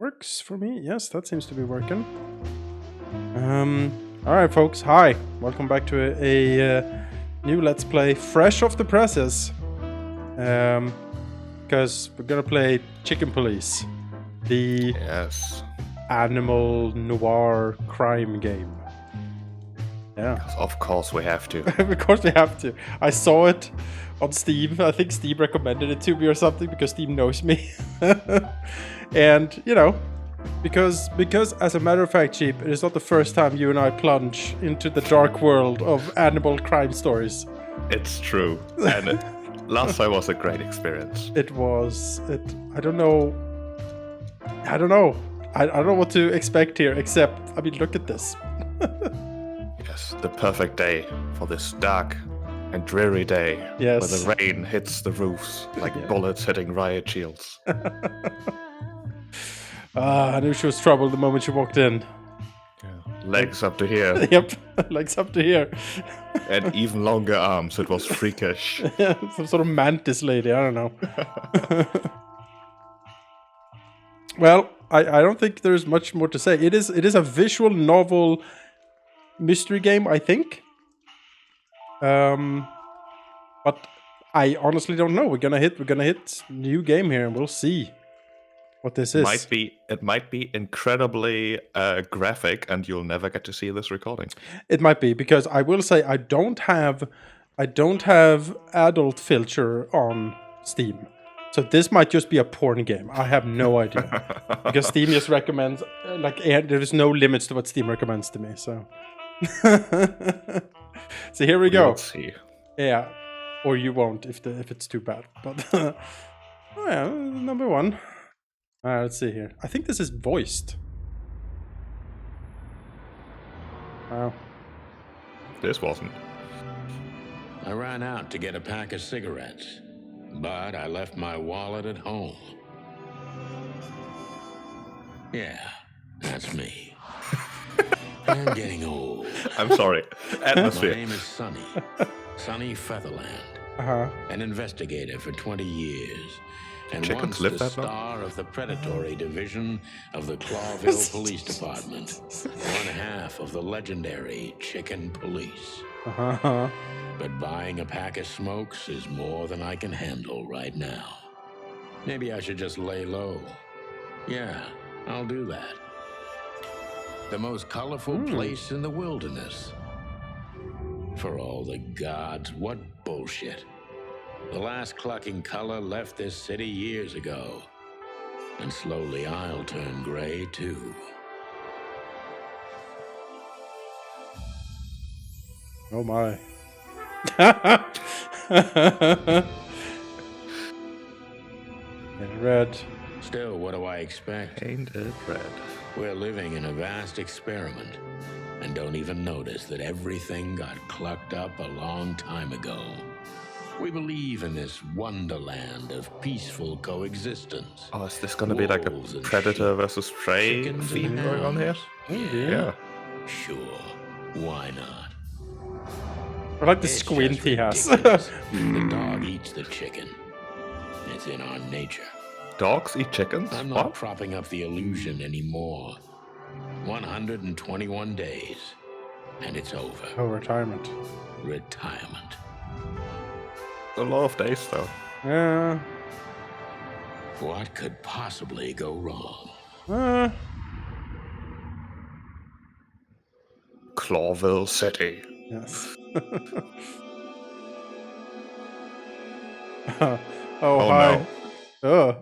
Works for me. Yes, that seems to be working. All right, folks. Hi. Welcome back to a new Let's Play, fresh off the presses. Because we're gonna play Chicken Police, the animal noir crime game. Yeah. Of course we have to. Of course we have to. I saw it on Steam. I think Steam recommended it to me or something because Steam knows me. And, you know, because as a matter of fact, Cheap, it is not the first time you and I plunge into the dark world of animal crime stories. It's true. And last time was a great experience. It was. I don't know. I don't know what to expect here, except, I mean, look at this. Yes, the perfect day for this dark and dreary day. Yes. Where the rain hits the roofs like bullets hitting riot shields. I knew she was trouble the moment she walked in. Yeah. Legs up to here. Yep, legs up to here. And even longer arms. It was freakish. Some sort of mantis lady, I don't know. Well, I don't think there's much more to say. It is a visual novel mystery game, I think. But I honestly don't know. We're gonna hit new game here, and we'll see what this is. It might be incredibly graphic, and you'll never get to see this recording. It might be, because I will say I don't have adult filter on Steam. So this might just be a porn game. I have no idea. Because Steam just recommends, there is no limits to what Steam recommends to me, so. So here we go. We'll see. Yeah. Or you won't if it's too bad. But oh yeah, number one. Alright, let's see here. I think this is voiced. Wow. This wasn't. I ran out to get a pack of cigarettes, but I left my wallet at home. Yeah, that's me. I'm getting old. I'm sorry. Atmosphere. My name is Sonny. Sonny Featherland. An investigator for 20 years. And Chickens once live the that long? star of the predatory division of the Clawville Police Department. One half of the legendary Chicken Police. But buying a pack of smokes is more than I can handle right now. Maybe I should just lay low. Yeah, I'll do that. The most colorful place in the wilderness. For all the gods, what bullshit. The last clucking color left this city years ago. And slowly I'll turn gray too. Oh my. And red. Still, what do I expect? Painted red. We're living in a vast experiment. And don't even notice that everything got clucked up a long time ago. We believe in this wonderland of peaceful coexistence. Oh, is this gonna be like a Wolves and predator sheep, versus prey chickens theme and going on here? hounds. Yeah. Sure, why not? I like the It's squint just he has. ridiculous. The dog eats the chicken. It's in our nature. Dogs eat chickens? I'm not What? propping up the illusion anymore. 121 days, and it's over. Oh, retirement. Retirement. A lot of days though. Yeah. What could possibly go wrong? Clawville City. Yes. Oh, Oh, hi. Oh.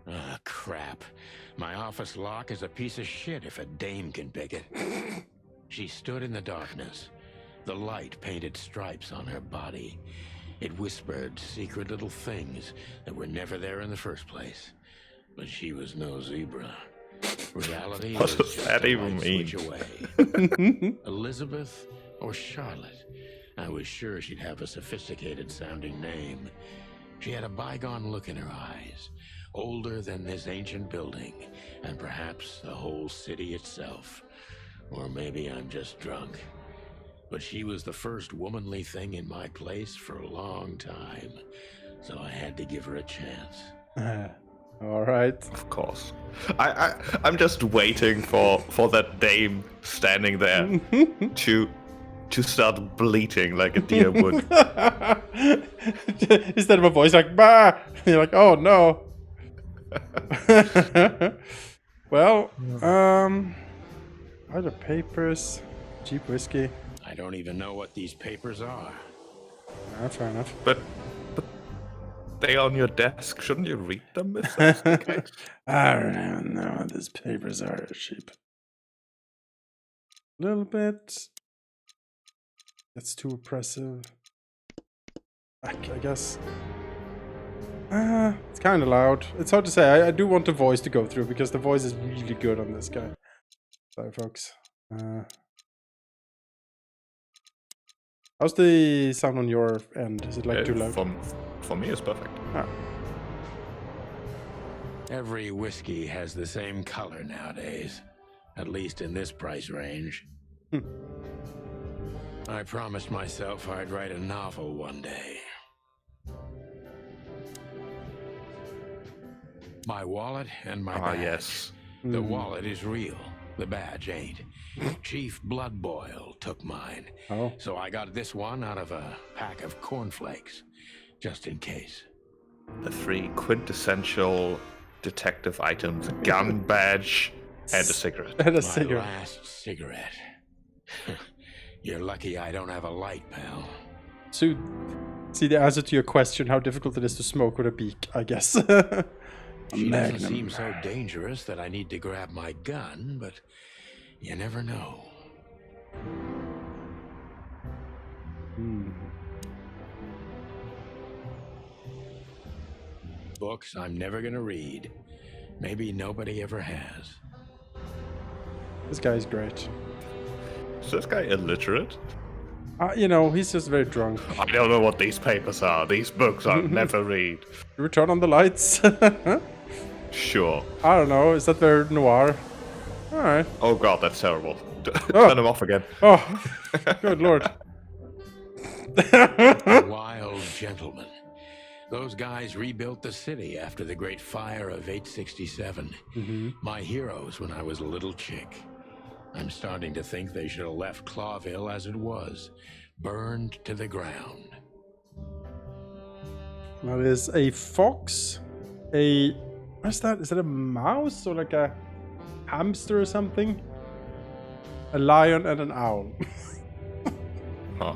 Ah, crap. My office lock is a piece of shit if a dame can pick it. She stood in the darkness. The light painted stripes on her body. It whispered secret little things that were never there in the first place. But she was no zebra. Reality What was does just that a even light mean? switch away. Elizabeth or Charlotte? I was sure she'd have a sophisticated sounding name. She had a bygone look in her eyes, older than this ancient building, and perhaps the whole city itself. Or maybe I'm just drunk. But she was the first womanly thing in my place for a long time. so I had to give her a chance. All right. Of course. I'm just waiting for that dame standing there to start bleating like a deer would. Instead of a voice like bah, you're like, oh no. Well, other papers, cheap whiskey. I don't even know what these papers are. Fair enough. But they on your desk. Shouldn't you read them if that's the case? I don't even know what these papers are. Cheap. A little bit. That's too oppressive. I guess. It's kind of loud. It's hard to say. I do want the voice to go through because the voice is really good on this guy. Sorry, folks. How's the sound on your end? Is it like too loud? For me, it's perfect. Oh. Every whiskey has the same color nowadays, at least in this price range. I promised myself I'd write a novel one day. My wallet and my badge. Yes. The wallet is real. The badge ain't. Chief Bloodboil took mine. Oh. So I got this one out of a pack of cornflakes, just in case. The 3 quintessential detective items: a gun, badge, and a cigarette. And a My cigarette. last cigarette. You're lucky I don't have a light, pal. So, see the answer to your question, how difficult it is to smoke with a beak, I guess. She doesn't seem so dangerous that I need to grab my gun, but you never know. Books I'm never gonna read. Maybe nobody ever has. This guy's great. Is this guy illiterate? You know, he's just very drunk. I don't know what these papers are. These books I'll never read. You turn on the lights. Sure. I don't know. Is that very noir? All right. Oh god, that's terrible. Turn them off again. Oh, good lord. Wild gentlemen. Those guys rebuilt the city after the Great Fire of 867. My heroes when I was a little chick. I'm starting to think they should have left Clawville as it was, burned to the ground. That is a fox. What's that? Is that a mouse or like a hamster or something? A lion and an owl. Huh.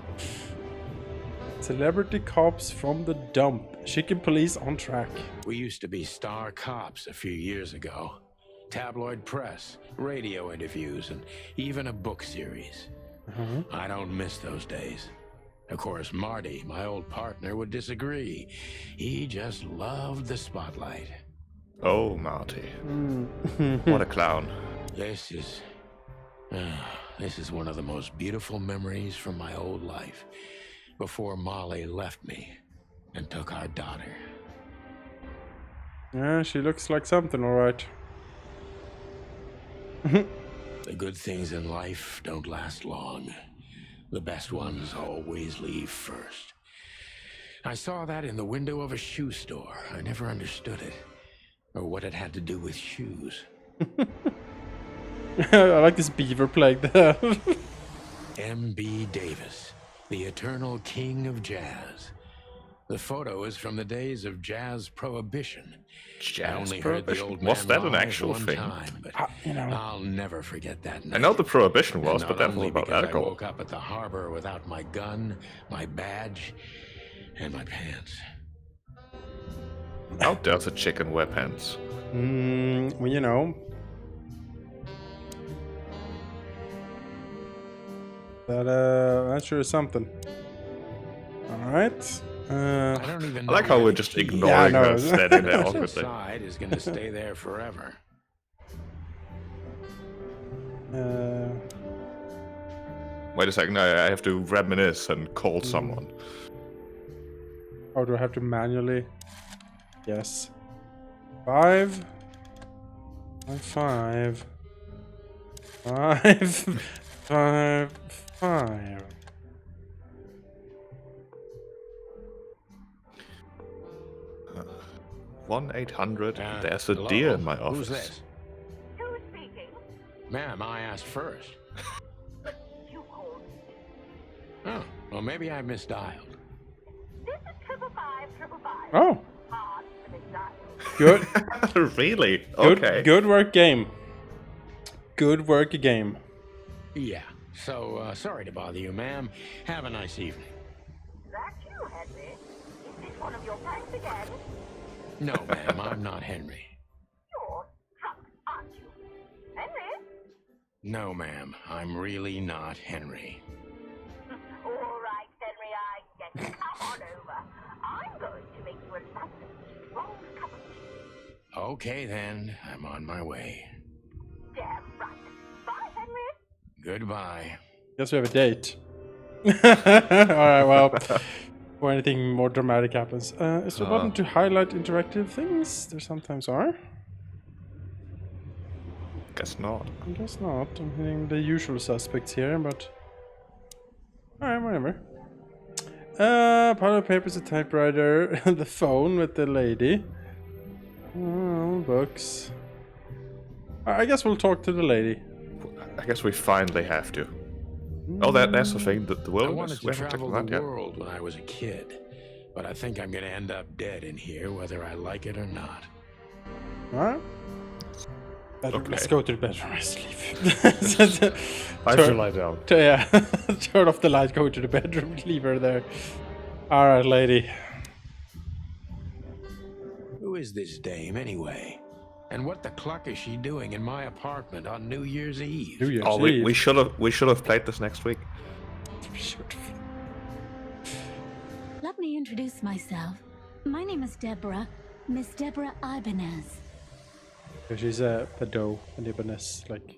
Celebrity cops from the dump. Chicken police on track. We used to be star cops a few years ago. Tabloid press, radio interviews, and even a book series. I don't miss those days. Of course, Marty, my old partner, would disagree. He just loved the spotlight. Oh, Marty. What a clown. This is one of the most beautiful memories from my old life, before Molly left me and took our daughter. Yeah, she looks like something, all right. The good things in life don't last long. The best ones always leave first. I saw that in the window of a shoe store. I never understood it, or what it had to do with shoes. I like this beaver playing there. M.B. Davis, the eternal king of jazz. The photo is from the days of jazz prohibition. I only heard the old man Was that an live actual one thing? time, but You know. I'll never forget that night. I know the prohibition was, And but not that was only about because I alcohol. woke up at the harbor without my gun, my badge, and my pants. How does a chicken wear pants? Well, you know. That sure is something. All right. I don't even I like know how where we're the just key ignoring Yeah, I know. her standing there is. awkwardly. Inside is going to stay there forever. Wait a second, I have to reminisce and call someone. Oh, do I have to manually? Yes. 5. 5. 5. 5. 5. 1-800. There's a hello? deer in my Who's office. this? Who's speaking? Ma'am, I asked first. You called me. Oh, well, maybe I misdialed. This is 555. Oh, Hard to make dial. good. Really? Good, Okay. good work, game. Good work, game. Yeah, so sorry to bother you, ma'am. Have a nice evening. That's you, Henry. Is this one of your pranks again? No, ma'am, I'm not Henry. You're drunk, aren't you? Henry? No, ma'am, I'm really not Henry. All right, Henry, I get it. Come on over. I'm going to make you a lovely, strong cup of tea. Okay, then, I'm on my way. Damn right. Bye, Henry. Goodbye. Guess we have a date. Alright, well, before anything more dramatic happens. Is there a button to highlight interactive things? There sometimes are. Guess not. I guess not. I'm hitting the usual suspects here, but... Alright, whatever. Pile of papers, a typewriter, the phone with the lady. Oh, books. I guess we'll talk to the lady. I guess we finally have to. Oh, that's the thing. The I wilderness. wanted to We haven't travel taken the that yet. world when I was a kid, but I think I'm gonna end up dead in here, whether I like it or not. Alright. Okay. Let's go to the bedroom and sleep. I Turn- should lie down. Yeah, turn off the light, go to the bedroom, leave her there. Alright, lady. Who is this dame, anyway? And what the cluck is she doing in my apartment on New Year's Eve? New Year's Oh, we Eve. should have played this next week. Shoot. Let me introduce myself. My name is Deborah, Miss Deborah Ibanez. She's a pedo, an Ibanez, like.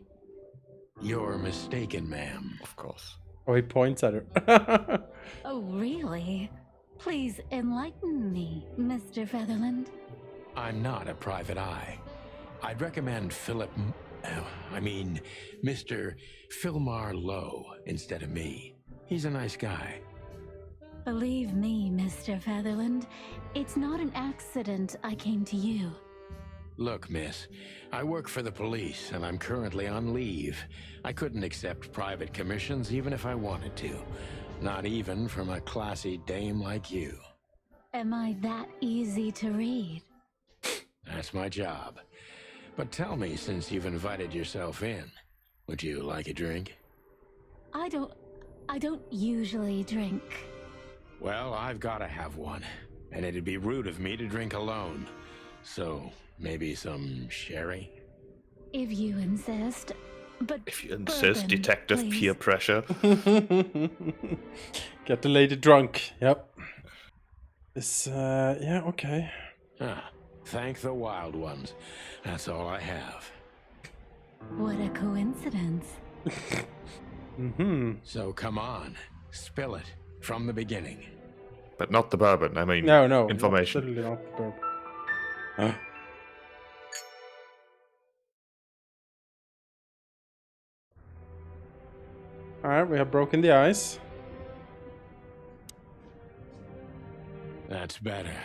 You're mistaken, ma'am. Of course. Oh, he points at her. Oh, really? Please enlighten me, Mr. Featherland. I'm not a private eye. I'd recommend Mr. Philmar Lowe instead of me. He's a nice guy. Believe me, Mr. Featherland, it's not an accident I came to you. Look, miss, I work for the police and I'm currently on leave. I couldn't accept private commissions even if I wanted to. Not even from a classy dame like you. Am I that easy to read? That's my job. But tell me, since you've invited yourself in, would you like a drink? I don't usually drink. Well, I've got to have one. And it'd be rude of me to drink alone. So, maybe some sherry? If you insist. But If you insist, bourbon, detective please. peer pressure. Get the lady drunk. Yep. This, yeah, okay. Ah, thank the wild ones. That's all I have. What a coincidence. Mm-hmm. So come on, spill it from the beginning. But not the bourbon. I mean, No. information. Absolutely not the bourbon. Huh? Alright, we have broken the ice. That's better.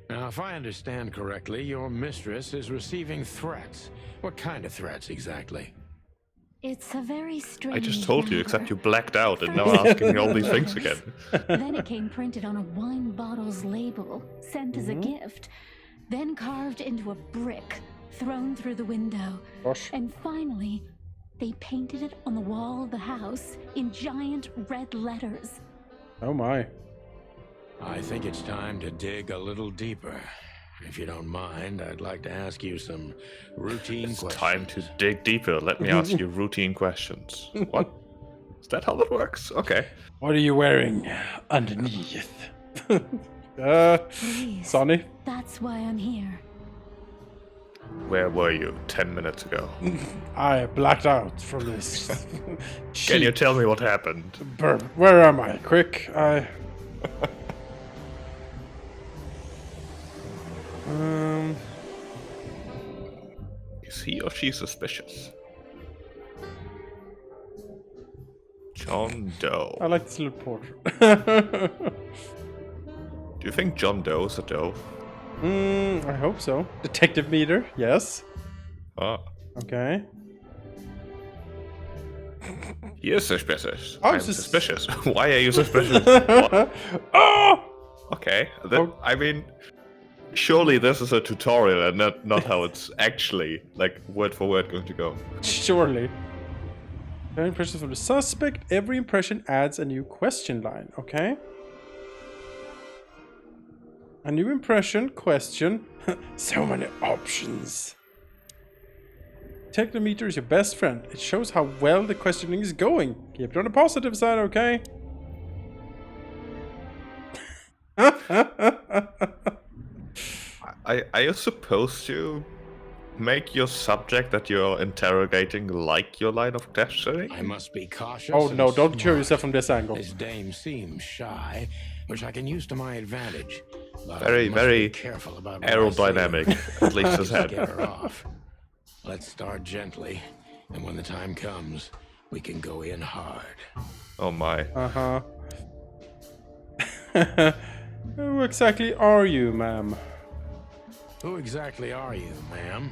Now, if I understand correctly, your mistress is receiving threats. What kind of threats exactly? It's a very strange I just told you, except you matter. blacked out and now asking me all these things again. Then it came printed on a wine bottle's label, sent as a gift, then carved into a brick, thrown through the window. Gosh. And finally, they painted it on the wall of the house in giant red letters. Oh my. I think it's time to dig a little deeper. If you don't mind, I'd like to ask you some routine It's questions. time to dig deeper. Let me ask you routine questions. What? Is that how that works? Okay. What are you wearing underneath? Please. Sonny? That's why I'm here. Where were you 10 minutes ago? I blacked out from this. Can you tell me what happened? Where am I? Quick, Is he or she suspicious? John Doe. I like this little portrait. Do you think John Doe is a doe? I hope so. Detective meter, yes. Oh, Okay. he is suspicious. I'm I'm sus- suspicious. Why are you suspicious? Oh! Okay, Oh. I mean, surely this is a tutorial and not how it's actually, like, word for word going to go. Surely. Very impressions from the suspect. Every impression adds a new question line. Okay. A new impression, question. So many options. Technometer is your best friend. It shows how well the questioning is going. Keep it on the positive side, okay? Are you supposed to make your subject that you're interrogating like your line of questioning? I must be cautious. Oh and no, don't show smart. yourself from this angle. This dame seems shy, which I can use to my advantage. But Very, I must very be careful about what I say. aerodynamic, at least his Just head. get her off. Let's start gently, and when the time comes, we can go in hard. Oh my. Uh-huh. Who exactly are you, ma'am? Who exactly are you, ma'am?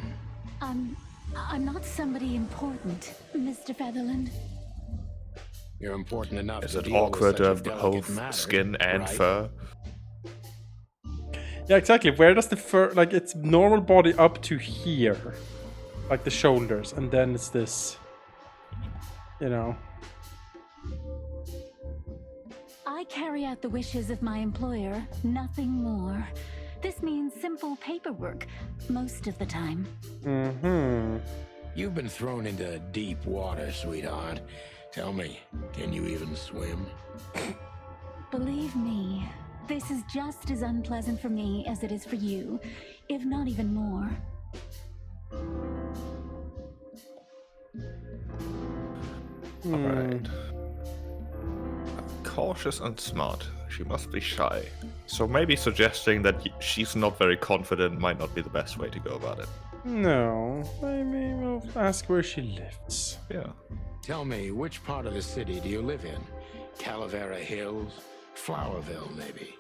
I'm not somebody important, Mr. Featherland. You're important enough Is to it deal awkward with to such a have delicate both matter, skin and right? fur? Yeah, exactly. Where does the fur, like, it's normal body up to here, like the shoulders, and then it's this, you know. I carry out the wishes of my employer, nothing more. This means simple paperwork, most of the time. Mm-hmm. You've been thrown into deep water, sweetheart. Tell me, can you even swim? Believe me, this is just as unpleasant for me as it is for you, if not even more. Alright. Cautious and smart. She must be shy. So maybe suggesting that she's not very confident might not be the best way to go about it. No, maybe we'll ask where she lives. Yeah. Tell me, which part of the city do you live in? Calavera Hills? Flowerville, maybe?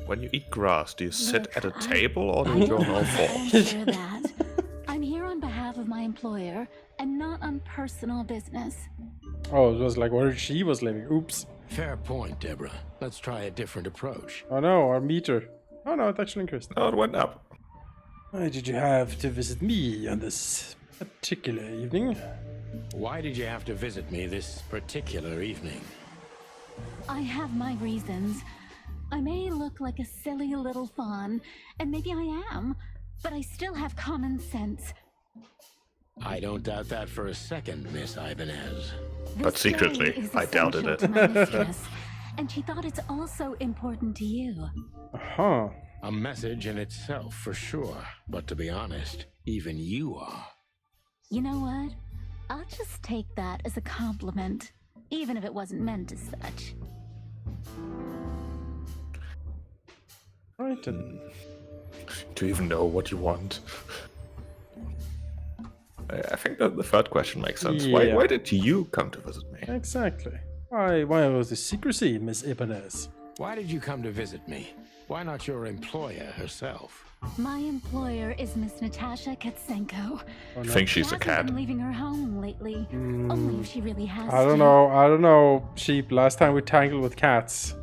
When you eat grass, do you sit Look, at a I- table or do I you go on don't all have to fours? answer that. I'm here on behalf of my employer and not on personal business. Oh, it was like where she was living. Oops. Fair point, Deborah. Let's try a different approach. Oh no, our meter. Oh no, it actually increased. Oh, it went up. Why did you have to visit me on this particular evening? Why did you have to visit me this particular evening? I have my reasons. I may look like a silly little fawn, and maybe I am, but I still have common sense. I don't doubt that for a second, Miss Ibanez. But This secretly, day is I doubted essential it. to my mistress, and she thought it's also important to you. Uh-huh. A message in itself, for sure. But to be honest, even you are. You know what? I'll just take that as a compliment, even if it wasn't meant as such. Right then. Do you even know what you want? I think that the third question makes sense. Yeah. Why did you come to visit me? Exactly. Why was the secrecy, Miss Ibanez? Why did you come to visit me? Why not your employer herself? My employer is Miss Natasha Katsenko. I think she's a She cat. hasn't been leaving her home lately. Only if she really has I don't to. know, Sheep. Last time we tangled with cats.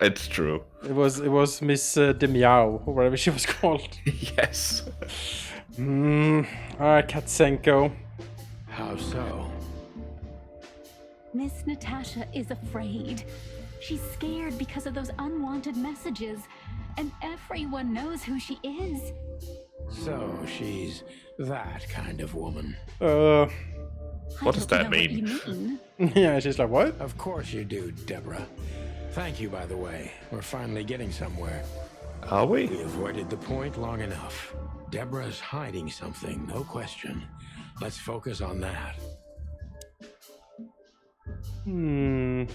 It's true. It was Miss Demiao, or whatever she was called. Yes. Alright, Katsenko. How so? Miss Natasha is afraid. She's scared because of those unwanted messages, and everyone knows who she is. So she's that kind of woman. What does that I don't know what mean? you mean. Yeah, she's like, what? Of course you do, Deborah. Thank you, by the way. We're finally getting somewhere. Are we? We avoided the point long enough. Deborah's hiding something, no question. Let's focus on that. I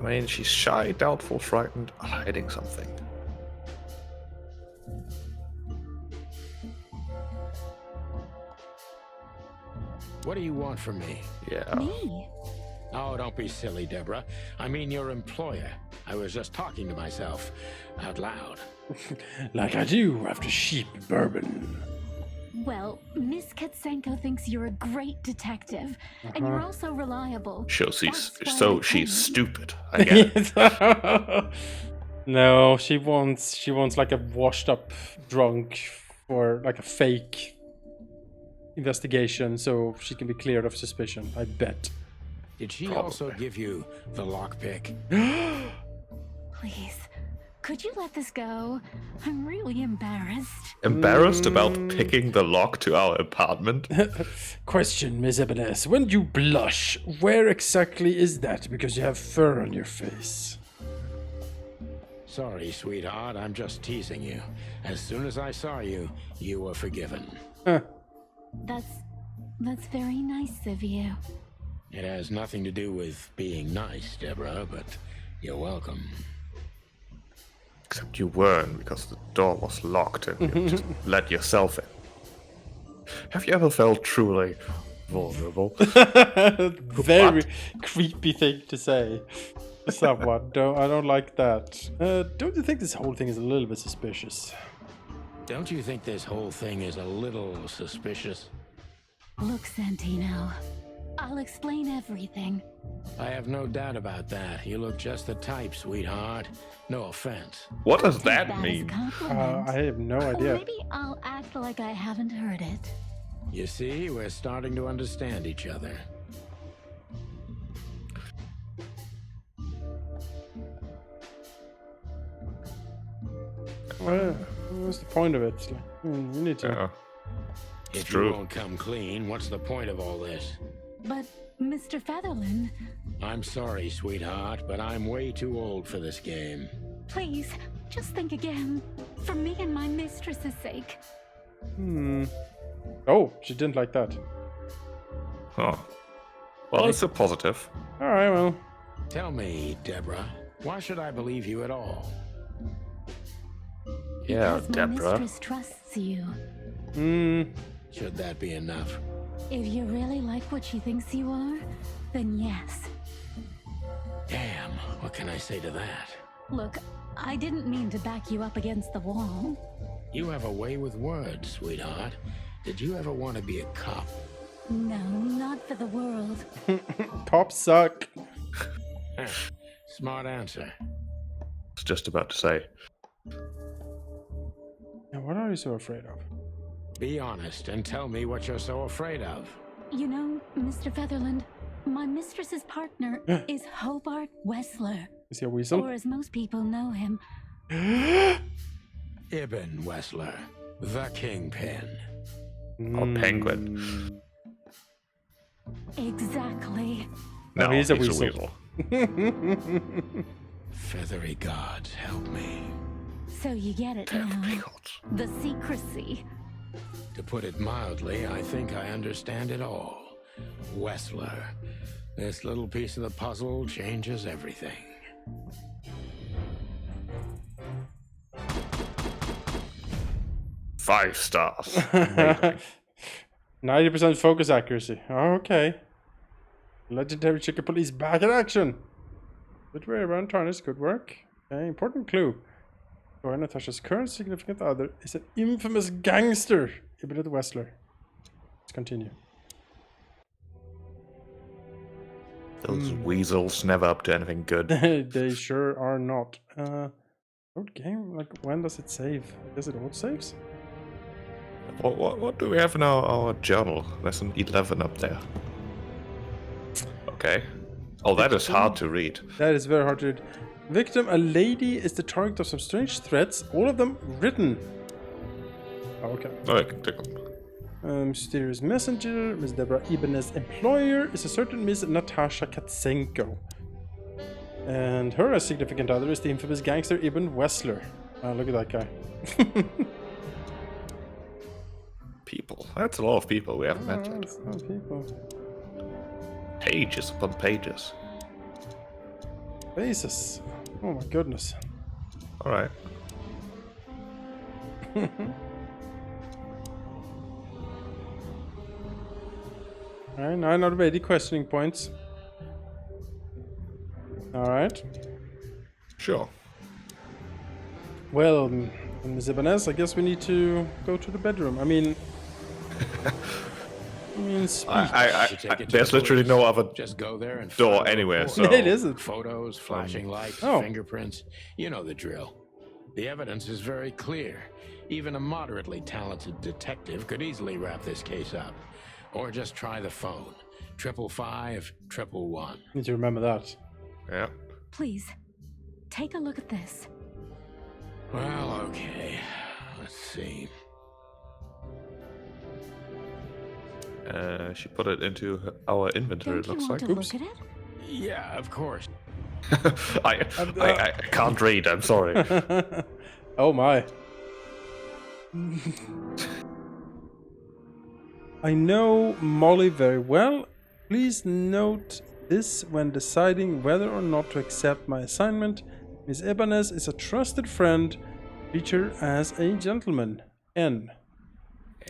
mean, she's shy, doubtful, frightened, hiding something. What do you want from me? Yeah. Me? Oh, don't be silly, Deborah. I mean your employer. I was just talking to myself out loud. Like I do after sheep bourbon. Well, Miss Katsenko thinks you're a great detective, and you're also reliable. She's That's why I she's came. stupid. I get it. No, she wants like a washed up drunk for like a fake investigation so she can be cleared of suspicion, I bet. Did she also give you the lockpick? Please, could you let this go? I'm really embarrassed. Embarrassed about picking the lock to our apartment? Question, Miss Ibanez. When you blush, where exactly is that? Because you have fur on your face. Sorry, sweetheart, I'm just teasing you. As soon as I saw you, you were forgiven. Huh. That's very nice of you. It has nothing to do with being nice, Deborah, but you're welcome. Except you weren't, because the door was locked and you just let yourself in. Have you ever felt truly vulnerable? Very creepy thing to say to someone. I don't like that. Don't you think this whole thing is a little bit suspicious? Don't you think this whole thing is a little suspicious? Look, Santino, I'll explain everything. I have no doubt about that. You look just the type, sweetheart. No offense. What does Take that as a mean? compliment. I have no Or idea. maybe I'll act like I haven't heard it. You see, we're starting to understand each other. Well, what's the point of it? Like, you need to. Yeah. If true. you won't come clean, what's the point of all this? But, Mr. Featherland, I'm sorry, sweetheart, but I'm way too old for this game. please, just think again. For me and my mistress's sake. Oh, she didn't like that. Huh. Well, it's a positive. All right, well. Tell me, Deborah, why should I believe you at all? Yeah, Because my Deborah. mistress trusts you. Should that be enough? If you really like what she thinks you are, then yes. Damn, what can I say to that? Look, I didn't mean to back you up against the wall. You have a way with words, sweetheart. Did you ever want to be a cop? No, not for the world. Cops suck. Smart answer. I was just about to say. Now, what are you so afraid of? Be honest and tell me what you're so afraid of. You know, Mr. Featherland, my mistress's partner is Hobart Wessler. Is he a weasel? Or as most people know him, Ibn Wessler, the kingpin. Or penguin. exactly. No, he's a weasel. Feathery gods, help me. So you get it now. Pickles. The secrecy. To put it mildly, I think I understand it all. Wessler. This little piece of the puzzle changes everything. Five stars. 90% focus accuracy. Okay. Legendary Chicken Police back in action. Good way around tarnish. Good work. Okay, important clue. Joy Natasha's current significant other is an infamous gangster. Ibn Wessler. Let's continue. Those weasels never up to anything good. They sure are not. Old game? Like, when does it save? I guess it auto saves? What do we have in our journal? Lesson 11 up there. Okay. Oh, that is hard to read. That is very hard to read. Victim, a lady, is the target of some strange threats, all of them written. Oh, okay. Oh, I can take them. Mysterious messenger, Miss Deborah Ibanez's employer is a certain Miss Natasha Katsenko. And her significant other is the infamous gangster Ibn Wessler. Look at that guy. People. That's a lot of people we haven't met yet. That's not people. Pages upon pages. Faces. Oh my goodness. Alright. Alright, 9 out of 80 questioning points. Alright. Sure. Well, Miss Ibanez, I guess we need to go to the bedroom. I mean, speak. There's literally no other Just go there and door file a anywhere, report. so... It isn't. Photos, flashing lights, Oh. fingerprints. You know the drill. The evidence is very clear. Even a moderately talented detective could easily wrap this case up. Or just try the phone. 555-111. Need to remember that. Yeah. Please, take a look at this. Well, okay. Let's see. She put it into our inventory, Don't it you looks want like. to Oops. look at it? Yeah, of course. I can't read, I'm sorry. Oh my. I know Molly very well. Please note this when deciding whether or not to accept my assignment. Miss Ibanez is a trusted friend. Treat her as a gentleman. N.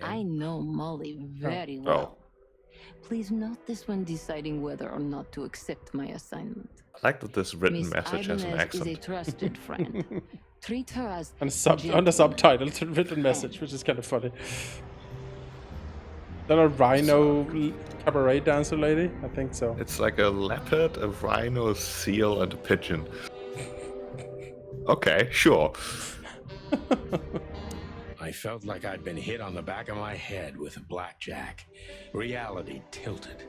I know Molly very well. Please note this when deciding whether or not to accept my assignment. I like that this written Miss message has an Ibanez accent. is a trusted friend. Treat her as And on the subtitle to written message, which is kind of funny. That a rhino cabaret dancer lady? I think so. It's like a leopard, a rhino, a seal, and a pigeon. Okay, sure. I felt like I'd been hit on the back of my head with a blackjack. Reality tilted.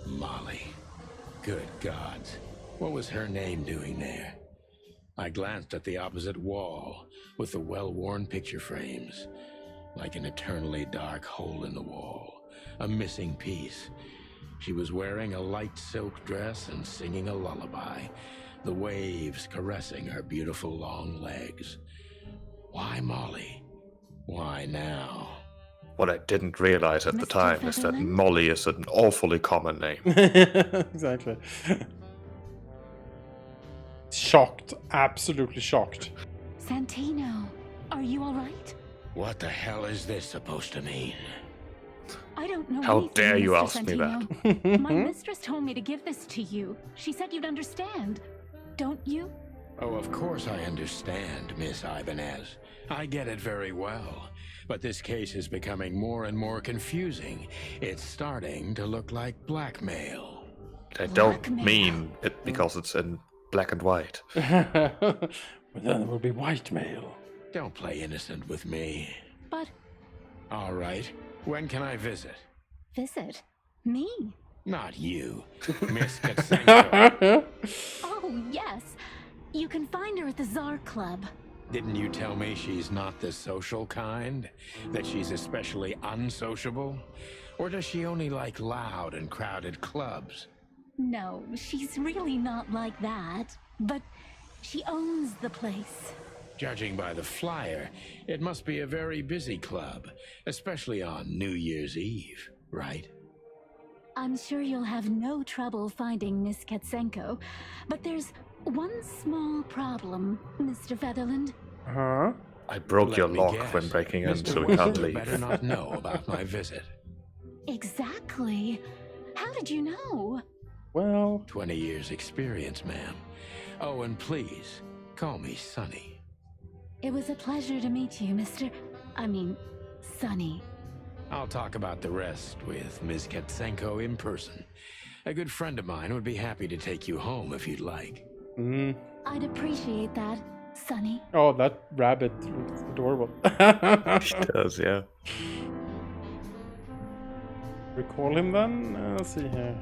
Molly. Good gods. What was her name doing there? I glanced at the opposite wall with the well-worn picture frames. Like an eternally dark hole in the wall. A missing piece. She was wearing a light silk dress and singing a lullaby. The waves caressing her beautiful long legs. Why Molly? Why now? What I didn't realize at the Mr. time is that Fetterman? Molly is an awfully common name. Exactly. Shocked. Absolutely shocked. Santino, are you all right? What the hell is this supposed to mean? I don't know How anything, dare you Mr. ask me Santino. My mistress told me to give this to you. She said you'd understand. Don't you? Oh, of course I understand, Miss Ibanez. I get it very well. But this case is becoming more and more confusing. It's starting to look like blackmail. I don't Blackmail. mean it because it's in black and white. But then it will be white male. Don't play innocent with me. But All right. When can I visit? visit me. Not you, Miss Katsenko. Oh, yes. You can find her at the Czar Club. Didn't you tell me she's not the social kind? That she's especially unsociable? Or does she only like loud and crowded clubs? No, she's really not like that. But she owns the place. Judging by the flyer, it must be a very busy club, especially on New Year's Eve, right? I'm sure you'll have no trouble finding Miss Katsenko, but there's one small problem, Mr. Featherland. Huh? I broke your Let me lock guess. when breaking in, Mr. so we can't Winter leave. better not know about my visit. Exactly. How did you know? Well, 20 years experience, ma'am. Oh, and please, call me Sonny. It was a pleasure to meet you, Sonny. I'll talk about the rest with Ms. Katsenko in person. A good friend of mine would be happy to take you home if you'd like. I'd appreciate that, Sonny. oh, that rabbit looks adorable. She does, yeah. Recall him then? Let's see here.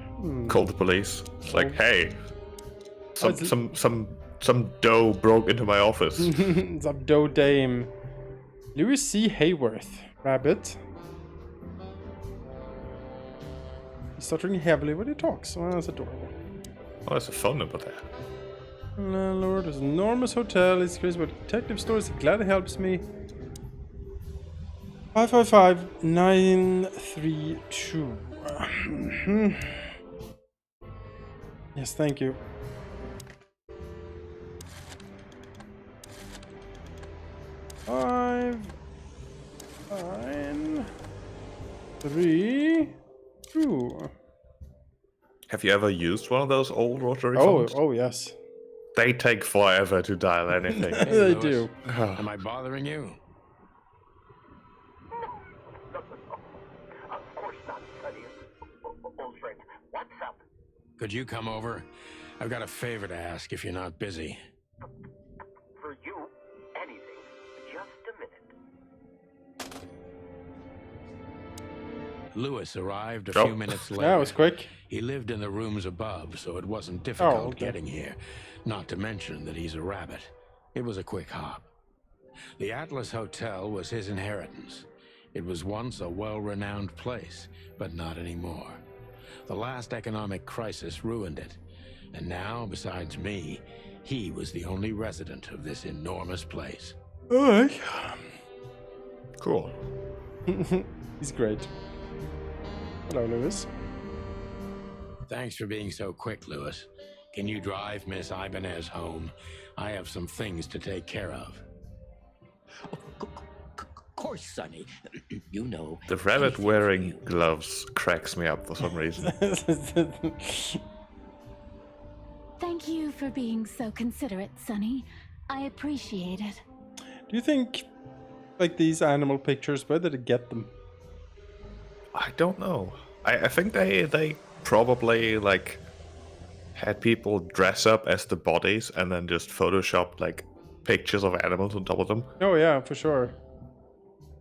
Call the police. It's like, hey, Oh, it's- some doe broke into my office. Some doe dame. Louis C. Hayworth. Rabbit. He's stuttering heavily when he talks. Oh, that's adorable. Oh, there's a phone number there. Landlord, there's an enormous hotel. It's crazy about detective stores. Glad it helps me. 555-932. Yes, thank you. Five, 9, 3, 2. Have you ever used one of those old rotary Oh, phones? oh yes. They take forever to dial anything. Hey, They Lewis, do. Am I bothering you? Of course not, Sonny. Old friend, what's up? Could you come over? I've got a favor to ask if you're not busy. For you, anything. Just a minute. Lewis arrived a Oh. few minutes later. That was quick. He lived in the rooms above, so it wasn't difficult okay. getting here. Not to mention that he's a rabbit. It was a quick hop. The Atlas Hotel was his inheritance. It was once a well-renowned place, but not anymore. The last economic crisis ruined it. And now, besides me, he was the only resident of this enormous place. Alright. Cool. He's great. Hello, Lewis. Thanks for being so quick, Lewis. Can you drive Miss Ibanez home? I have some things to take care of. Of course, Sonny. You know. The rabbit anything for wearing you. gloves cracks me up for some reason. Thank you for being so considerate, Sonny. I appreciate it. Do you think, like, these animal pictures, where did it get them? I don't know. I think they probably like had people dress up as the bodies and then just photoshopped like pictures of animals on top of them. Oh yeah, for sure.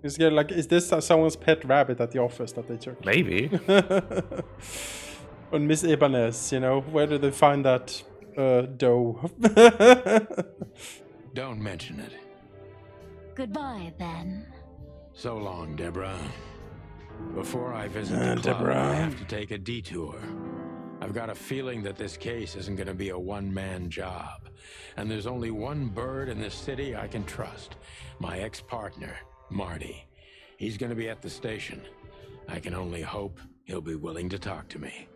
Is there, like, is this someone's pet rabbit at the office that they took? Maybe. On Miss Ibanez, you know, where did they find that dough? Don't mention it. Goodbye, then. So long, Deborah. Before I visit the club, Deborah. I have to take a detour. I've got a feeling that this case isn't going to be a one-man job. And there's only one bird in this city I can trust. My ex-partner, Marty. He's going to be at the station. I can only hope he'll be willing to talk to me.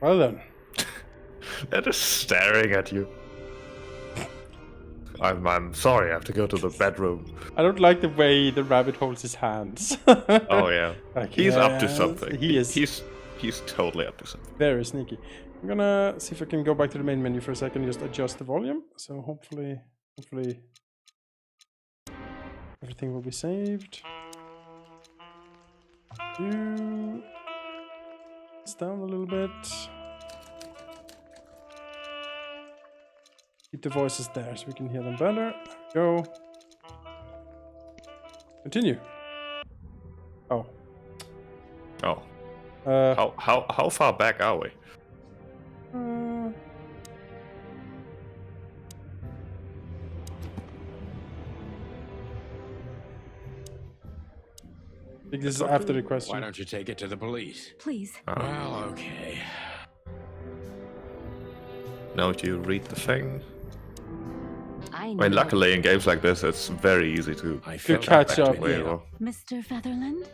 Well then. They're just staring at you. I'm sorry, I have to go to the bedroom. I don't like the way the rabbit holds his hands. Oh yeah. Like, He's up to yes, something. he is. He's totally up to something. Very sneaky. I'm gonna see if I can go back to the main menu for a second and just adjust the volume. So hopefully everything will be saved. It's down a little bit. Keep the voices there so we can hear them better. There we go. Continue. Oh. Oh. How far back are we? I think this is after the question. Why don't you take it to the police? Please. Well, okay. Now you read the thing. I I know. mean, luckily in games like this, it's very easy to I Good felt catch that up. way. wait. Well, Mr. Featherland?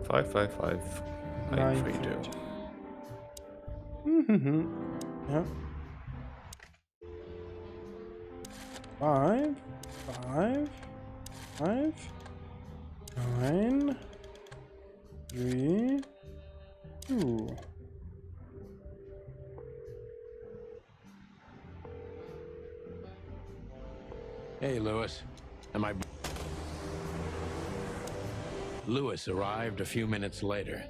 five 932. Mm-hmm. Yeah. 5, 9, 3, 2. Hey, Lewis. Am I... Lewis arrived a few minutes later.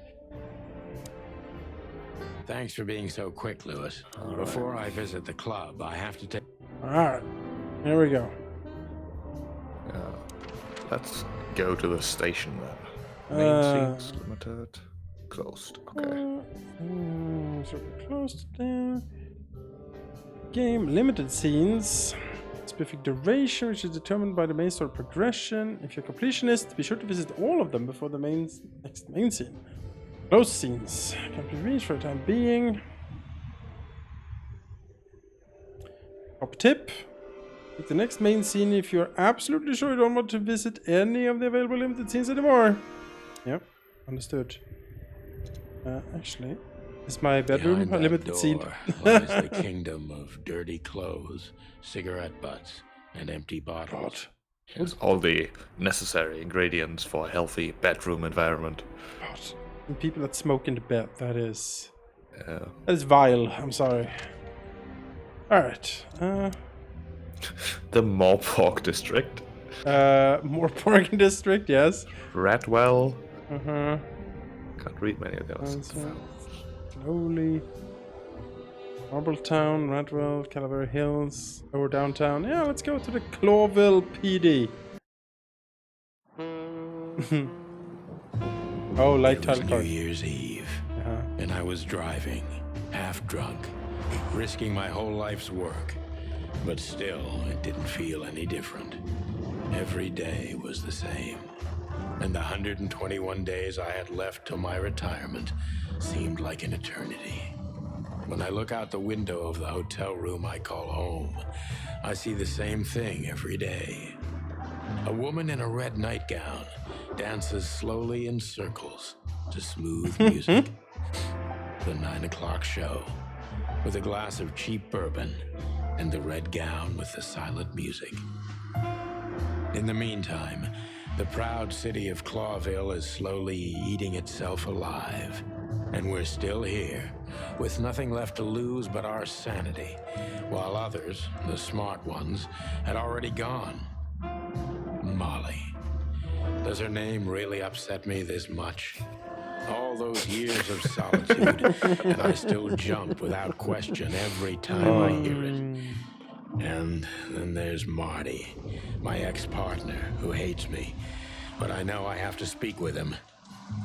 Thanks for being so quick, Lewis. Before I visit the club, I have to take... Alright. Here we go. Let's go to the station then. Main scenes limited. Closed. Okay. So we're closed there. Game limited scenes. Specific duration, which is determined by the main story progression. If you're a completionist, be sure to visit all of them before the next main scene. Closed scenes can be reached for the time being. Top tip. Pick the next main scene if you're absolutely sure you don't want to visit any of the available limited scenes anymore. Yep, understood. Actually, Is my bedroom Behind a that limited scene? door lies the kingdom of dirty clothes, cigarette butts, and empty bottles. It's all the necessary ingredients for a healthy bedroom environment. God. And people that smoke in the bed, that is vile. I'm sorry. Alright. The Morpork district. Morpork district, yes. Ratwell. Uh-huh. Can't read many of those. Slowly. Marbletown, Radwell, Calavera Hills, over downtown. Yeah, let's go to the Clawville PD. Oh, light It was title New card. Year's Eve, and I was driving, half drunk, risking my whole life's work. But still, it didn't feel any different. Every day was the same. And the 121 days I had left till my retirement seemed like an eternity. When I look out the window of the hotel room I call home, I see the same thing every day. A woman in a red nightgown dances slowly in circles to smooth music. The 9 o'clock show, with a glass of cheap bourbon and the red gown with the silent music. In the meantime, the proud city of Clawville is slowly eating itself alive. And we're still here, with nothing left to lose but our sanity, while others, the smart ones, had already gone. Molly. Does her name really upset me this much? All those years of solitude, and I still jump without question every time I hear it. And then there's Marty, my ex-partner, who hates me. But I know I have to speak with him,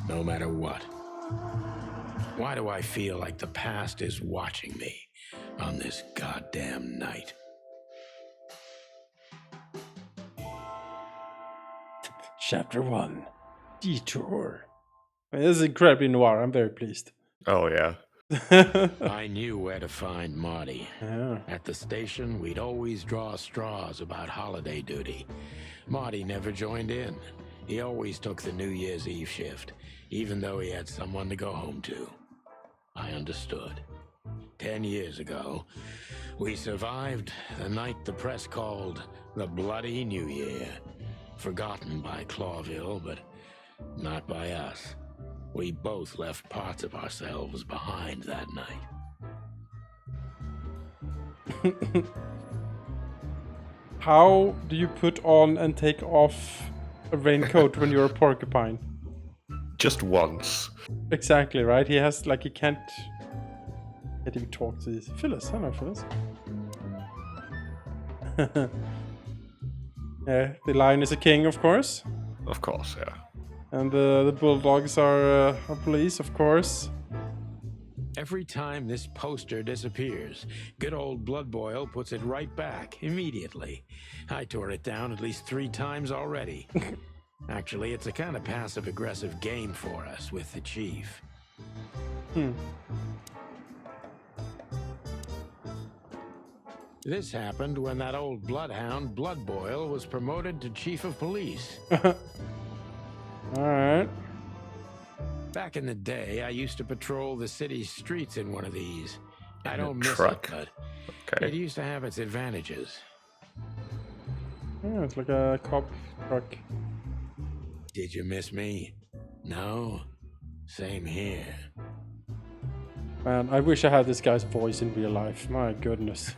no matter what. Why do I feel like the past is watching me on this goddamn night? Chapter 1. Detour. I mean, this is incredibly noir. I'm very pleased. Oh, yeah. I knew where to find Marty. Yeah. At the station, we'd always draw straws about holiday duty. Marty never joined in. He always took the New Year's Eve shift, even though he had someone to go home to. I understood. 10 years ago, we survived the night the press called the Bloody New Year. Forgotten by Clawville, but not by us. We both left parts of ourselves behind that night. How do you put on and take off a raincoat when you're a porcupine? Just once. Exactly, right? He has, like, he can't even talk to these. Phyllis, hello, Phyllis. Yeah, the lion is a king, of course. Of course, yeah. And the bulldogs are police, of course. Every time this poster disappears, good old Blood Boil puts it right back immediately. I tore it down at least 3 times already. Actually, it's a kind of passive-aggressive game for us with the chief. This happened when that old bloodhound, Blood Boil, was promoted to chief of police. Alright. Back in the day, I used to patrol the city's streets in one of these. I don't miss truck? it, but Okay. it used to have its advantages. Yeah, it's like a cop truck. Did you miss me? No? Same here. Man, I wish I had this guy's voice in real life. My goodness.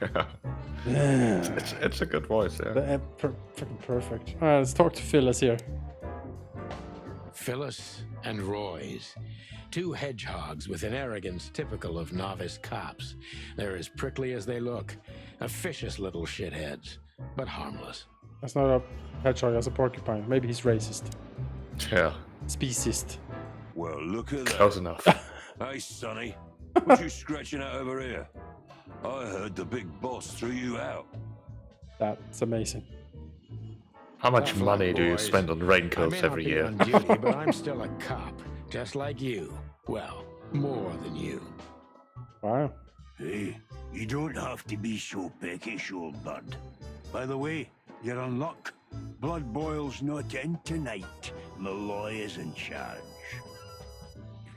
It's a good voice, yeah. Freaking perfect. Alright, let's talk to Phyllis here. Phyllis and Royce. 2 hedgehogs with an arrogance typical of novice cops. They're as prickly as they look. Officious little shitheads, but harmless. That's not a hedgehog, that's a porcupine. Maybe he's racist. Yeah. Speciesist. Well, look at that. Close enough. Hey, Sonny, what you scratching at over here? I heard the big boss threw you out. That's amazing. How much Tough luck, money do you boys. spend on I raincoats may not every be year? on duty, but I'm still a cop, just like you. Well, more than you. Wow. Hey, you don't have to be so peckish, old bud. By the way, you're on luck. Blood Boil's not in tonight. Malloy is in charge.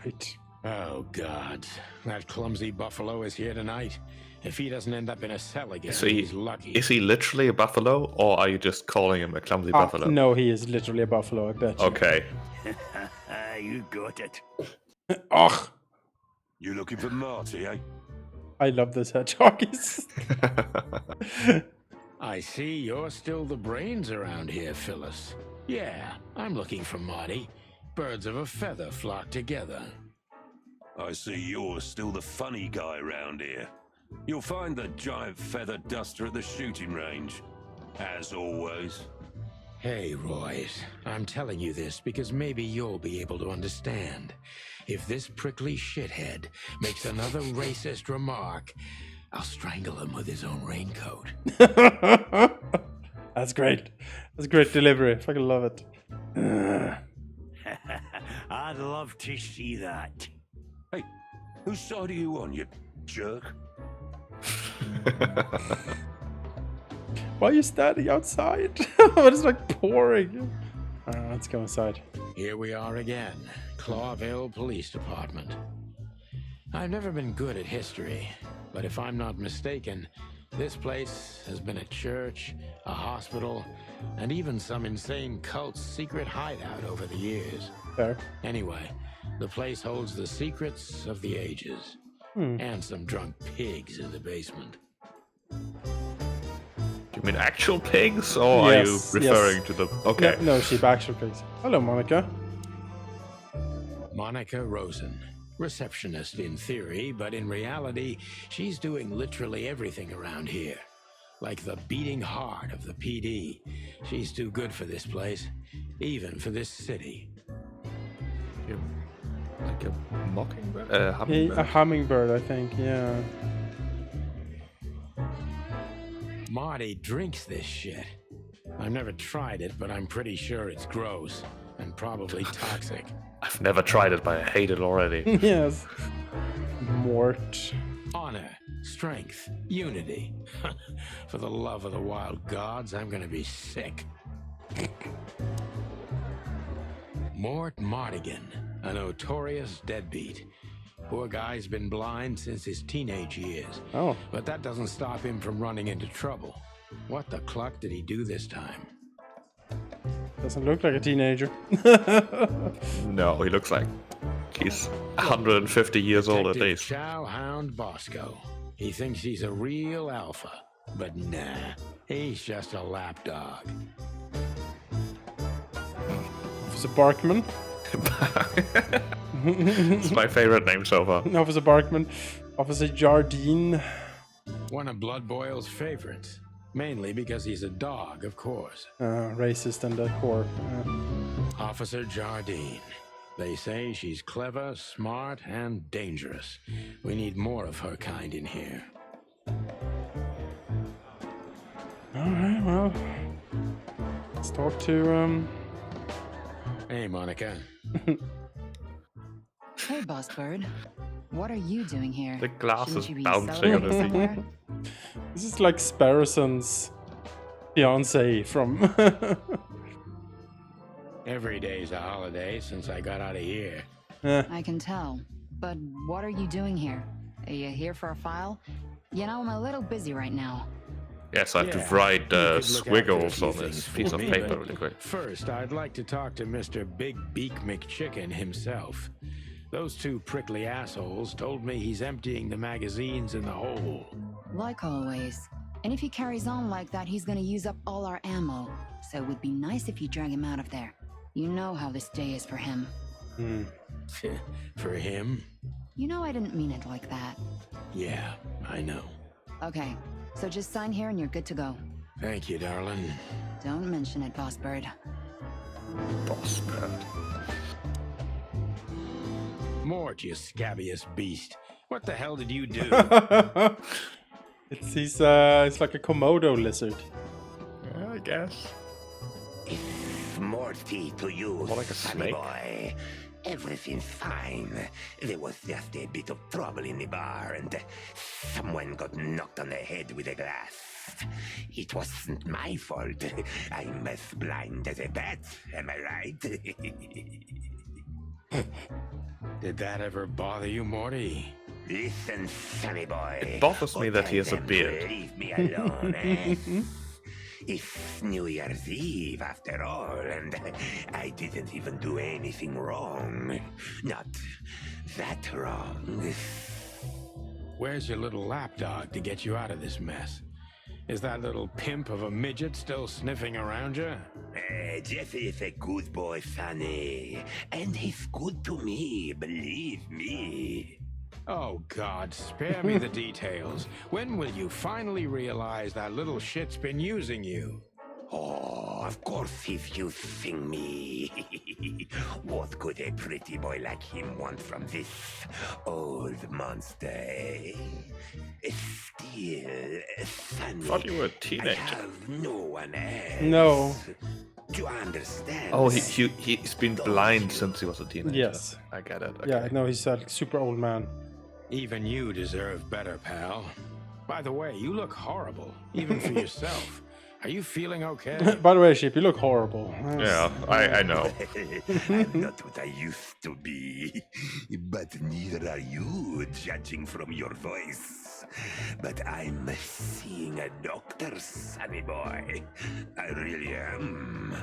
Great. Oh, God. That clumsy buffalo is here tonight. If he doesn't end up in a cell again, he's lucky. Is he literally a buffalo, or are you just calling him a clumsy buffalo? No, he is literally a buffalo, I bet you. Okay. You got it. Ugh. You looking for Marty, eh? I love this hedgehog. I see you're still the brains around here, Phyllis. Yeah, I'm looking for Marty. Birds of a feather flock together. I see you're still the funny guy around here. You'll find the giant feather duster at the shooting range. As always. Hey, Royce. I'm telling you this because maybe you'll be able to understand. If this prickly shithead makes another racist remark, I'll strangle him with his own raincoat. That's great. That's great delivery. I fucking love it. I'd love to see that. Hey, whose side are you on, you jerk? Why are you standing outside? It's like pouring. Let's go inside. Here we are again, Clawville Police Department. I've never been good at history, but if I'm not mistaken, this place has been a church, a hospital, and even some insane cult's secret hideout over the years. Fair. Anyway, the place holds the secrets of the ages, and some drunk pigs in the basement. You mean actual pigs, or are you referring to the... Okay. No, sheep, actual pigs. Hello, Monica. Monica Rosen. Receptionist in theory, but in reality, she's doing literally everything around here. Like the beating heart of the PD. She's too good for this place, even for this city. Like a mockingbird? A hummingbird, I think, yeah. Marty drinks this shit. I've never tried it, but I'm pretty sure it's gross and probably toxic. I've never tried it, but I hate it already. Yes. Mort. Honor, strength, unity. For the love of the wild gods, I'm gonna be sick. Mort Mardigan, a notorious deadbeat. Poor guy's been blind since his teenage years. Oh. But that doesn't stop him from running into trouble. What the cluck did he do this time? Doesn't look like a teenager. No, he looks like he's 150 years old at least. Chowhound Bosco. He thinks he's a real alpha, but nah, he's just a lapdog. Officer Barkman. It's my favorite name so far. Officer Barkman. Officer Jardine. One of Blood Boyle's favorites. Mainly because he's a dog, of course. Racist and that core. Officer Jardine. They say she's clever, smart, and dangerous. We need more of her kind in here. Alright, well. Let's talk to, Hey, Monica. Hey, Boss Bird. What are you doing here? The glass Shouldn't is you be bouncing on his feet. somewhere? This is like Sparrowson's fiance from... Every day's a holiday since I got out of here. I can tell. But what are you doing here? Are you here for a file? You know, I'm a little busy right now. Yes, I have to write squiggles on this piece of paper really quick. First, I'd like to talk to Mr. Big Beak McChicken himself. Those two prickly assholes told me he's emptying the magazines in the hole. Like always. And if he carries on like that, he's gonna use up all our ammo. So it would be nice if you drag him out of there. You know how this day is for him. For him? You know I didn't mean it like that. Yeah, I know. Okay, so just sign here and you're good to go. Thank you, darling. Don't mention it, Boss Bird. Boss bird. Mort, you scabbiest beast. What the hell did you do? It's like a Komodo lizard. Yeah, I guess. Morty to you, More like a sonny snake. boy. Everything's fine. There was just a bit of trouble in the bar and someone got knocked on the head with a glass. It wasn't my fault. I'm as blind as a bat, am I right? Did that ever bother you, Morty? Listen, sonny boy. It bothers me that he has a Then beard. Leave me alone, eh? It's New Year's Eve after all, and I didn't even do anything wrong. Not that wrong. Where's your little lapdog to get you out of this mess? Is that little pimp of a midget still sniffing around you? Jeffy is a good boy, Sonny. And he's good to me, believe me. Oh, God, spare me the details. When will you finally realize that little shit's been using you? Oh, of course he's using me. What could a pretty boy like him want from this old monster, eh? Still, Sonny, Thought you were a I teenager. have no one else. No. Do you understand? Oh, he's been blind since he was a teenager. Yes. I get it. Okay. Yeah, no, he's a super old man. Even you deserve better, pal. By the way, you look horrible, even for yourself. Are you feeling okay? By the way, Sheep, you look horrible. Yeah, I know. I'm not what I used to be, but neither are you, judging from your voice. But I'm seeing a doctor, sonny boy. I really am.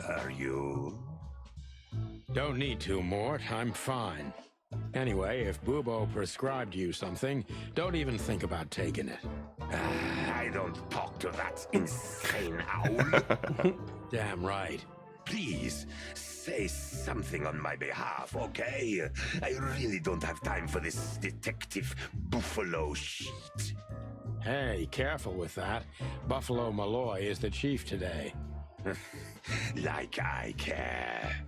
Are you? Don't need to, Mort. I'm fine. Anyway, if Bubo prescribed you something, don't even think about taking it. I don't talk to that insane owl. Damn right. Please, say something on my behalf, okay? I really don't have time for this detective buffalo shit. Hey, careful with that. Buffalo Malloy is the chief today. Like I care.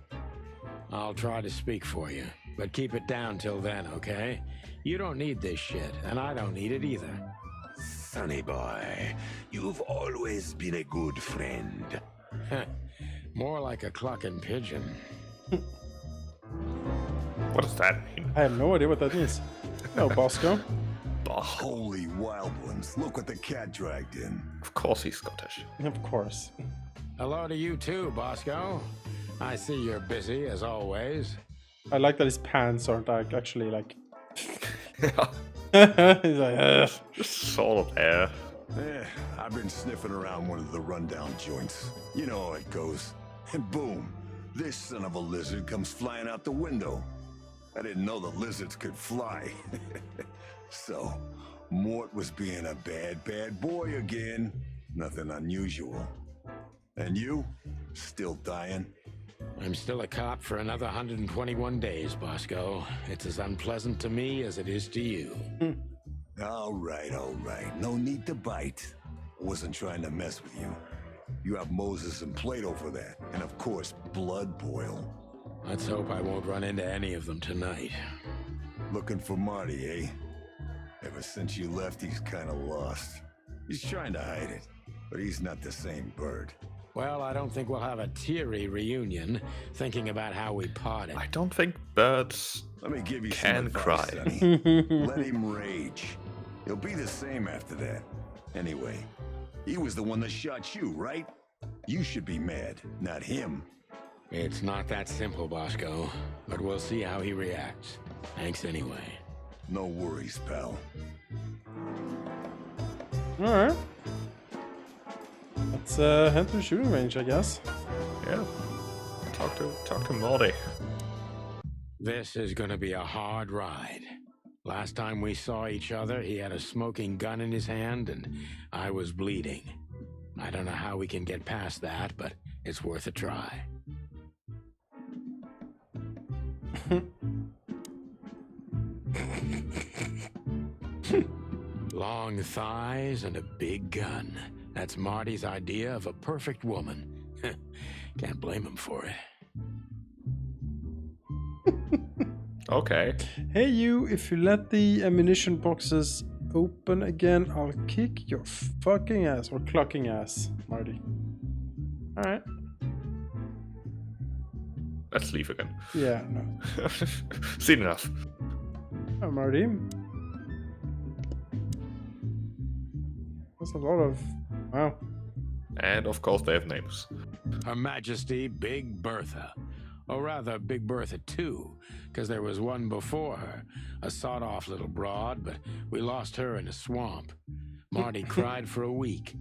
I'll try to speak for you, but keep it down till then, okay? You don't need this shit, and I don't need it either. Sonny boy, you've always been a good friend. More like a clucking pigeon. What does that mean? I have no idea what that means. No, Bosco. Holy wild ones, look what the cat dragged in. Of course he's Scottish. Of course. Hello to you too, Bosco. I see you're busy, as always. I like that his pants aren't like actually like. He's like, ugh. Just sort of there. I've been sniffing around one of the rundown joints. You know how it goes. And boom, this son of a lizard comes flying out the window. I didn't know the lizards could fly. So, Mort was being a bad boy again. Nothing unusual. And you? Still dying? I'm still a cop for another 121 days, Bosco. It's as unpleasant to me as it is to you. All right. No need to bite. I wasn't trying to mess with you. You have Moses and Plato for that. And of course, Blood Boil. Let's hope I won't run into any of them tonight. Looking for Marty, eh? Ever since you left, he's kind of lost. He's trying to hide it, but he's not the same bird. Well, I don't think we'll have a teary reunion, thinking about how we parted. I don't think birds Let me give you can some advice, cry. Sonny. Let him rage. He'll be the same after that. Anyway, he was the one that shot you, right? You should be mad, not him. It's not that simple, Bosco, but we'll see how he reacts. Thanks anyway. No worries, pal. Alright. Let's head to the shooting range, I guess. Yeah. Talk to Morty. This is gonna be a hard ride. Last time we saw each other, he had a smoking gun in his hand, and I was bleeding. I don't know how we can get past that, but it's worth a try. Long thighs and a big gun. That's Marty's idea of a perfect woman. Can't blame him for it. Okay. Hey you, if you let the ammunition boxes open again, I'll kick your fucking ass, or clucking ass, Marty. Alright. Let's leave again. Yeah, no. Seen enough. Oh, Marty. That's a lot of... Wow. And of course they have names. Her Majesty Big Bertha. Or rather, Big Bertha 2, because there was one before her, a sawed-off little broad, but we lost her in a swamp. Marty cried for a week.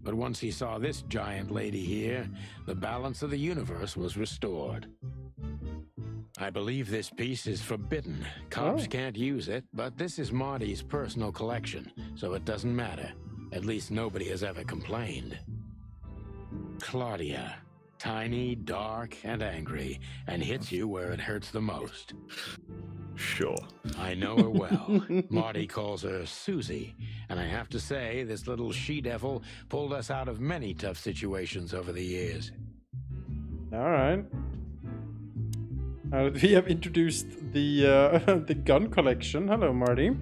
But once he saw this giant lady here, the balance of the universe was restored. I believe this piece is forbidden. Cops can't use it, but this is Marty's personal collection, so it doesn't matter. At least nobody has ever complained. Claudia. Tiny, dark, and angry, and hits you where it hurts the most. Sure. I know her well. Marty calls her Susie, and I have to say, this little she-devil pulled us out of many tough situations over the years. All right. We have introduced the the gun collection. Hello, Marty.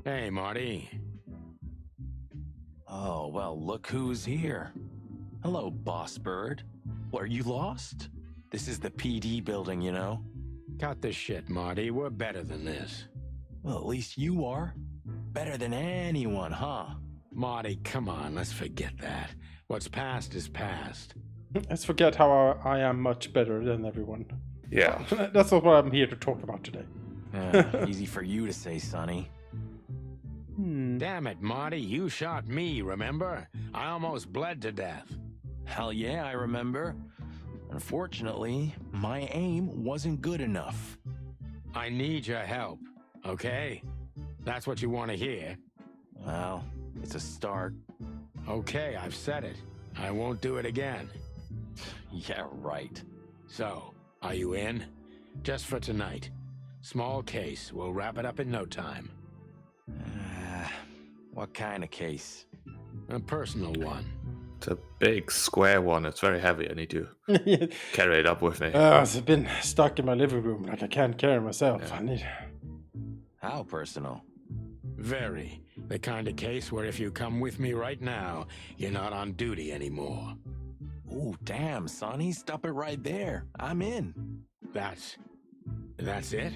Hey, Marty. Oh, well, look who's here. Hello, Boss Bird. Were you lost? This is the PD building, you know? Cut the shit, Marty. We're better than this. Well, at least you are. Better than anyone, huh? Marty, come on, let's forget that. What's past is past. Let's forget how I am much better than everyone. Yeah. That's not what I'm here to talk about today. Easy for you to say, Sonny. Damn it, Marty, you shot me, remember? I almost bled to death. Hell yeah, I remember. Unfortunately, my aim wasn't good enough. I need your help, okay? That's what you want to hear. Well, it's a start. Okay, I've said it. I won't do it again. Yeah, right. So, are you in? Just for tonight. Small case. We'll wrap it up in no time. What kind of case? A personal one. It's a big square one. It's very heavy. I need to carry it up with me. It's been stuck in my living room. Like I can't carry myself. Yeah. I need... How personal? Very. The kind of case where if you come with me right now, you're not on duty anymore. Ooh, damn, Sonny. Stop it right there. I'm in. That's it?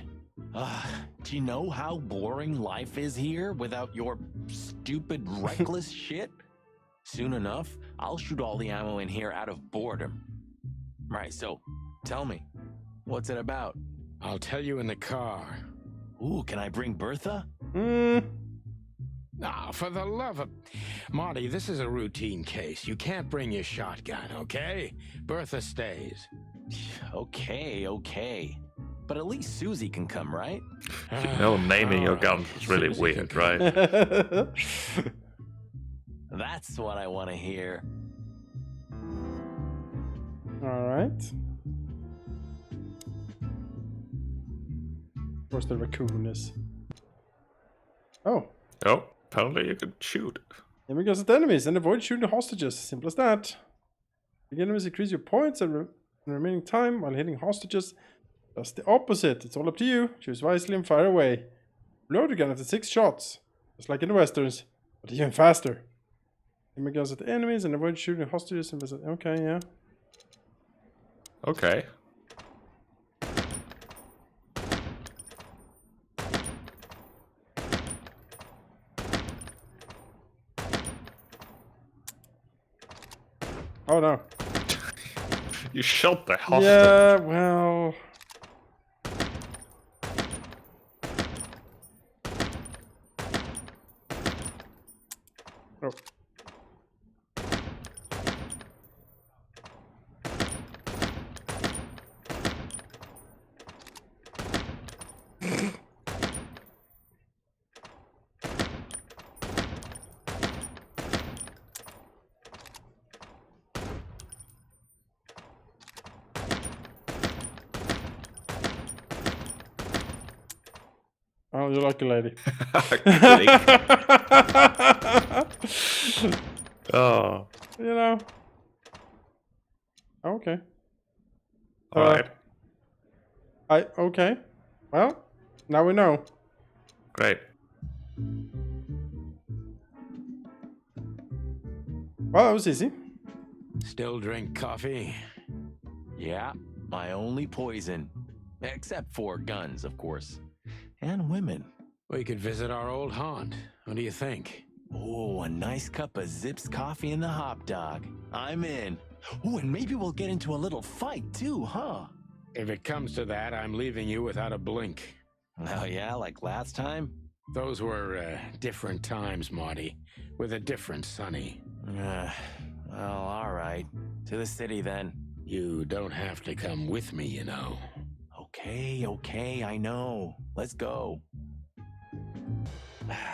Do you know how boring life is here without your stupid, reckless shit? Soon enough, I'll shoot all the ammo in here out of boredom. Right, so, tell me, what's it about? I'll tell you in the car. Ooh, can I bring Bertha? Ah, for the love of... Marty, this is a routine case. You can't bring your shotgun, okay? Bertha stays. Okay. But at least Susie can come, right? You know, naming your guns is really Susie weird, can right? That's what I want to hear. All right. Where's the raccoon is? Oh. Oh, apparently you can shoot. Enemy guns at enemies and avoid shooting the hostages. Simple as that. The enemies increase your points and remaining time while hitting hostages. That's the opposite. It's all up to you. Choose wisely and fire away. Load your gun after 6 shots. Just like in the westerns, but even faster. Enemy guns at the enemies and avoid shooting hostages. Okay, yeah. Okay. Oh no. You shot the hostage. Yeah, well... Oh. Oh, you're lucky, lady. Oh. You know. Okay. Alright. Okay. Well, now we know. Great. Well, that was easy. Still drink coffee? Yeah, my only poison. Except for guns, of course. And women. We could visit our old haunt. What do you think? Oh, a nice cup of Zips coffee and the hop dog. I'm in. Ooh, and maybe we'll get into a little fight too, huh? If it comes to that, I'm leaving you without a blink. Oh yeah, like last time? Those were different times, Marty, with a different Sonny. Well, all right. To the city then. You don't have to come with me, you know. Okay, I know. Let's go.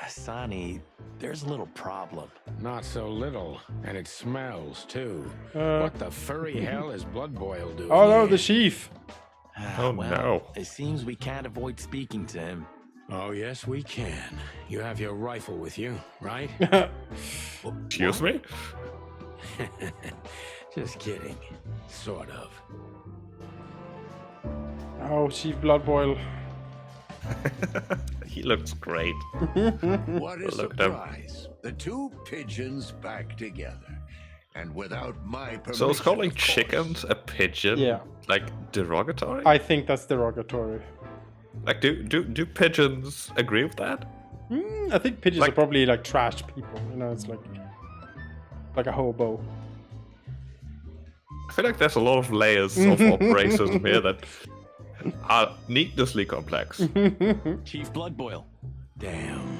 Sonny, there's a little problem. Not so little, and it smells too. What the furry hell is Blood Boil doing? Oh no, here? the chief. Oh, well, no. It seems we can't avoid speaking to him. Oh yes, we can. You have your rifle with you, right? Excuse me? Just kidding. Sort of. Oh, Chief Blood Boil. He looks great. What a Look at him. surprise. The two pigeons back together. And without my permission. So is calling of course. chickens a pigeon Yeah. like derogatory? I think that's derogatory. Like, do pigeons agree with that? I think pigeons Like- are probably like trash people. You know, it's like a hobo. I feel like there's a lot of layers of racism here that are needlessly complex. Chief Bloodboil. Damn.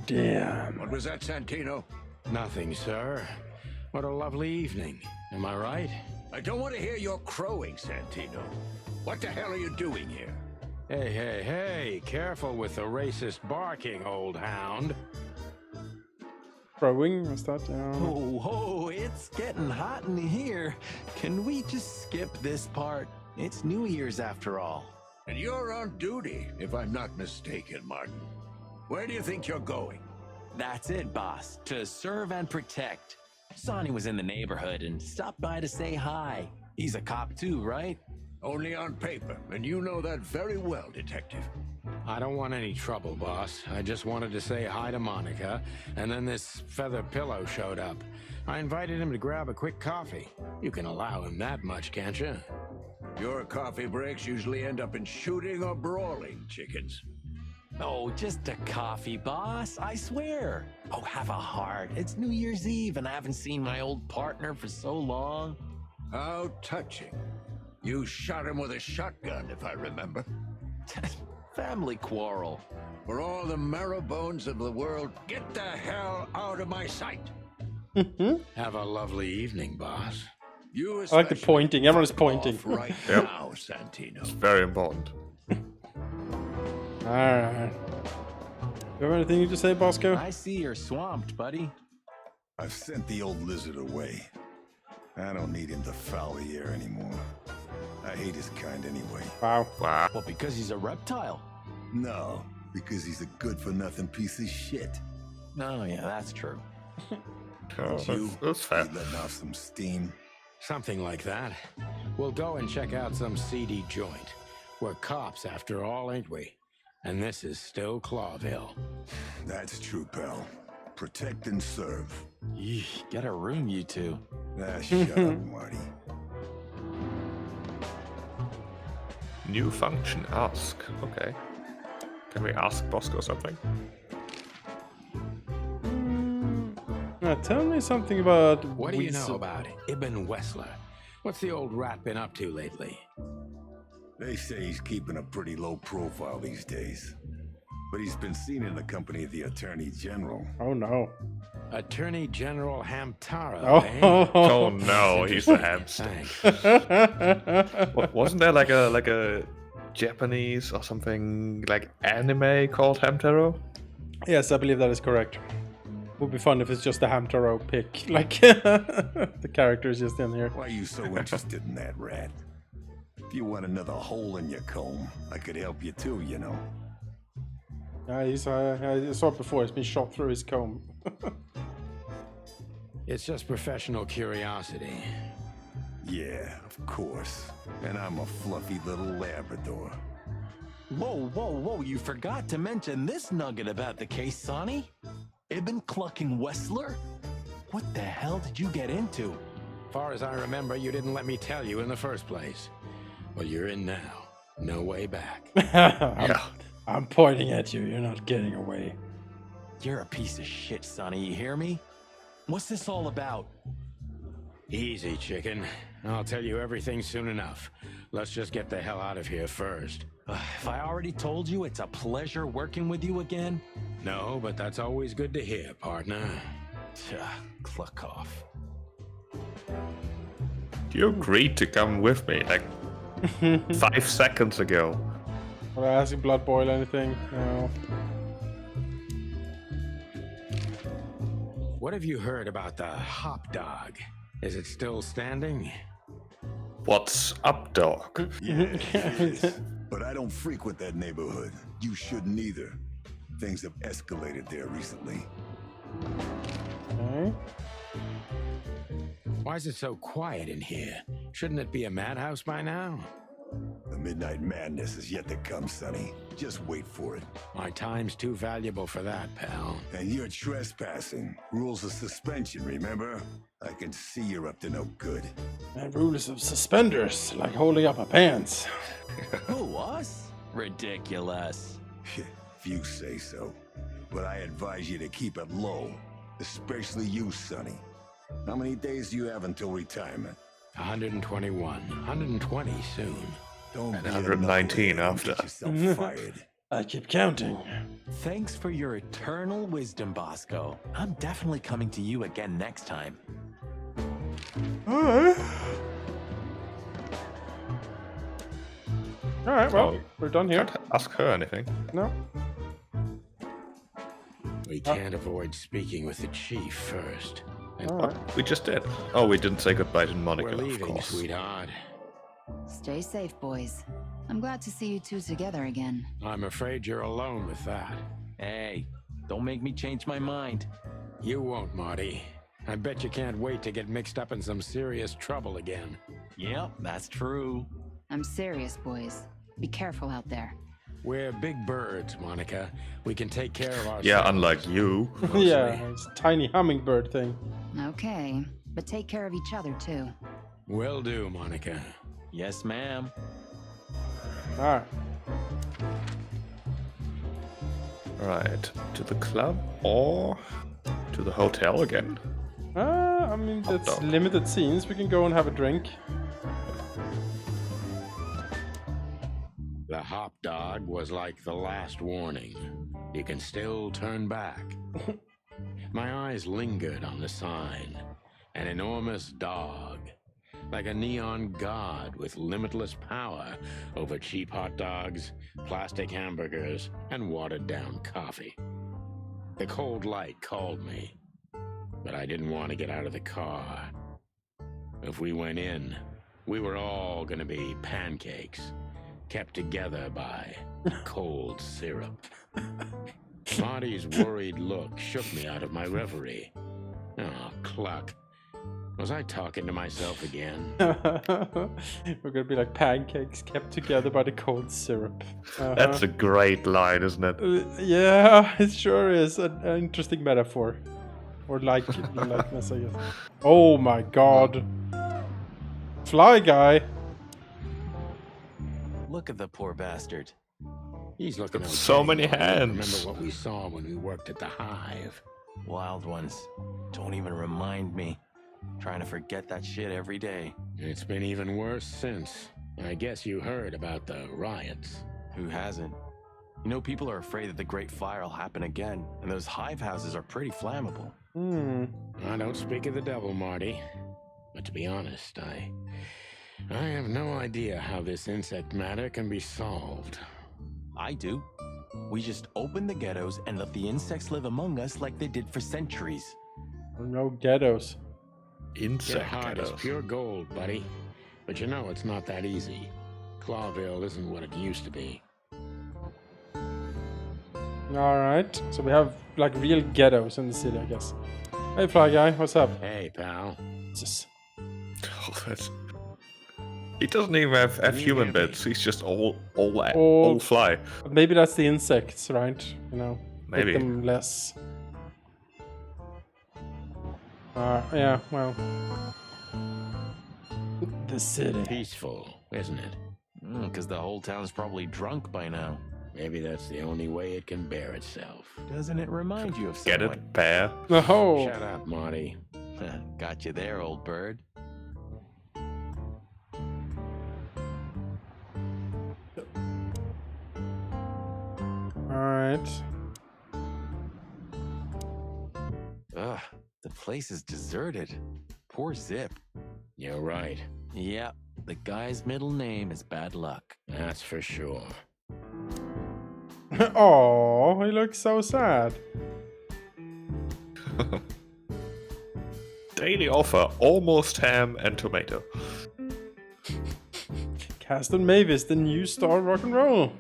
Damn. What was that, Santino? Nothing, sir. What a lovely evening. Am I right? I don't want to hear your crowing, Santino. What the hell are you doing here? Hey, careful with the racist barking, old hound. Crowing, was that? Oh, it's getting hot in here. Can we just skip this part? It's New Year's after all. And you're on duty, if I'm not mistaken, Martin. Where do you think you're going? That's it, boss. To serve and protect. Sonny was in the neighborhood and stopped by to say hi. He's a cop too, right? Only on paper, and you know that very well, Detective. I don't want any trouble, boss. I just wanted to say hi to Monica, and then this feather pillow showed up. I invited him to grab a quick coffee. You can allow him that much, can't you? Your coffee breaks usually end up in shooting or brawling, chickens. Oh, just a coffee, boss. I swear. Oh, have a heart. It's New Year's Eve, and I haven't seen my old partner for so long. How touching. You shot him with a shotgun, if I remember. Family quarrel. For all the marrow bones of the world, get the hell out of my sight. Have a lovely evening, boss. You I like the especially. pointing. Everyone's pointing. Off right Yep. now, Santino. Very important. Alright. You have anything to say, Bosco? I see you're swamped, buddy. I've sent the old lizard away. I don't need him to foul the air anymore. I hate his kind anyway. Wow. Wow. Well, because he's a reptile. No, because he's a good-for-nothing piece of shit. No, yeah, that's true. Oh, You, that's fair. you letting off some steam. Something like that. We'll go and check out some seedy joint. We're cops, after all, ain't we? And this is still Clawville. That's true, pal. Protect and serve. Yee, get a room, you two. Ah, shut up, Marty. New function, ask. Okay. Can we ask Bosco something? Tell me something about. What do you know Weasel. about Ibn Wessler? What's the old rat been up to lately? They say he's keeping a pretty low profile these days. But he's been seen in the company of the Attorney General. Oh no. Attorney General Hamtaro, Oh. eh? Oh no, he's a hamster. Thanks. Wasn't there like a Japanese or something like anime called Hamtaro? Yes, I believe that is correct. Would be fun if it's just a Hamtaro pick, like the character is just in here. Why are you so interested in that rat? If you want another hole in your comb, I could help you too, you know. I saw it before. It's been shot through his comb. It's just professional curiosity. Yeah, of course. And I'm a fluffy little Labrador. Whoa, you forgot to mention this nugget about the case, Sonny. Ibn Clucking Wessler? What the hell did you get into? Far as I remember, you didn't let me tell you in the first place. Well, you're in now. No way back. I'm pointing at you. You're not getting away. You're a piece of shit, Sonny, you hear me? What's this all about? Easy, chicken. I'll tell you everything soon enough. Let's just get the hell out of here first. If I already told you it's a pleasure working with you again. No, but that's always good to hear, partner. Cluck off. You agreed to come with me like 5 seconds ago. Will I ask you Blood Boil anything? No. What have you heard about the hop dog? Is it still standing? What's up, dog? Yeah, it is. But I don't frequent that neighborhood. You shouldn't either. Things have escalated there recently. Okay. Why is it so quiet in here? Shouldn't it be a madhouse by now? The midnight madness is yet to come, Sonny. Just wait for it. My time's too valuable for that, pal. And you're trespassing. Rules of suspension, remember? I can see you're up to no good. And rules of suspenders, like holding up my pants. Who, us? Ridiculous. If you say so. But I advise you to keep it low. Especially you, Sonny. How many days do you have until retirement? 121. 120 soon. Don't And be 119 another after. Get yourself fired. I keep counting. Thanks for your eternal wisdom, Bosco. I'm definitely coming to you again next time. Alright. Alright, well, we're done here. Can't ask her anything. No. We can't avoid speaking with the chief first. And Alright. We just did. Oh, we didn't say goodbye to Monica, we're of leaving, course. sweetheart. Stay safe, boys. I'm glad to see you two together again. I'm afraid you're alone with that. Hey, don't make me change my mind. You won't, Marty. I bet you can't wait to get mixed up in some serious trouble again. Yep, that's true. I'm serious, boys. Be careful out there. We're big birds, Monica. We can take care of ourselves. Yeah, unlike you. Yeah, it's a tiny hummingbird thing. Okay, but take care of each other too. Will do, Monica. Yes, ma'am. Alright. Right, to the club or to the hotel again? I mean, Hot that's dog. limited scenes. We can go and have a drink. The hop dog was like the last warning. You can still turn back. My eyes lingered on the sign. An enormous dog. Like a neon god with limitless power over cheap hot dogs, plastic hamburgers, and watered down coffee. The cold light called me, but I didn't want to get out of the car. If we went in, we were all gonna be pancakes, kept together by cold syrup. Marty's worried look shook me out of my reverie. Oh, cluck. Was I talking to myself again? We're gonna be like pancakes kept together by the cold syrup. That's a great line, isn't it? Yeah, it sure is an interesting metaphor. Or likeness, I guess. Oh my god. Fly guy. Look at the poor bastard. He's looking okay. So many hands. Remember what we saw when we worked at the hive. Wild ones. Don't even remind me. Trying to forget that shit every day. It's been even worse since. I guess you heard about the riots. Who hasn't? You know, people are afraid that the Great Fire will happen again, and those hive houses are pretty flammable. I don't speak of the devil, Marty. But to be honest, I have no idea how this insect matter can be solved. I do. We just open the ghettos and let the insects live among us like they did for centuries. No ghettos. Your Insect heart is ghettos. pure gold, buddy. But you know it's not that easy. Clawville isn't what it used to be. Alright, so we have like real ghettos in the city, I guess. Hey Fly Guy, what's up? Hey, pal. Jesus. Oh, he doesn't even have human hear me? bits. He's just all Oh. fly. Maybe that's the insects, right? You know, Maybe. make them less. Yeah, well. The city. Peaceful, isn't it? Because the whole town's probably drunk by now. Maybe that's the only way it can bear itself. Doesn't it remind you of Get someone? it, bear? Oh, Shut up, Marty. Got you there, old bird. right. Ugh, the place is deserted. Poor Zip. You're right. Yep, the guy's middle name is Bad Luck. That's for sure. Oh, he looks so sad. Daily offer, almost ham and tomato. Caston Mavis, the new star of rock and roll.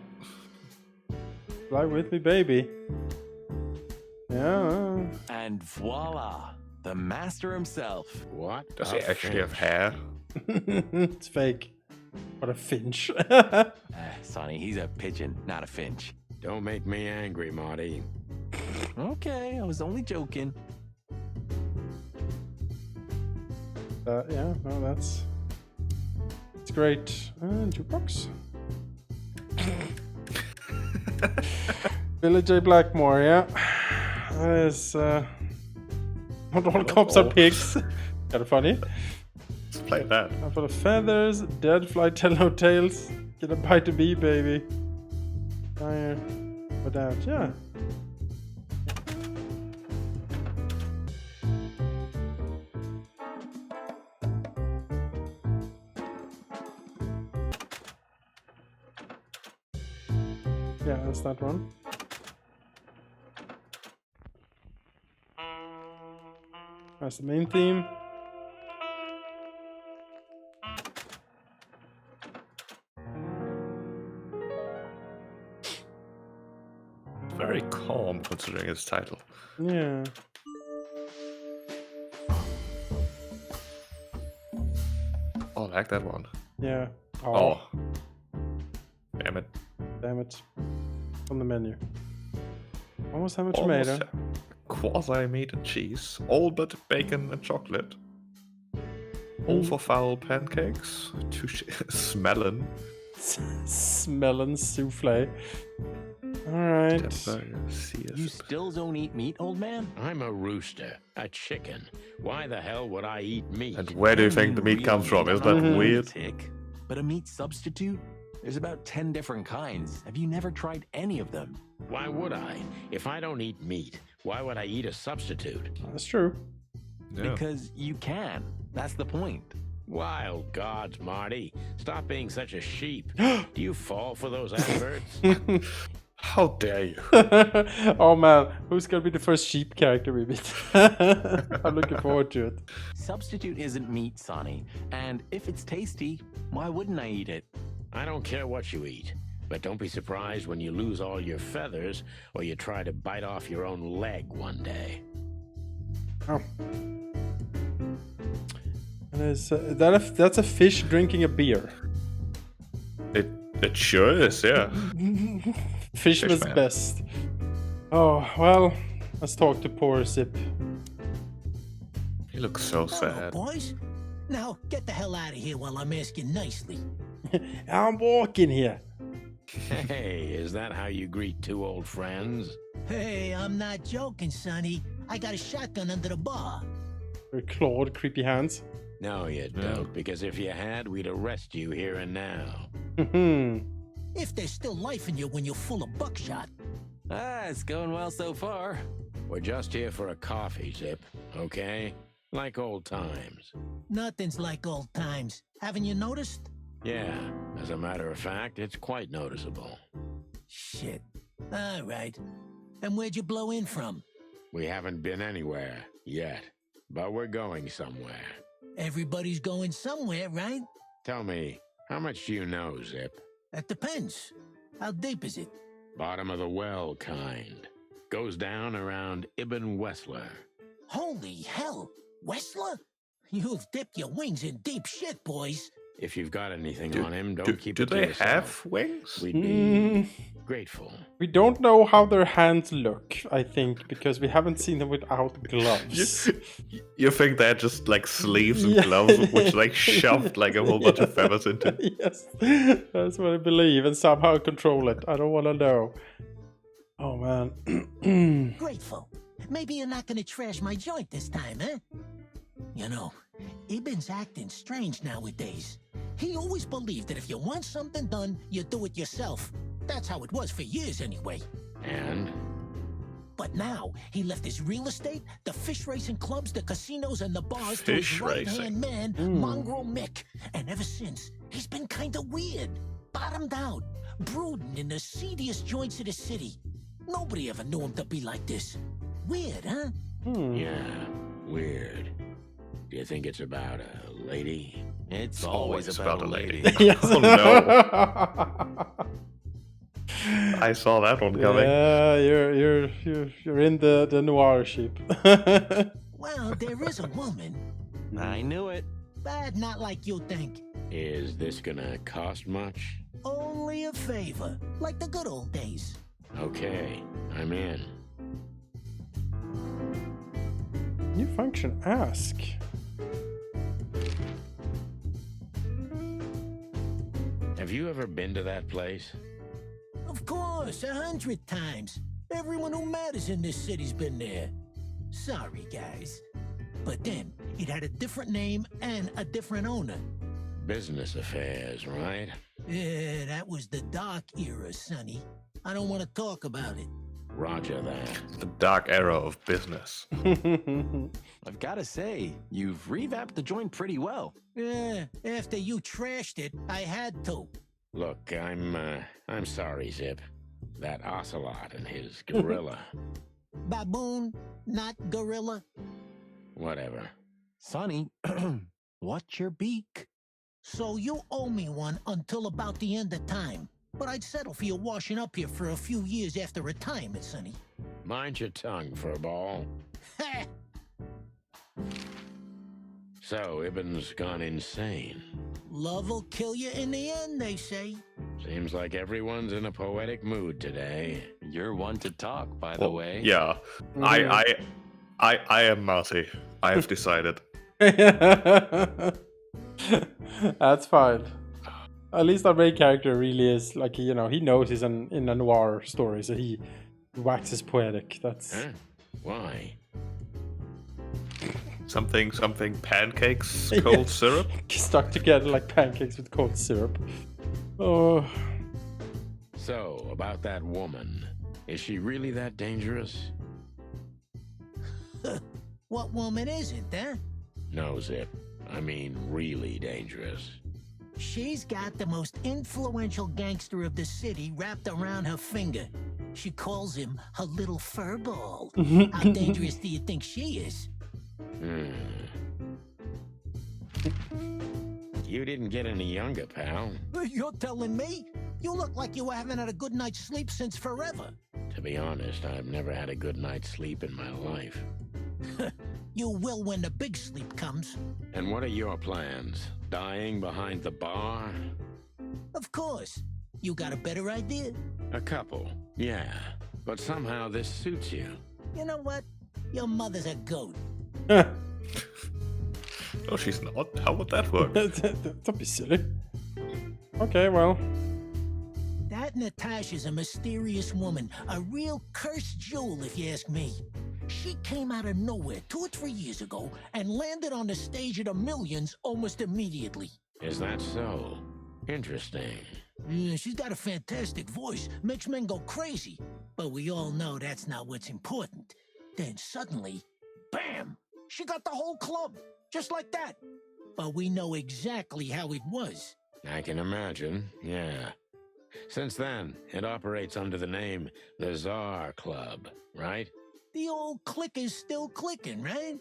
Fly with me, baby. Yeah. And voila, the master himself. What? Does he actually have hair? It's fake. What a finch. Sonny, he's a pigeon, not a finch. Don't make me angry, Marty. Okay, I was only joking. Yeah, no, that's great. Jukebox. Billy J. Blackmore, yeah. That is, not all cops are pigs. Kinda funny. Let's play that. Full of feathers, dead fly tell no tales. Get a bite to be, baby. Fire. Put out, yeah. Yeah, that's that one. That's the main theme. Very calm considering its title. Yeah. Oh, I like that one. Yeah. Oh. Damn it. Damn it. On the menu. Almost have a Almost tomato. quasi meat and cheese. All but bacon and chocolate. All for foul pancakes. Smellin'. Smelling souffle. Alright. You still don't eat meat, old man? I'm a rooster, a chicken. Why the hell would I eat meat? And where do you think the meat comes from? Is that weird? Tick. But a meat substitute? There's about 10 different kinds. Have you never tried any of them? Why would I? If I don't eat meat, why would I eat a substitute? That's true. Yeah. Because you can. That's the point. Wild gods, Marty. Stop being such a sheep. Do you fall for those adverts? How dare you? Oh man, who's gonna be the first sheep character we meet? I'm looking forward to it. Substitute isn't meat, Sonny. And if it's tasty, why wouldn't I eat it? I don't care what you eat, but don't be surprised when you lose all your feathers or you try to bite off your own leg one day. Oh. That's a fish drinking a beer. It sure is, yeah. Fishman's Fishman. best. Oh, well, let's talk to poor Zip. He looks so sad. Boys, now get the hell out of here while I'm asking nicely. I'm walking here. Hey, is that how you greet two old friends? Hey, I'm not joking, Sonny. I got a shotgun under the bar. Very clawed, creepy hands. No, you don't, because if you had, we'd arrest you here and now. If there's still life in you when you're full of buckshot. It's going well so far. We're just here for a coffee, Zip, okay? Like old times. Nothing's like old times. Haven't you noticed? Yeah, as a matter of fact, it's quite noticeable. Shit. All right. And where'd you blow in from? We haven't been anywhere yet, but we're going somewhere. Everybody's going somewhere, right? Tell me, how much do you know, Zip? That depends. How deep is it? Bottom of the well kind. Goes down around Ibn Wessler. Holy hell! Wessler? You've dipped your wings in deep shit, boys. If you've got anything on him, don't keep Do it to they yourself. have wings? We'd be grateful. We don't know how their hands look, I think, because we haven't seen them without gloves. You think they're just like sleeves and Yeah. gloves, which like shoved like a whole bunch of feathers into? Yes, that's what I believe, and somehow control it. I don't want to know. Oh man. Grateful. Maybe you're not gonna trash my joint this time, huh? You know, Ibn's acting strange nowadays. He always believed that if you want something done, you do it yourself. That's how it was for years anyway. And? But now, he left his real estate, the fish racing clubs, the casinos, and the bars to his Fish right-hand racing. man, Mongrel Mick. And ever since, he's been kinda weird. Bottomed out, brooding in the seediest joints of the city. Nobody ever knew him to be like this. Weird, huh? Yeah, weird. Do you think it's about a lady? It's always about a lady. Oh no. I saw that one coming. Yeah, you're in the noir ship. Well, there is a woman, I knew it. but not like you think. Is this gonna cost much? Only a favor, like the good old days. Okay, I'm in. New function, ask. Have you ever been to that place? Of course, 100 times. Everyone who matters in this city's been there. Sorry, guys. But then, it had a different name and a different owner. Business affairs, right? Yeah, that was the dark era, Sonny. I don't want to talk about it. Roger that. The dark era of business. I've got to say, you've revamped the joint pretty well. Yeah, after you trashed it, I had to. Look, I'm sorry, Zip. That ocelot and his gorilla. Baboon, not gorilla. Whatever. Sonny, what's your beak? So you owe me one until about the end of time. But I'd settle for you washing up here for a few years after retirement, Sonny. Mind your tongue, furball. Ha! So, Ibn's gone insane. Love will kill you in the end, they say. Seems like everyone's in a poetic mood today. You're one to talk, by the way. Yeah. I am Marty. I have decided. That's fine. At least our main character really is like, you know, he knows he's in a noir story, so he waxes poetic. That's Huh? Why? Something pancakes, cold syrup. stuck together like pancakes with cold syrup. Oh, So, about that woman. Is she really that dangerous? What woman isn't, huh? No, Zip. I mean, really dangerous. She's got the most influential gangster of the city wrapped around her finger. She calls him her little furball. How dangerous do you think she is? You didn't get any younger, pal. You're telling me? You look like you haven't had a good night's sleep since forever. To be honest, I've never had a good night's sleep in my life. You will when the big sleep comes. And what are your plans? Dying behind the bar? Of course. You got a better idea? A couple, yeah. But somehow this suits you. You know what? Your mother's a goat. No, she's not. How would that work? don't be silly. Okay, well. That Natasha's a mysterious woman. A real cursed jewel, if you ask me. She came out of nowhere 2 or 3 years ago and landed on the stage of the Millions almost immediately. Is that so? Interesting. Yeah, she's got a fantastic voice, makes men go crazy. But we all know that's not what's important. Then suddenly, bam! She got the whole club, just like that. But we know exactly how it was. I can imagine, yeah. Since then, it operates under the name the Czar Club, right? The old click is still clicking, right?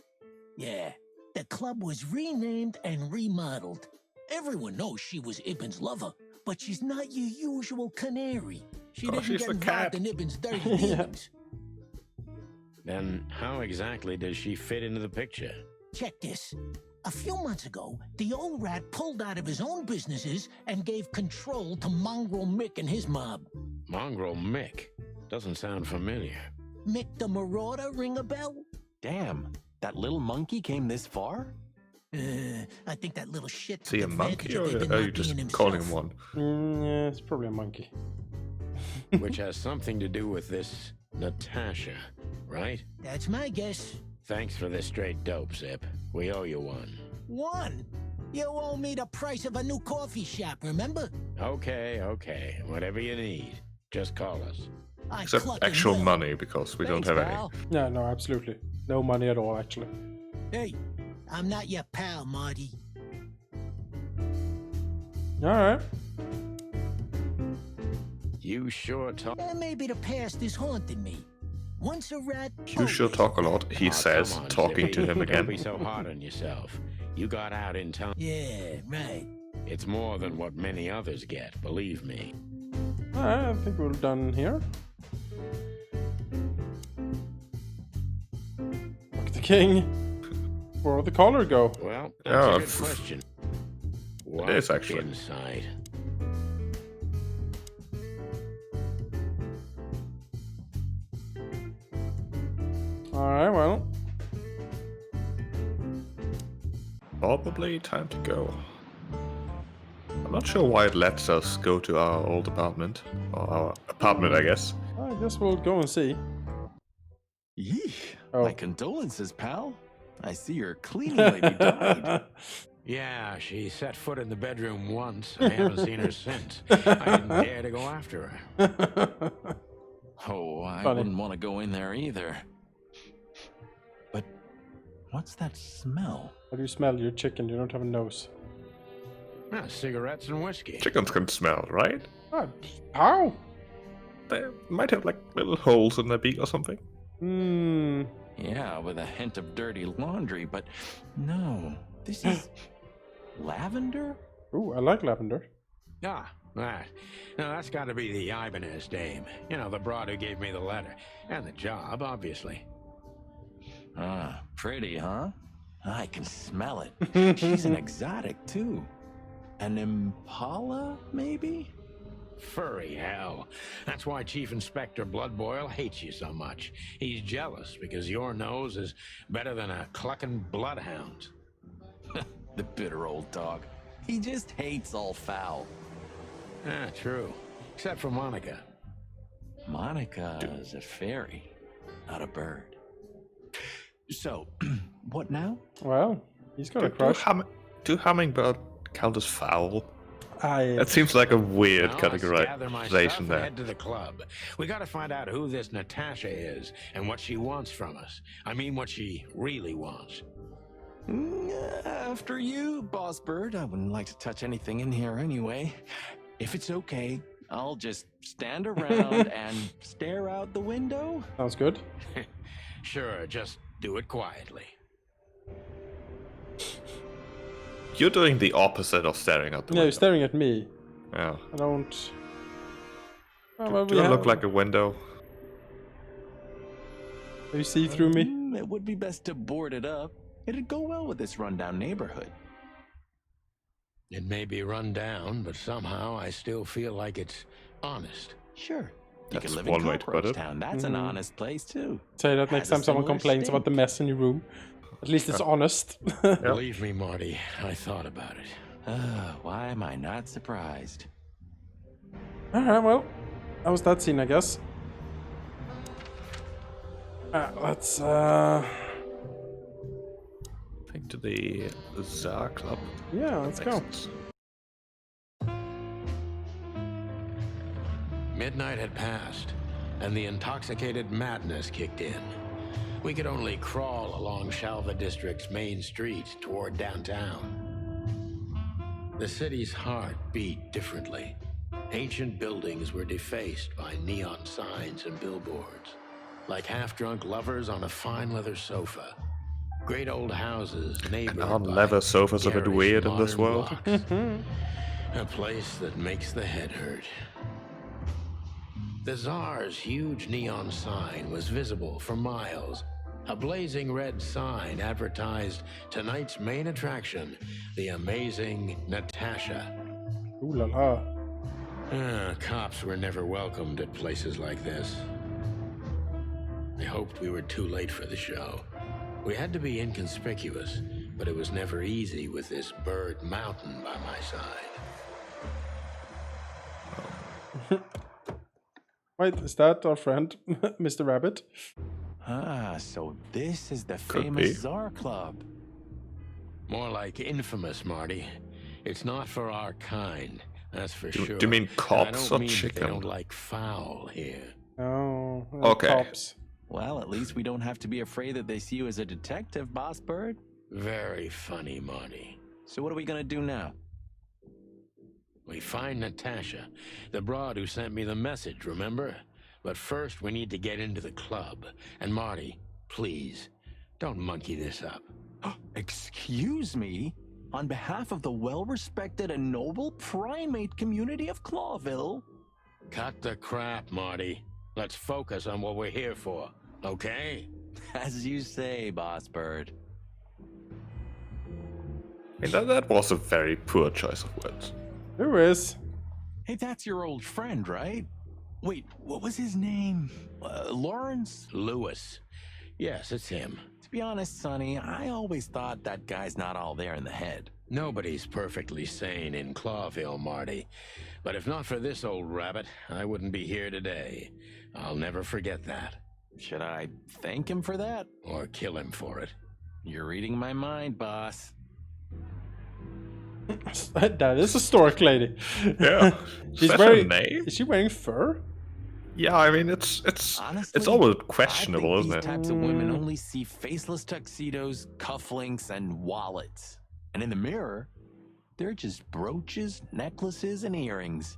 Yeah, the club was renamed and remodeled. Everyone knows she was Ibn's lover, but she's not your usual canary. She didn't she's get the involved cat. in Ibn's dirty dealings. Then how exactly does she fit into the picture? Check this. A few months ago, the old rat pulled out of his own businesses and gave control to Mongrel Mick and his mob. Mongrel Mick? Doesn't sound familiar. Mick the Marauder, ring a bell? Damn, that little monkey came this far? I think that little shit Is he a took monkey, advantage or of Ibn are you not just being calling himself. him one? Yeah, it's probably a monkey. Which has something to do with this Natasha, right? That's my guess. Thanks for the straight dope, Zip. We owe you one. One? You owe me the price of a new coffee shop, remember? Okay. Whatever you need. Just call us. I Except clucking actual will. money, because we don't have pal. Yeah, no, absolutely. No money at all, actually. Hey, I'm not your pal, Marty. Alright. You sure talk. Maybe the past is haunting me. Once a rat. You sure always talk a rat. lot, he Oh, says, come on, talking to Zippy. him Don't again. be so hard on yourself. You got out in time. Yeah, right. It's more than what many others get, believe me. Alright, I think we're done here. Look at the king. Where'd the collar go? Well, Yeah, that's a good question. What is actually. inside? Alright, well. Probably time to go. I'm not sure why it lets us go to our old apartment. Or our apartment, I guess. I guess we'll go and see. Yeesh. Oh. My condolences, pal. I see your cleaning lady died. Yeah, she set foot in the bedroom once. I haven't seen her since. I didn't dare to go after her. Oh, I Funny. wouldn't want to go in there either. But what's that smell? How do you smell your chicken? You don't have a nose. Ah, cigarettes and whiskey. Chickens can smell, right? How? They might have like little holes in their beak or something. Hmm. Yeah, with a hint of dirty laundry, but no. This is lavender? Ooh, I like lavender. Ah, that. Now, that's got to be the Ibanez dame. You know, the broad who gave me the letter. And the job, obviously. Ah, pretty, huh? I can smell it. She's an exotic, too. An impala, maybe? Furry hell. That's why Chief Inspector Bloodboil hates you so much. He's jealous because your nose is better than a clucking bloodhound. The bitter old dog. He just hates all foul. Ah, true. Except for Monica. Monica is a fairy, not a bird. So, what now? Well, he's got a crush. Do hummingbird count as foul? I. That seems like a weird Now, let's gather my stuff categorization and there. head to the club. We gotta find out who this Natasha is and what she wants from us. I mean, what she really wants. After you, Boss Bird. I wouldn't like to touch anything in here anyway. If it's okay, I'll just stand around and stare out the window. Sounds good. Sure, just do it quietly. You're doing the opposite of staring at the Yeah, window. you're staring at me. Yeah. I don't. Oh, well, Do we I look have- like a window? You see through me? It would be best to board it up. It'd go well with this rundown neighborhood. It may be run down, but somehow I still feel like it's honest. Sure. You That's can live one in way to put Cockroach it. Town. That's an honest place, too. Say that next Has a time someone similar complains about the stink. mess in your room. At least it's honest. Believe me, Marty, I thought about it. Why am I not surprised? Alright, well, that was that scene, I guess. Let's, I think to the Tsar Club. yeah, let's go. Midnight had passed, and the intoxicated madness kicked in. We could only crawl along Shalva District's main street toward downtown. The city's heart beat differently. Ancient buildings were defaced by neon signs and billboards, like half-drunk lovers on a fine leather sofa. Great old houses neighbored Aren't by leather sofas a bit garish weird in this modern world? blocks. A place that makes the head hurt. The Tsar's huge neon sign was visible for miles. A blazing red sign advertised tonight's main attraction, the amazing Natasha. Ooh la la. Cops were never welcomed at places like this. I hoped we were too late for the show. We had to be inconspicuous, but it was never easy with this bird mountain by my side. Wait, is that our friend, Mr. Rabbit? Ah, so this is the Could famous be. Tsar Club. More like infamous, Marty. It's not for our kind, that's for Do sure. you mean And I cops don't or mean that chicken? They don't like foul here. Oh, Okay. cops. Well, at least we don't have to be afraid that they see you as a detective, Boss Bird. Very funny, Marty. So what are we gonna do now? We find Natasha, the broad who sent me the message, remember? But first, we need to get into the club. And Marty, please, don't monkey this up. Excuse me? On behalf of the well-respected and noble primate community of Clawville? Cut the crap, Marty. Let's focus on what we're here for, okay? As you say, Boss Bird. I mean, that was a very poor choice of words. Who is? Hey, that's your old friend, right? Wait, what was his name? Lawrence? Lewis. Yes, it's him. To be honest, Sonny, I always thought that guy's not all there in the head. Nobody's perfectly sane in Clawville, Marty. But if not for this old rabbit, I wouldn't be here today. I'll never forget that. Should I thank him for that? Or kill him for it. You're reading my mind, boss. That is a stork lady. Yeah. She's Is that wearing. her name? Is she wearing fur? Yeah, I mean, it's Honestly, almost questionable, I isn't think it? these types of women only see faceless tuxedos, cufflinks, and wallets. And in the mirror, they're just brooches, necklaces, and earrings.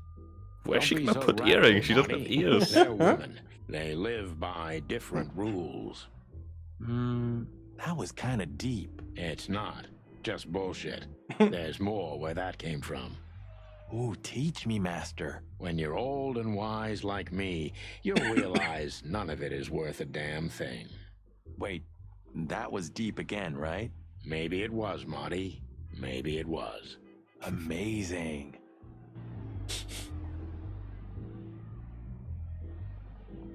Where's she Don't be gonna so put radical, earrings? She doesn't have Marty. ears. They're women. They live by different rules. That was kind of deep. It's not. Just bullshit. There's more where that came from. Ooh, teach me, master. When you're old and wise like me, you'll realize none of it is worth a damn thing. Wait, that was deep again, right? Maybe it was, Marty. Maybe it was. Amazing.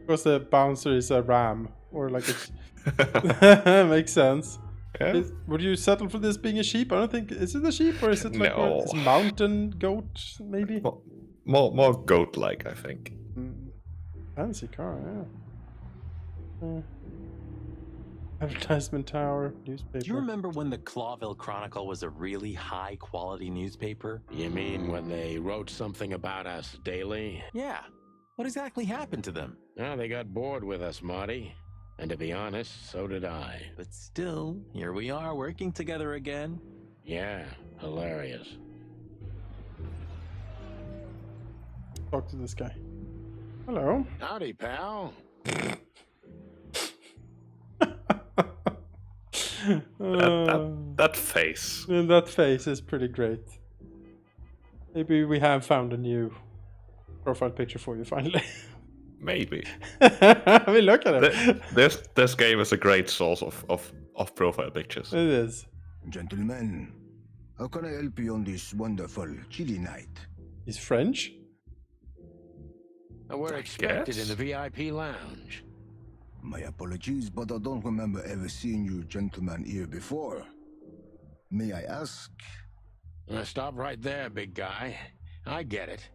Because the bouncer is a ram, or like a. Makes sense. Yeah. Would you settle for this being a sheep? I don't think. Is it a sheep or is it like No. a mountain goat? Maybe. More goat-like, I think. Fancy car, yeah. Advertisement tower, newspaper. Do you remember when the Clawville Chronicle was a really high-quality newspaper? You mean when they wrote something about us daily? Yeah. What exactly happened to them? Well, they got bored with us, Marty. And to be honest, so did I. But still, here we are working together again. Yeah, hilarious. Talk to this guy. Hello. Howdy, pal. That face. And that face is pretty great. Maybe we have found a new profile picture for you finally. Maybe. I mean, look at it. This game is a great source of profile pictures. It is. Gentlemen, how can I help you on this wonderful chilly night? He's French. We're expected in the VIP lounge. My apologies, but I don't remember ever seeing you gentlemen here before. May I ask? Stop right there, big guy. I get it.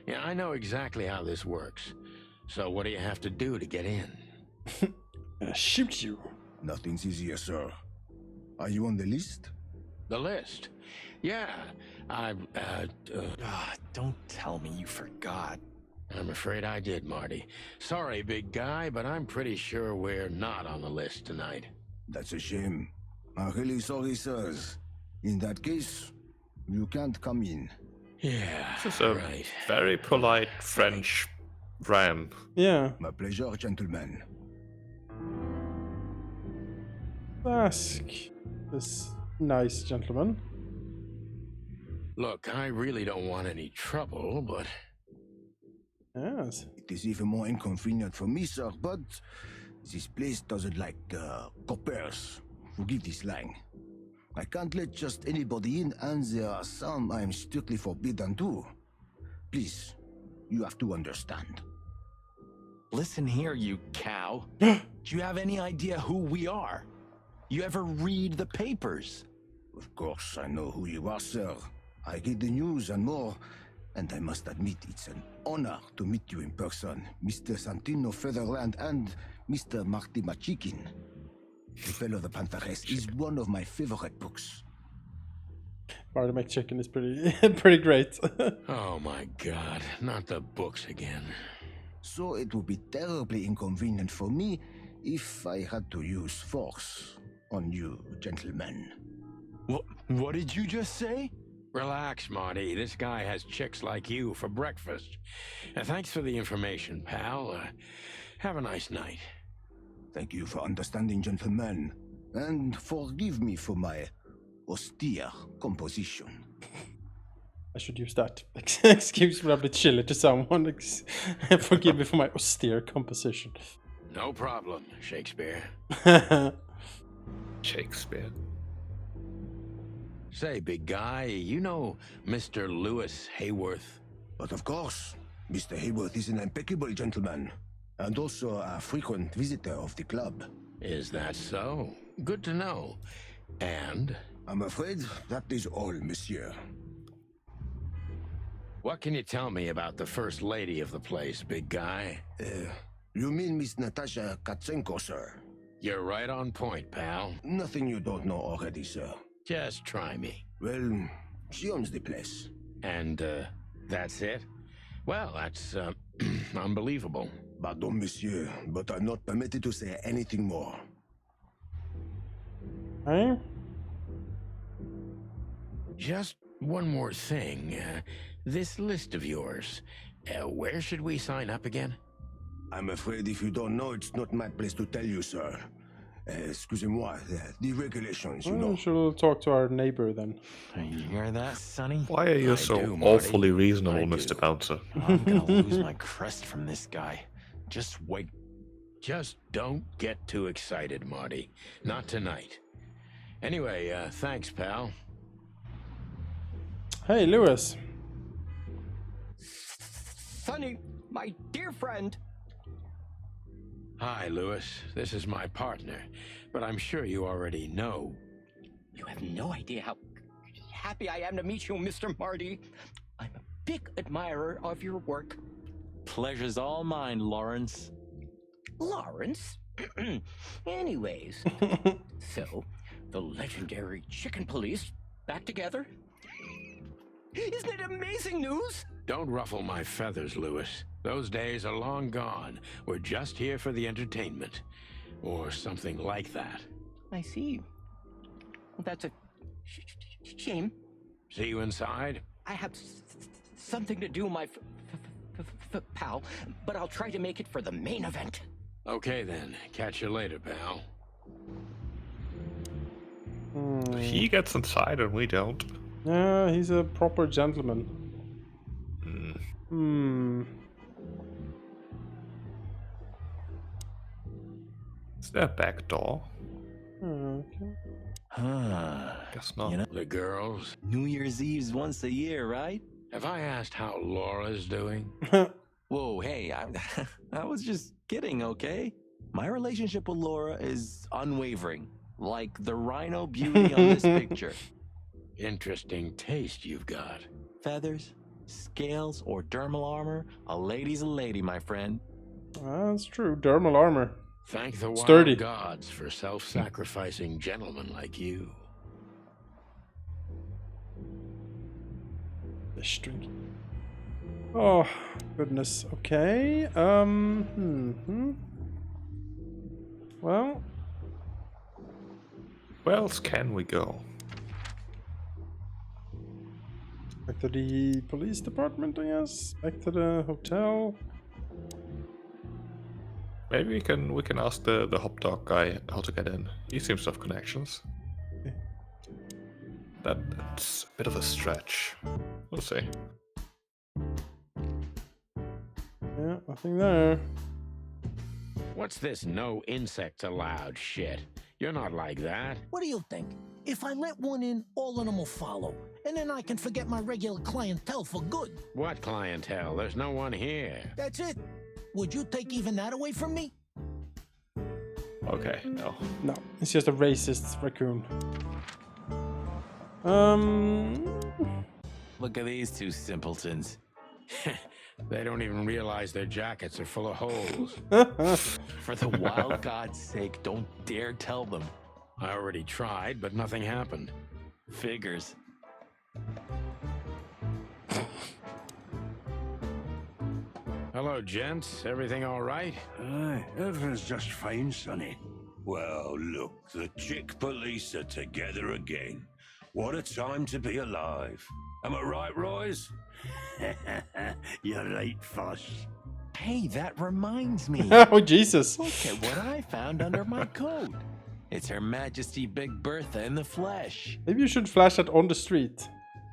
Yeah, I know exactly how this works. So what do you have to do to get in? Shoot you. Nothing's easier, sir. Are you on the list? The list? Yeah, Don't tell me you forgot. I'm afraid I did, Marty. Sorry, big guy, but I'm pretty sure we're not on the list tonight. That's a shame. I'm really sorry, sirs. In that case, you can't come in. Yeah, This is a right. very polite French ram. Yeah. My pleasure, gentlemen. Ask this nice gentleman. Look, I really don't want any trouble, but Yes. It is even more inconvenient for me, sir, but this place doesn't like coppers. Forgive this slang. I can't let just anybody in, and there are some I'm strictly forbidden to. Please, you have to understand. Listen here, you cow. Do you have any idea who we are? You ever read the papers? Of course, I know who you are, sir. I read the news and more, and I must admit it's an honor to meet you in person, Mr. Santino Featherland and Mr. Marty Machikin. The Fellow the Pantheress is one of my favorite books. Marty McChicken is pretty pretty great. oh my god, not the books again. so it would be terribly inconvenient for me if I had to use force on you, gentlemen. What did you just say? Relax, Marty. This guy has chicks like you for breakfast. Thanks for the information, pal. Have a nice night. Thank you for understanding, gentlemen, and forgive me for my austere composition. I should use that. Excuse me, I'm a bit chilly to someone. Forgive me for my austere composition. No problem, Shakespeare. Shakespeare. Say, big guy, you know Mr. Lewis Hayworth? But of course, Mr. Hayworth is an impeccable gentleman, and also a frequent visitor of the club. Is that so? Good to know. And? I'm afraid that is all, monsieur. What can you tell me about the first lady of the place, big guy? You mean Miss Natasha Katsenko, sir? You're right on point, pal. Nothing you don't know already, sir. Just try me. Well, she owns the place. And, that's it? Well, that's, unbelievable. Pardon, monsieur, but I'm not permitted to say anything more. Hey? Just one more thing. This list of yours, where should we sign up again? I'm afraid if you don't know, it's not my place to tell you, sir. Excusez-moi, the regulations, you know. We should talk to our neighbor then. You hear that, Sonny? Why are you so awfully reasonable, Mr. Bouncer? I'm gonna lose my crest from this guy. Just wait. Just don't get too excited, Marty. Not tonight. Anyway, thanks, pal. Hey, Lewis. Sonny, my dear friend. Hi, Lewis. This is my partner, but I'm sure you already know. You have no idea how happy I am to meet you, Mr. Marty. I'm a big admirer of your work. Pleasure's all mine, Lawrence. Lawrence? Anyways, so, the legendary Chicken Police back together? Isn't it amazing news? Don't ruffle my feathers, Lewis. Those days are long gone. We're just here for the entertainment. Or something like that. I see. Well, that's a shame. See you inside? I have something to do, my pal, but I'll try to make it for the main event. Okay then. Catch you later, pal. He gets inside and we don't. Yeah, he's a proper gentleman. Is there a back door? Okay. Guess not. You know, The girls? New Year's Eve's once a year, right? Have I asked how Laura's doing? Whoa, hey, I was just kidding, okay? My relationship with Laura is unwavering, like the rhino beauty on this picture. Interesting taste you've got. Feathers, scales, or dermal armor, a lady's a lady, my friend. That's true. Dermal armor. Thank the wild Sturdy. gods for self-sacrificing gentlemen like you. Fish drink. Oh, goodness. Okay. Well. Where else can we go? Back to the police department, I guess. Back to the hotel. Maybe we can ask the hot dog guy how to get in. He seems to have connections. That's a bit of a stretch. We'll see. Yeah, nothing there. What's this no insects allowed shit? You're not like that. What do you think? If I let one in, all of them will follow. And then I can forget my regular clientele for good. What clientele? There's no one here. That's it. Would you take even that away from me? Okay, no. No, it's just a racist raccoon. Look at these two simpletons. They don't even realize their jackets are full of holes. For the wild god's sake, don't dare tell them. I already tried, but nothing happened. Figures. Hello, gents. Everything all right? Aye, everything's just fine, Sonny. Well, look, the chick police are together again. What a time to be alive. Am I right, Royce? You're right, Foss. Hey, that reminds me. Oh, Jesus. Look at what I found under my coat. It's Her Majesty Big Bertha in the flesh. Maybe you should flash that on the street.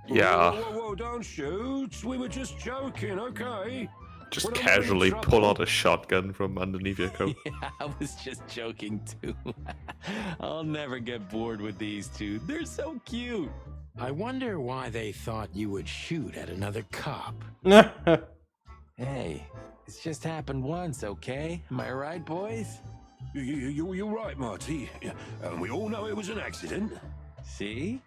Yeah. Whoa, don't shoot. We were just joking, okay? Just We're not in casually trouble. pull out a shotgun from underneath your coat. Yeah, I was just joking too. I'll never get bored with these two. They're so cute. I wonder why they thought you would shoot at another cop. Hey, it's just happened once, okay? Am I right, boys? You're right, Marty. Yeah, and we all know it was an accident. See?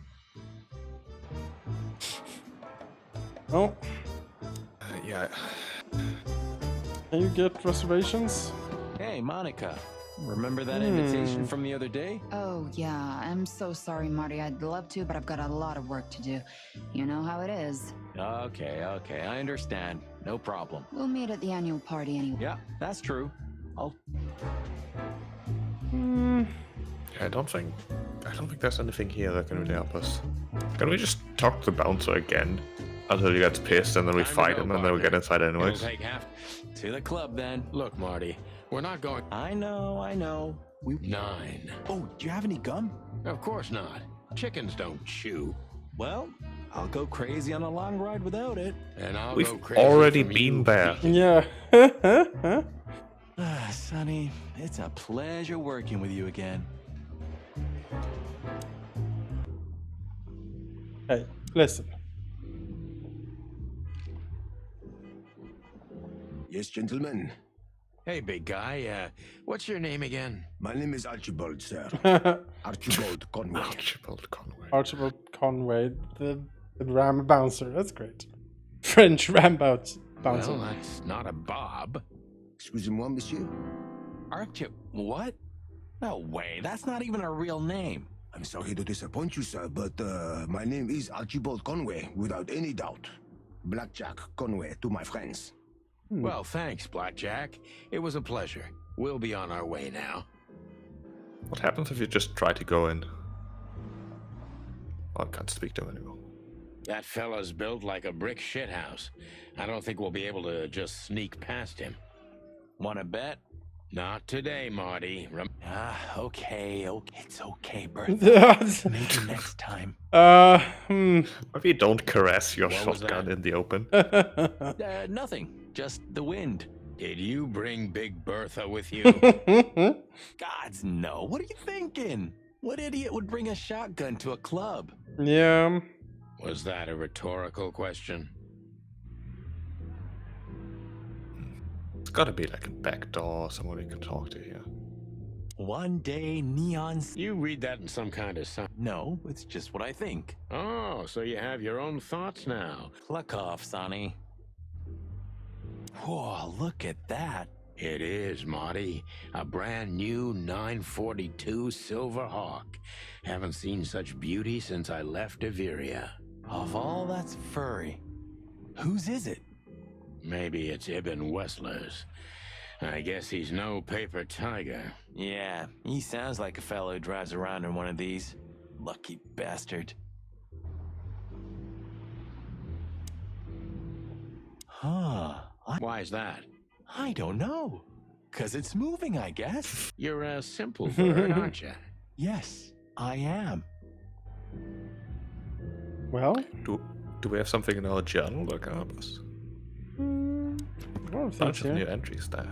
Oh, Yeah. can you get reservations? Hey, Monica. Remember that invitation from the other day? Oh, yeah. I'm so sorry, Marty. I'd love to, but I've got a lot of work to do. You know how it is. Okay, I understand. No problem. We'll meet at the annual party anyway. Yeah, that's true. I'll... I don't think there's anything here that can really help us. Can we just talk to the bouncer again until he gets pissed and then we Time to fight go, him and then we get inside It'll anyways? take half. To the club, then. Look, Marty, we're not going. I know. 9. Oh, do you have any gum? Of course not. Chickens don't chew. Well, I'll go crazy on a long ride without it. And I'll We've go crazy already from been you there. eating. Yeah. Sonny, it's a pleasure working with you again. Hey, listen. Yes, gentlemen. Hey, big guy, what's your name again? My name is Archibald, sir. Archibald Conway. Archibald Conway. Archibald Conway, the ram bouncer. That's great. French ram bouncer. Well, that's not a Bob. Excusez-moi, monsieur. Archie, what? No way, that's not even a real name. I'm sorry to disappoint you, sir, but my name is Archibald Conway, without any doubt. Blackjack Conway to my friends. Well, thanks, Blackjack. It was a pleasure. We'll be on our way now. What happens if you just try to go in? Oh, I can't speak to him anymore. That fella's built like a brick shithouse. I don't think we'll be able to just sneak past him. Wanna bet? Not today, Marty. Okay. It's okay, Bertha. Maybe next time. Maybe you don't caress your What was shotgun that? in the open. Nothing. Just the wind. Did you bring Big Bertha with you? Gods, no. What are you thinking? What idiot would bring a shotgun to a club? Yeah. Was that a rhetorical question? It's gotta be like a back door, someone we can talk to here. One day, neon... You read that in some kind of sign. No, it's just what I think. Oh, so you have your own thoughts now. Cluck off, Sonny. Whoa, look at that. It is, Marty. A brand new 942 Silver Hawk. Haven't seen such beauty since I left Averia. Of all that's furry, whose is it? Maybe it's Ibn Wessler's. I guess he's no paper tiger. Yeah, he sounds like a fellow who drives around in one of these. Lucky bastard. Huh. Why's that? I don't know. 'Cause it's moving, I guess. You're a simple bird, aren't you? Yes, I am. Well, Do we have something in our journal that can help us? I don't think Bunch of so. new entries there.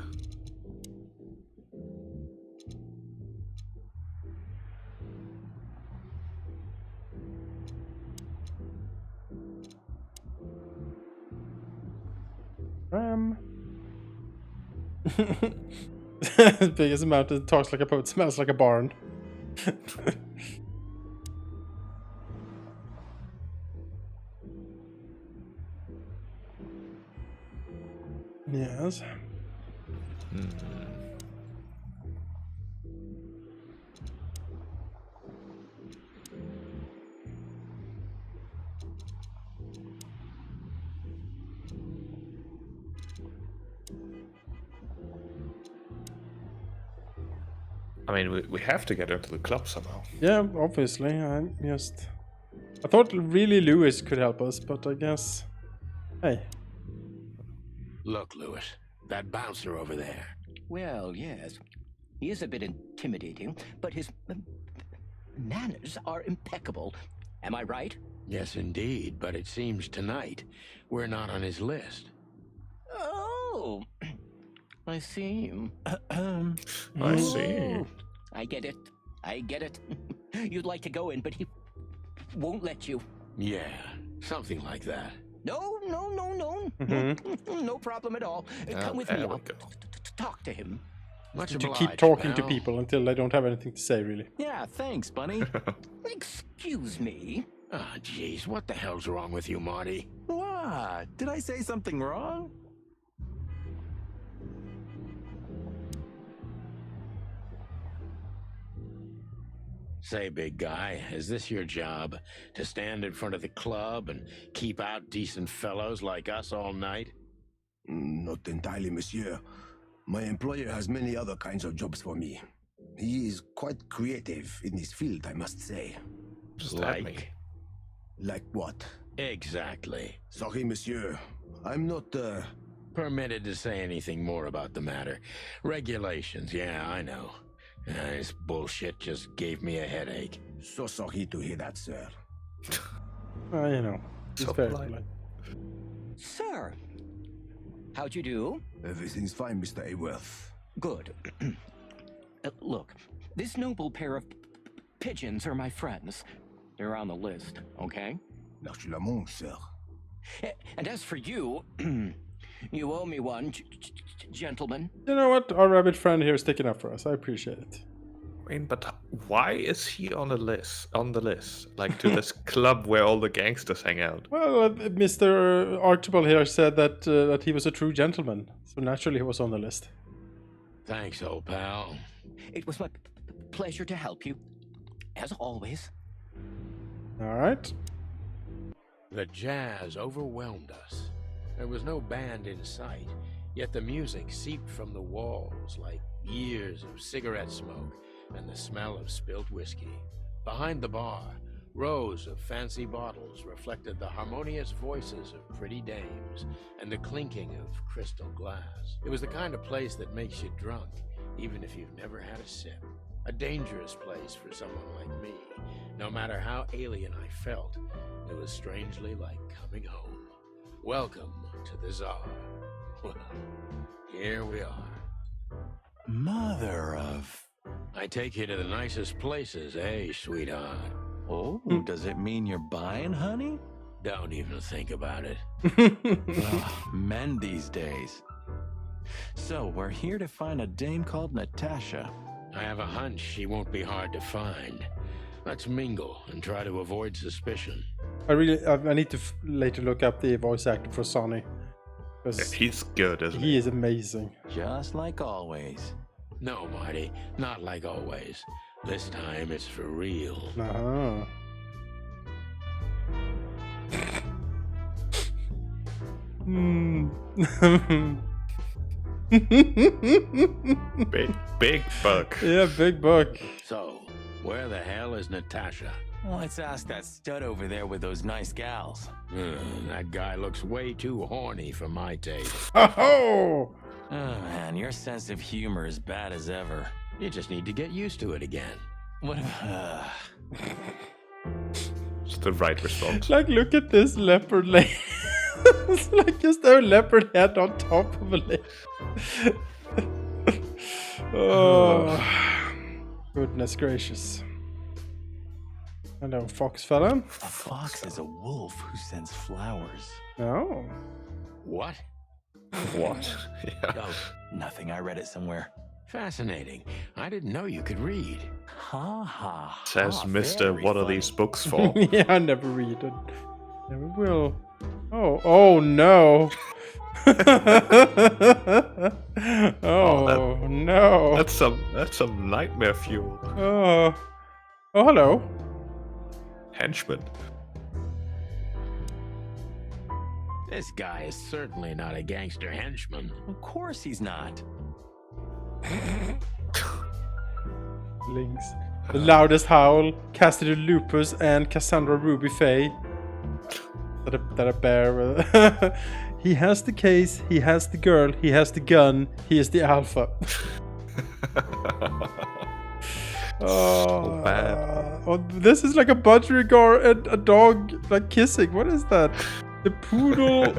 As big as a mountain, talks like a boat, smells like a barn. Yes. I mean, we have to get into the club somehow. Yeah, obviously. I thought really Lewis could help us, but I guess. Hey. Look, Lewis, that bouncer over there. Well, yes. He is a bit intimidating, but his manners are impeccable. Am I right? Yes, indeed, but it seems tonight we're not on his list. Oh, I see. I see. I get it. I get it. You'd like to go in, but he won't let you. Yeah, something like that. No. No problem at all. Come with me. there we I'll go. talk to him. Much To obliged, keep talking to pal. people until they don't have anything to say, really. Yeah, thanks, Bunny. Excuse me. Ah, jeez, what the hell's wrong with you, Marty? What? Did I say something wrong? Say, big guy, is this your job? To stand in front of the club and keep out decent fellows like us all night? Not entirely, monsieur. My employer has many other kinds of jobs for me. He is quite creative in this field, I must say. Just at me. Like what? Exactly. Sorry, monsieur. I'm not, Permitted to say anything more about the matter. Regulations, yeah, I know. This bullshit just gave me a headache. So sorry to hear that, sir. You know. It's So very polite. polite. Sir, how'd you do? Everything's fine, Mr. Aworth. Good. Look, this noble pair of pigeons are my friends. They're on the list, okay? L'archulamont, sir. And as for you, you owe me one, gentlemen. You know what? Our rabbit friend here is sticking up for us. I appreciate it. I mean, but why is he on the list? Like to this club where all the gangsters hang out. Well, Mr. Archibald here said that he was a true gentleman, so naturally he was on the list. Thanks, old pal. It was my pleasure to help you, as always. All right. The jazz overwhelmed us. There was no band in sight, yet the music seeped from the walls like years of cigarette smoke and the smell of spilt whiskey. Behind the bar, rows of fancy bottles reflected the harmonious voices of pretty dames and the clinking of crystal glass. It was the kind of place that makes you drunk, even if you've never had a sip. A dangerous place for someone like me. No matter how alien I felt, it was strangely like coming home. Welcome to the Tsar. Well, here we are. Mother of... I take you to the nicest places, eh, sweetheart? Oh, does it mean you're buying, honey? Don't even think about it. Ugh, men these days. So, we're here to find a dame called Natasha. I have a hunch she won't be hard to find. Let's mingle and try to avoid suspicion. I need to later look up the voice actor for Sonny. Yeah, he's good, isn't he? He is amazing. Just like always. No, Marty, not like always. This time it's for real. Uh-huh. Big buck. Yeah, big buck. So, where the hell is Natasha? Let's ask that stud over there with those nice gals. That guy looks way too horny for my taste. Oh! Oh man, your sense of humor is bad as ever. You just need to get used to it again. What It's the right response. Like, look at this leopard leg. It's like just a leopard head on top of a leg. Oh, goodness gracious. Hello, fox fella. A fox is a wolf who sends flowers. Oh. What? What? Yeah. Oh, nothing. I read it somewhere. Fascinating. I didn't know you could read. Ha ha. Says ha, Mr. very What are funny. these books for? Yeah, I never read it. Never will. Oh no. Oh no. That's some nightmare fuel. Oh, hello. Henchman. This guy is certainly not a gangster henchman. Of course he's not. Lynx. The loudest howl, Cassidy Lupus and Cassandra Ruby Faye. That a bear with. He has the case, he has the girl, he has the gun, he is the alpha. So bad. Oh, this is like a budgerigar and a dog like kissing. What is that? The poodle.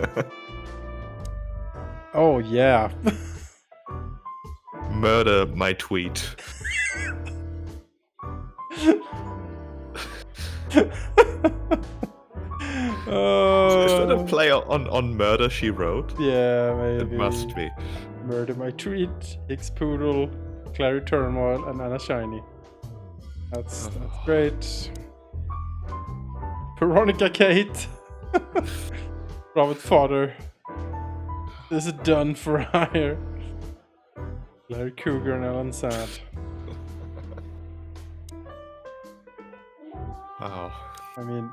Oh yeah. Murder my tweet. Is that a play on Murder, She Wrote? Yeah, maybe. It must be. Murder My Treat, Hicks Poodle, Clary Turmoil, and Anna Shiny. That's great. Veronica Kate. Robert Fodder. This is done for hire. Larry Cougar and Ellen Sad. Wow. I mean...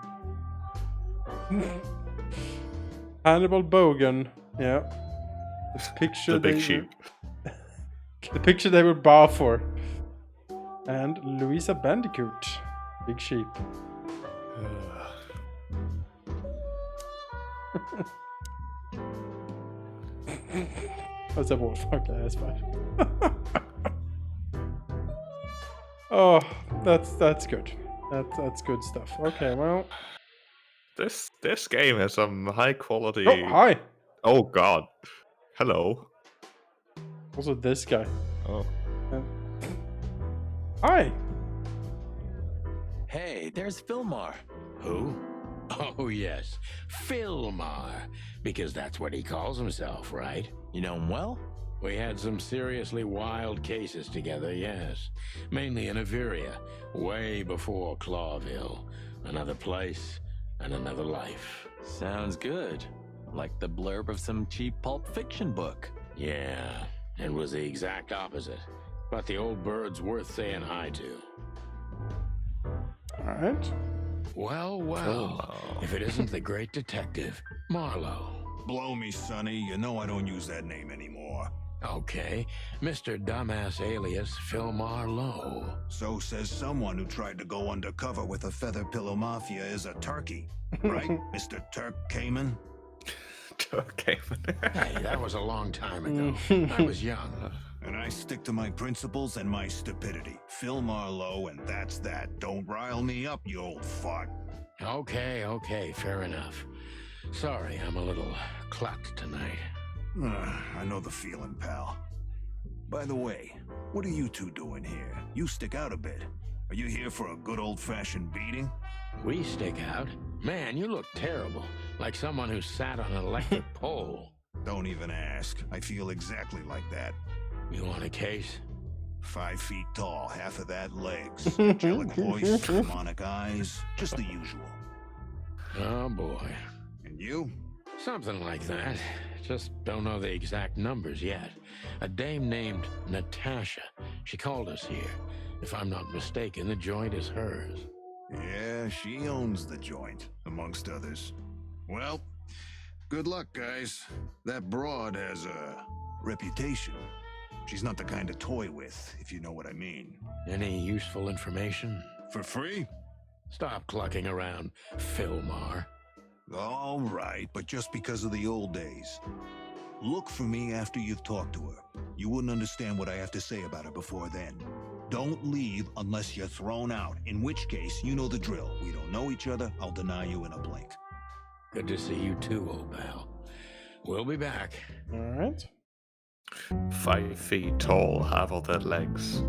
Hannibal Bogan, yeah. The picture The big they sheep. the picture they would bow for. And Louisa Bandicoot, big sheep. That's a wolf. Okay, that's fine. Oh, that's good. That's good stuff. Okay, well. This game has some high quality. Oh, hi. Oh God. Hello. Also, this guy. Oh. Hi. Hey, there's Philmar. Who? Oh, yes. Philmar. Because that's what he calls himself, right? You know him well? We had some seriously wild cases together, yes. Mainly in Averia, way before Clawville. Another place and another life. Sounds good. Like the blurb of some cheap pulp fiction book. Yeah, it was the exact opposite. But the old bird's worth saying hi to. Alright. Well, if it isn't the great detective, Marlowe. Blow me, Sonny. You know I don't use that name anymore. Okay, Mr. Dumbass alias Philmar Lowe. So says someone who tried to go undercover with a Feather Pillow Mafia is a turkey. Right, Mr. Turk Cayman? Turk Cayman. Hey, that was a long time ago. I was young. And I stick to my principles and my stupidity. Phil Marlowe, and that's that. Don't rile me up, you old fart. Okay, fair enough. Sorry, I'm a little clucked tonight. I know the feeling, pal. By the way, what are you two doing here? You stick out a bit. Are you here for a good old-fashioned beating? We stick out? Man, you look terrible. Like someone who sat on an electric pole. Don't even ask. I feel exactly like that. You want a case? 5 feet tall, half of that legs. Angelic voice, demonic eyes, just the usual. Oh boy. And you? Something like that. Just don't know the exact numbers yet. A dame named Natasha. She called us here. If I'm not mistaken, the joint is hers. Yeah, she owns the joint, amongst others. Well, good luck, guys. That broad has a reputation. She's not the kind to toy with, if you know what I mean. Any useful information? For free? Stop clucking around, Philmar. All right, but just because of the old days. Look for me after you've talked to her. You wouldn't understand what I have to say about her before then. Don't leave unless you're thrown out, in which case, you know the drill. We don't know each other, I'll deny you in a blink. Good to see you too, old pal. We'll be back. All right. 5 feet tall, half of their legs.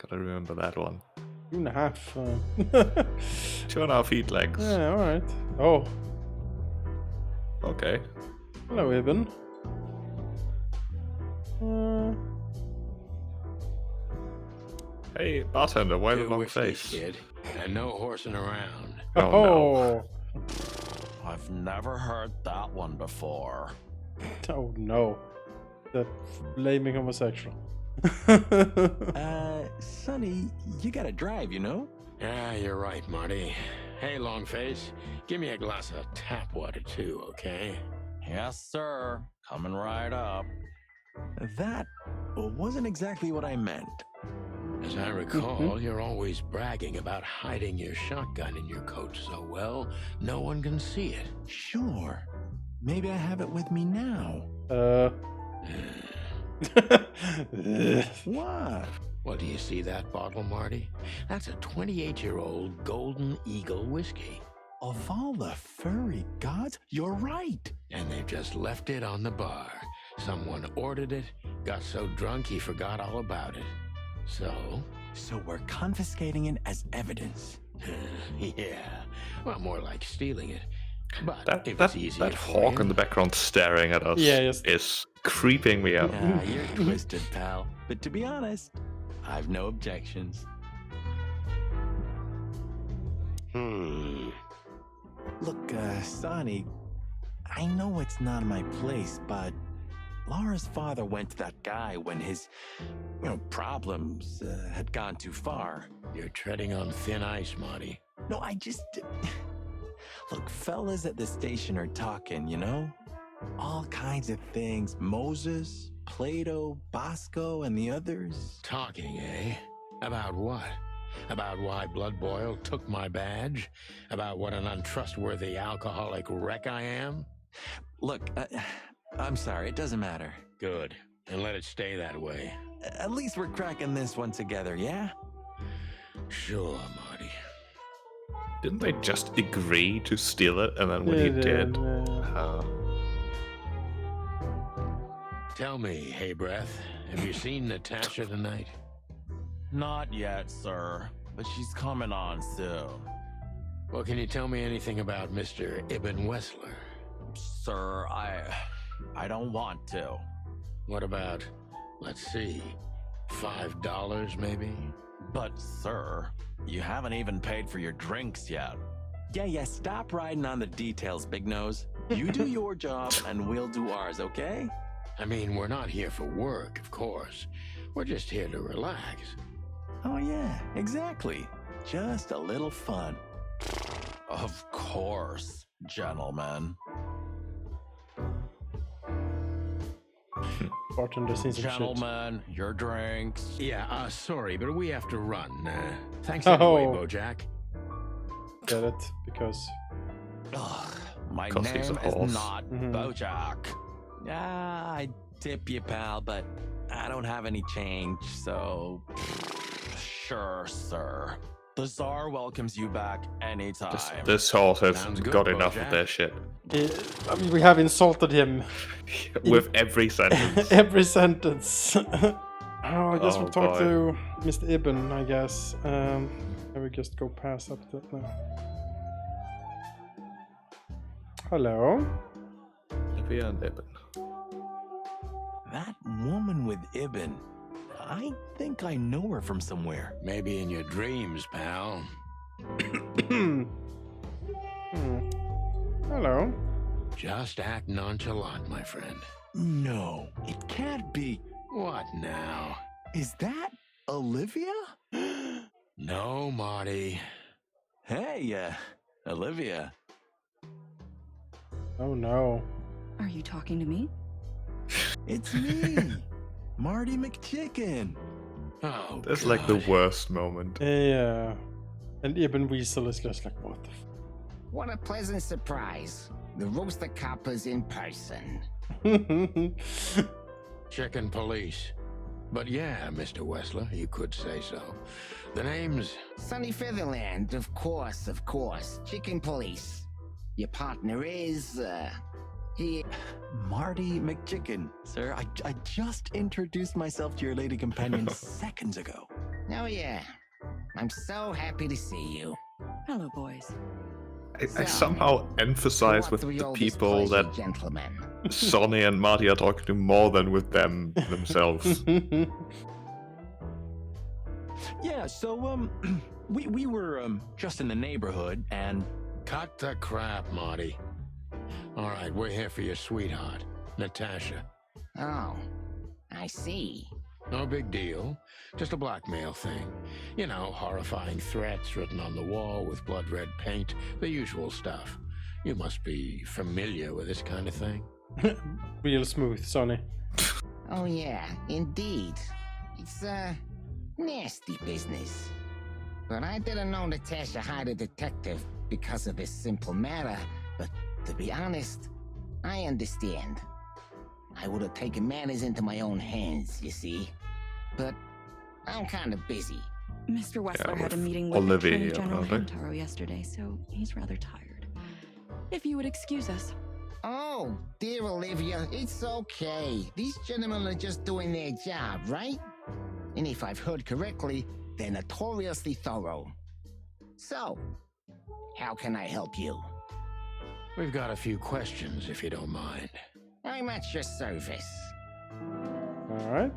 Gotta remember that one. 2.5. 2.5 feet legs. Yeah, alright. Oh. Okay. Hello, Ibn. Hey, bartender, why the Two long whiskeys, face? kid, and no horsing around. Oh, no. I've never heard that one before. Oh no. That flaming homosexual. Sonny, you gotta drive, you know? Yeah, you're right, Marty. Hey, Longface, give me a glass of tap water too, okay? Yes, sir. Coming right up. That wasn't exactly what I meant. As I recall, you're always bragging about hiding your shotgun in your coat so well, no one can see it. Sure. Maybe I have it with me now. What? Well, do you see that bottle, Marty? That's a 28-year-old Golden Eagle whiskey. Of all the furry gods, you're right. And they've just left it on the bar. Someone ordered it, got so drunk he forgot all about it. So we're confiscating it as evidence. Yeah. Well, more like stealing it. But that hawk in the background staring at us is creeping me out. Yeah, you're twisted, pal. But to be honest, I've no objections. Look, Sonny, I know it's not my place, but Laura's father went to that guy when his, problems had gone too far. You're treading on thin ice, Marty. No, I just... Look, fellas at the station are talking, All kinds of things. Moses, Plato, Bosco, and the others. Talking, eh? About what? About why Blood Boil took my badge? About what an untrustworthy alcoholic wreck I am? Look, I'm sorry, it doesn't matter. Good. And let it stay that way. At least we're cracking this one together, yeah? Sure, Marty. Didn't they just agree to steal it, and then when he did... Tell me, Hey Breath, have you seen Natasha tonight? Not yet, sir. But she's coming on soon. Well, can you tell me anything about Mr. Ibn Wessler? Sir, I don't want to. What about, let's see, $5 maybe? But, sir, you haven't even paid for your drinks yet. Yeah, stop riding on the details, Big Nose. You do your job, and we'll do ours, okay? I mean, we're not here for work, of course. We're just here to relax. Oh, yeah, exactly. Just a little fun. Of course, gentlemen. Bartender seen some Gentlemen, your drinks. Yeah, sorry, but we have to run. Thanks anyway, Bojack. Get it? Because... My name is not Bojack. I tip you, pal, but I don't have any change, so... Sure, sir. The Tsar welcomes you back anytime. This horse has got enough of their shit. I mean, we have insulted him. With every sentence. Every sentence. I guess we'll talk to Mr. Ibn, I guess. I will just go past up that now. Hello? Olivia and Ibn. That woman with Ibn. I think I know her from somewhere. Maybe in your dreams, pal. Hello. Just act nonchalant, my friend. No, it can't be. What now? Is that Olivia? No, Marty. Hey, Olivia. Oh no. Are you talking to me? It's me, Marty McChicken. Oh, that's like the worst moment. Yeah. And Ibn Weasel is just like, what the What a pleasant surprise. The Rooster Copper's in person. Chicken police. But yeah, Mr. Wessler, you could say so. The name's... Sunny Featherland, of course, of course. Chicken police. Your partner is, he... Marty McChicken. Sir, I just introduced myself to your lady companion seconds ago. Oh, yeah. I'm so happy to see you. Hello, boys. I somehow emphasize with the people that gentlemen. Sonny and Marty are talking to more than with them themselves. Yeah, so, we were, just in the neighborhood, and... Cut the crap, Marty. All right, we're here for your sweetheart, Natasha. Oh, I see. No big deal. Just a blackmail thing. You know, horrifying threats written on the wall with blood red paint. The usual stuff. You must be familiar with this kind of thing. Real smooth, Sonny. Oh yeah, indeed. It's Nasty business. But I didn't know Natasha hired a detective because of this simple matter. But to be honest, I understand. I would have taken matters into my own hands, you see. But I'm kind of busy. Mr. Wessler had a with meeting with Olivia, Attorney General apparently. Hamtaro yesterday, so he's rather tired. If you would excuse us. Oh, dear Olivia, it's okay. These gentlemen are just doing their job, right? And if I've heard correctly, they're notoriously thorough. So, how can I help you? We've got a few questions, if you don't mind. I'm at your service. All right.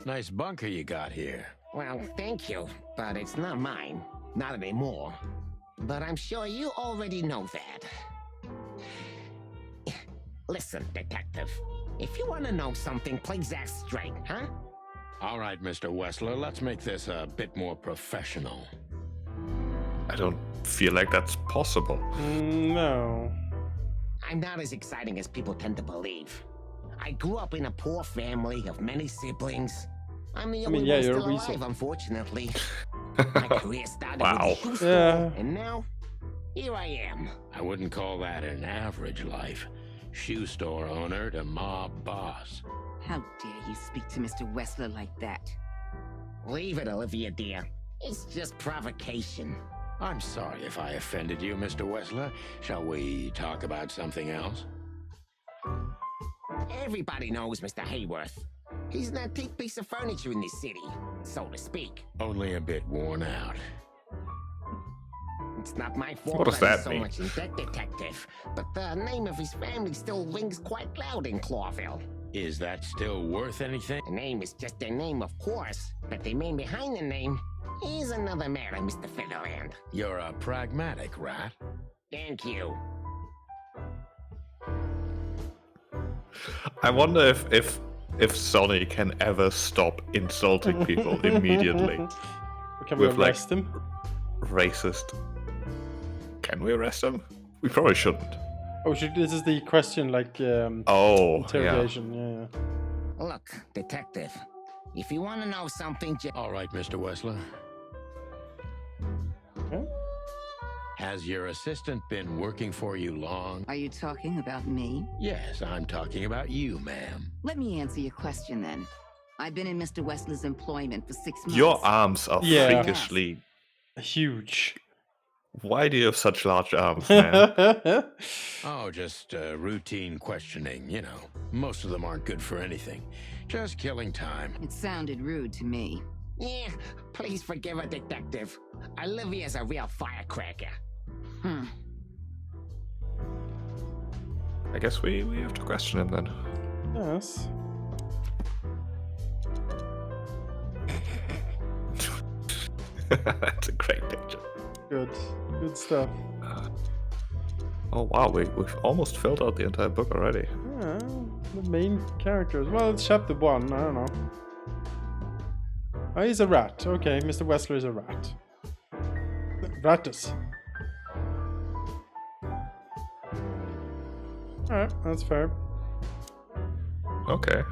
Nice bunker you got here. Well, thank you, but it's not mine. Not anymore. But I'm sure you already know that. Listen, detective. If you want to know something, please ask straight, huh? All right, Mr. Wessler, let's make this a bit more professional. I don't feel like that's possible. No. I'm not as exciting as people tend to believe. I grew up in a poor family of many siblings. I'm the only one still alive, unfortunately. My career started with a shoe store, and now, here I am. I wouldn't call that an average life. Shoe store owner to mob boss. How dare you speak to Mr. Wessler like that? Leave it, Olivia, dear. It's just provocation. I'm sorry if I offended you, Mr. Wessler. Shall we talk about something else? Everybody knows Mr. Hayworth. He's an antique piece of furniture in this city, so to speak. Only a bit worn out. It's not my fault What does that he's that so mean? much in debt, detective. But the name of his family still rings quite loud in Clawville. Is that still worth anything? The name is just their name, of course. But the man behind the name is another matter, Mr. Featherland. You're a pragmatic rat. Thank you. I wonder if Sonny can ever stop insulting people immediately. Can we with arrest him? Racist. Can we arrest him? We probably shouldn't. Oh, this is the question, like, interrogation. Yeah. Look, detective, if you want to know something, all right, Mr. Wessler. Okay. Has your assistant been working for you long? Are you talking about me? Yes, I'm talking about you, ma'am. Let me answer your question then. I've been in Mr. Wessler's employment for 6 months. Your arms are freakishly huge. Why do you have such large arms, man? Oh, just routine questioning, you know. Most of them aren't good for anything. Just killing time. It sounded rude to me. Yeah, please forgive her, detective. Olivia's a real firecracker. I guess we have to question him then. Yes. That's a great picture. Good stuff. Oh wow, we've almost filled out the entire book already. Yeah, the main characters. Well, it's chapter 1. I don't know. Oh, he's a rat. Okay, Mr. Wessler is a rat. Ratus. Alright, that's fair. Okay.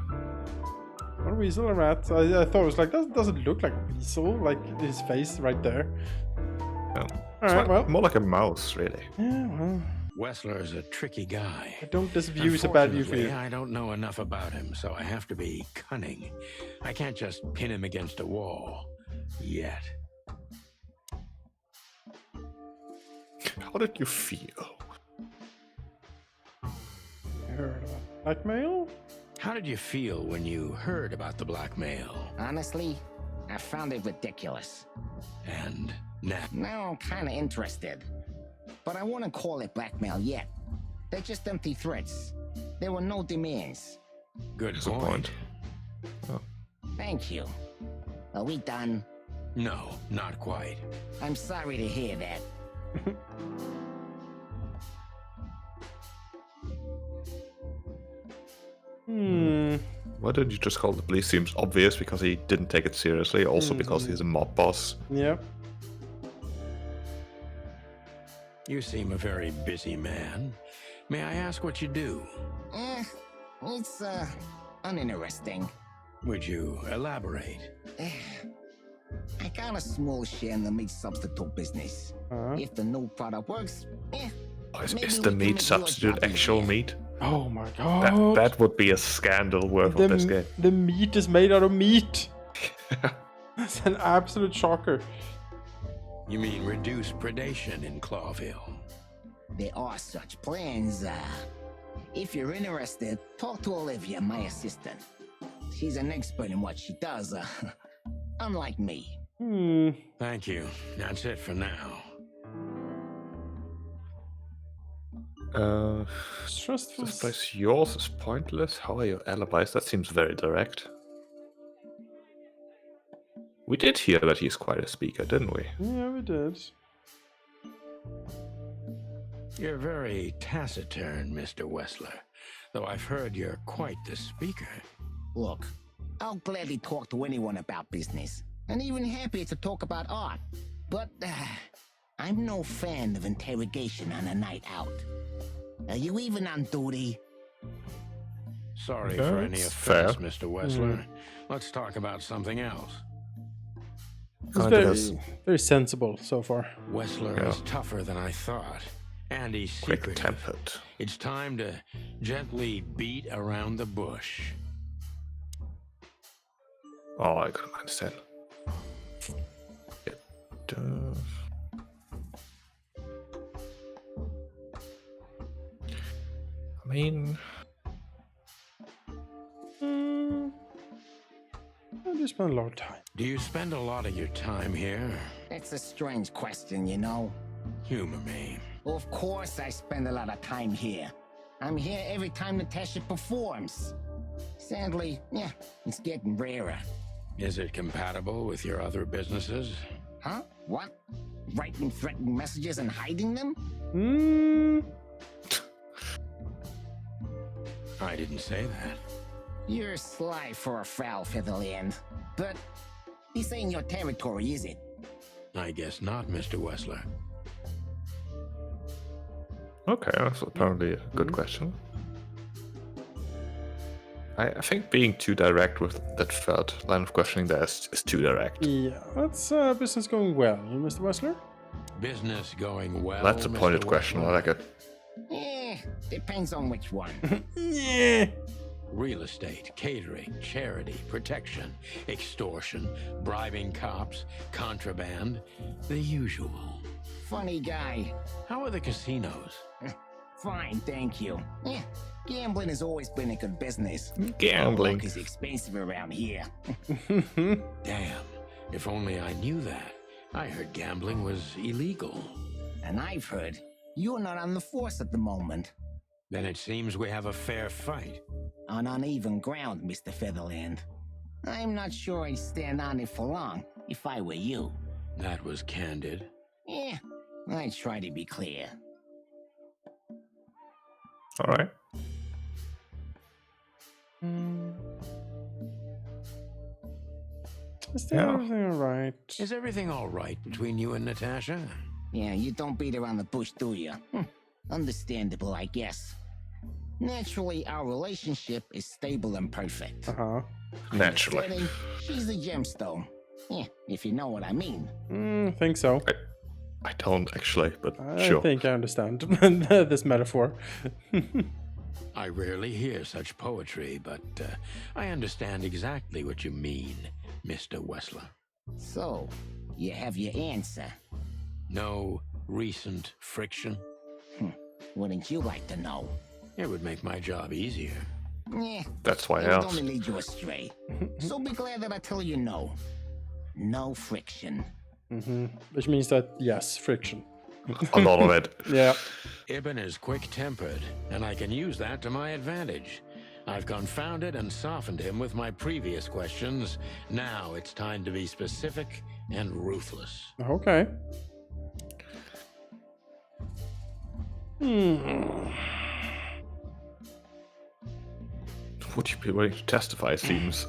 A weasel, a rat. I thought it was like, that doesn't look like a weasel, like his face right there. No. Alright, well. More like a mouse, really. Yeah, well. Wessler is a tricky guy. I don't disabuse use a bad view for you. I don't know enough about him, so I have to be cunning. I can't just pin him against a wall. Yet. How did you feel? Heard about blackmail? How did you feel when you heard about the blackmail? Honestly, I found it ridiculous. And now? Now I'm kind of interested. But I wouldn't call it blackmail yet. They're just empty threats. There were no demands. Good point. Oh. Thank you. Are we done? No, not quite. I'm sorry to hear that. Why did you just call the police? Seems obvious because he didn't take it seriously. Also because he's a mob boss. Yeah. You seem a very busy man. May I ask what you do? It's, uninteresting. Would you elaborate? I got a small share in the meat substitute business. If the new product works, Is the meat substitute actual meat? Oh my god. That would be a scandal worth of this game. The meat is made out of meat. That's an absolute shocker. You mean reduce predation in Clawville? There are such plans. If you're interested, talk to Olivia, my assistant. She's an expert in what she does, unlike me. Thank you. That's it for now. Stressful. This place yours is pointless. How are your alibis? That seems very direct. We did hear that he's quite a speaker, didn't we? Yeah, we did. You're very taciturn, Mr. Wessler, though I've heard you're quite the speaker. Look, I'll gladly talk to anyone about business, and even happier to talk about art. But I'm no fan of interrogation on a night out. Are you even on duty? Sorry for any offense, Mr. Wessler. Let's talk about something else. It's very sensible so far. Wessler is tougher than I thought. And he's secretive. Quick-tempered. It's time to gently beat around the bush. Oh, I couldn't understand. I mean... I do spend a lot of time. Do you spend a lot of your time here? That's a strange question, you know. Humor me. Of course I spend a lot of time here. I'm here every time Natasha performs. Sadly, yeah, it's getting rarer. Is it compatible with your other businesses? Huh? What? Writing threatening messages and hiding them? I didn't say that. You're sly for a foul, Featherland. But this ain't your territory, is it? I guess not, Mr. Wessler. Okay, that's apparently a good question. I think being too direct with that third line of questioning there is too direct. Yeah, that's business going well, Mr. Wessler? Business going well. That's a pointed question, I like it. Depends on which one. Yeah. Real estate, catering, charity, protection, extortion, bribing cops, contraband, the usual. Funny guy. How are the casinos? Fine, thank you. Gambling has always been a good business. Gambling is expensive around here. Damn, if only I knew that. I heard gambling was illegal. And I've heard you're not on the force at the moment. Then it seems we have a fair fight. On uneven ground, Mr. Featherland. I'm not sure I'd stand on it for long, if I were you. That was candid. Yeah, I try to be clear. Alright. Is everything alright? Is everything alright between you and Natasha? Yeah, you don't beat around the bush, do you? Understandable, I guess. Naturally, our relationship is stable and perfect. Naturally. She's a gemstone. Yeah, if you know what I mean. Think so. I don't actually, but I think I understand this metaphor. I rarely hear such poetry, but I understand exactly what you mean, Mr. Wessler. So, you have your answer. No recent friction? Wouldn't you like to know? It would make my job easier. Yeah, that's why I it would asked. only lead you astray. So be glad that I tell you no. No friction. Which means that, yes, friction. A lot of it. Yeah. Ibn is quick-tempered, and I can use that to my advantage. I've confounded and softened him with my previous questions. Now it's time to be specific and ruthless. Okay. Would you be willing to testify? Seems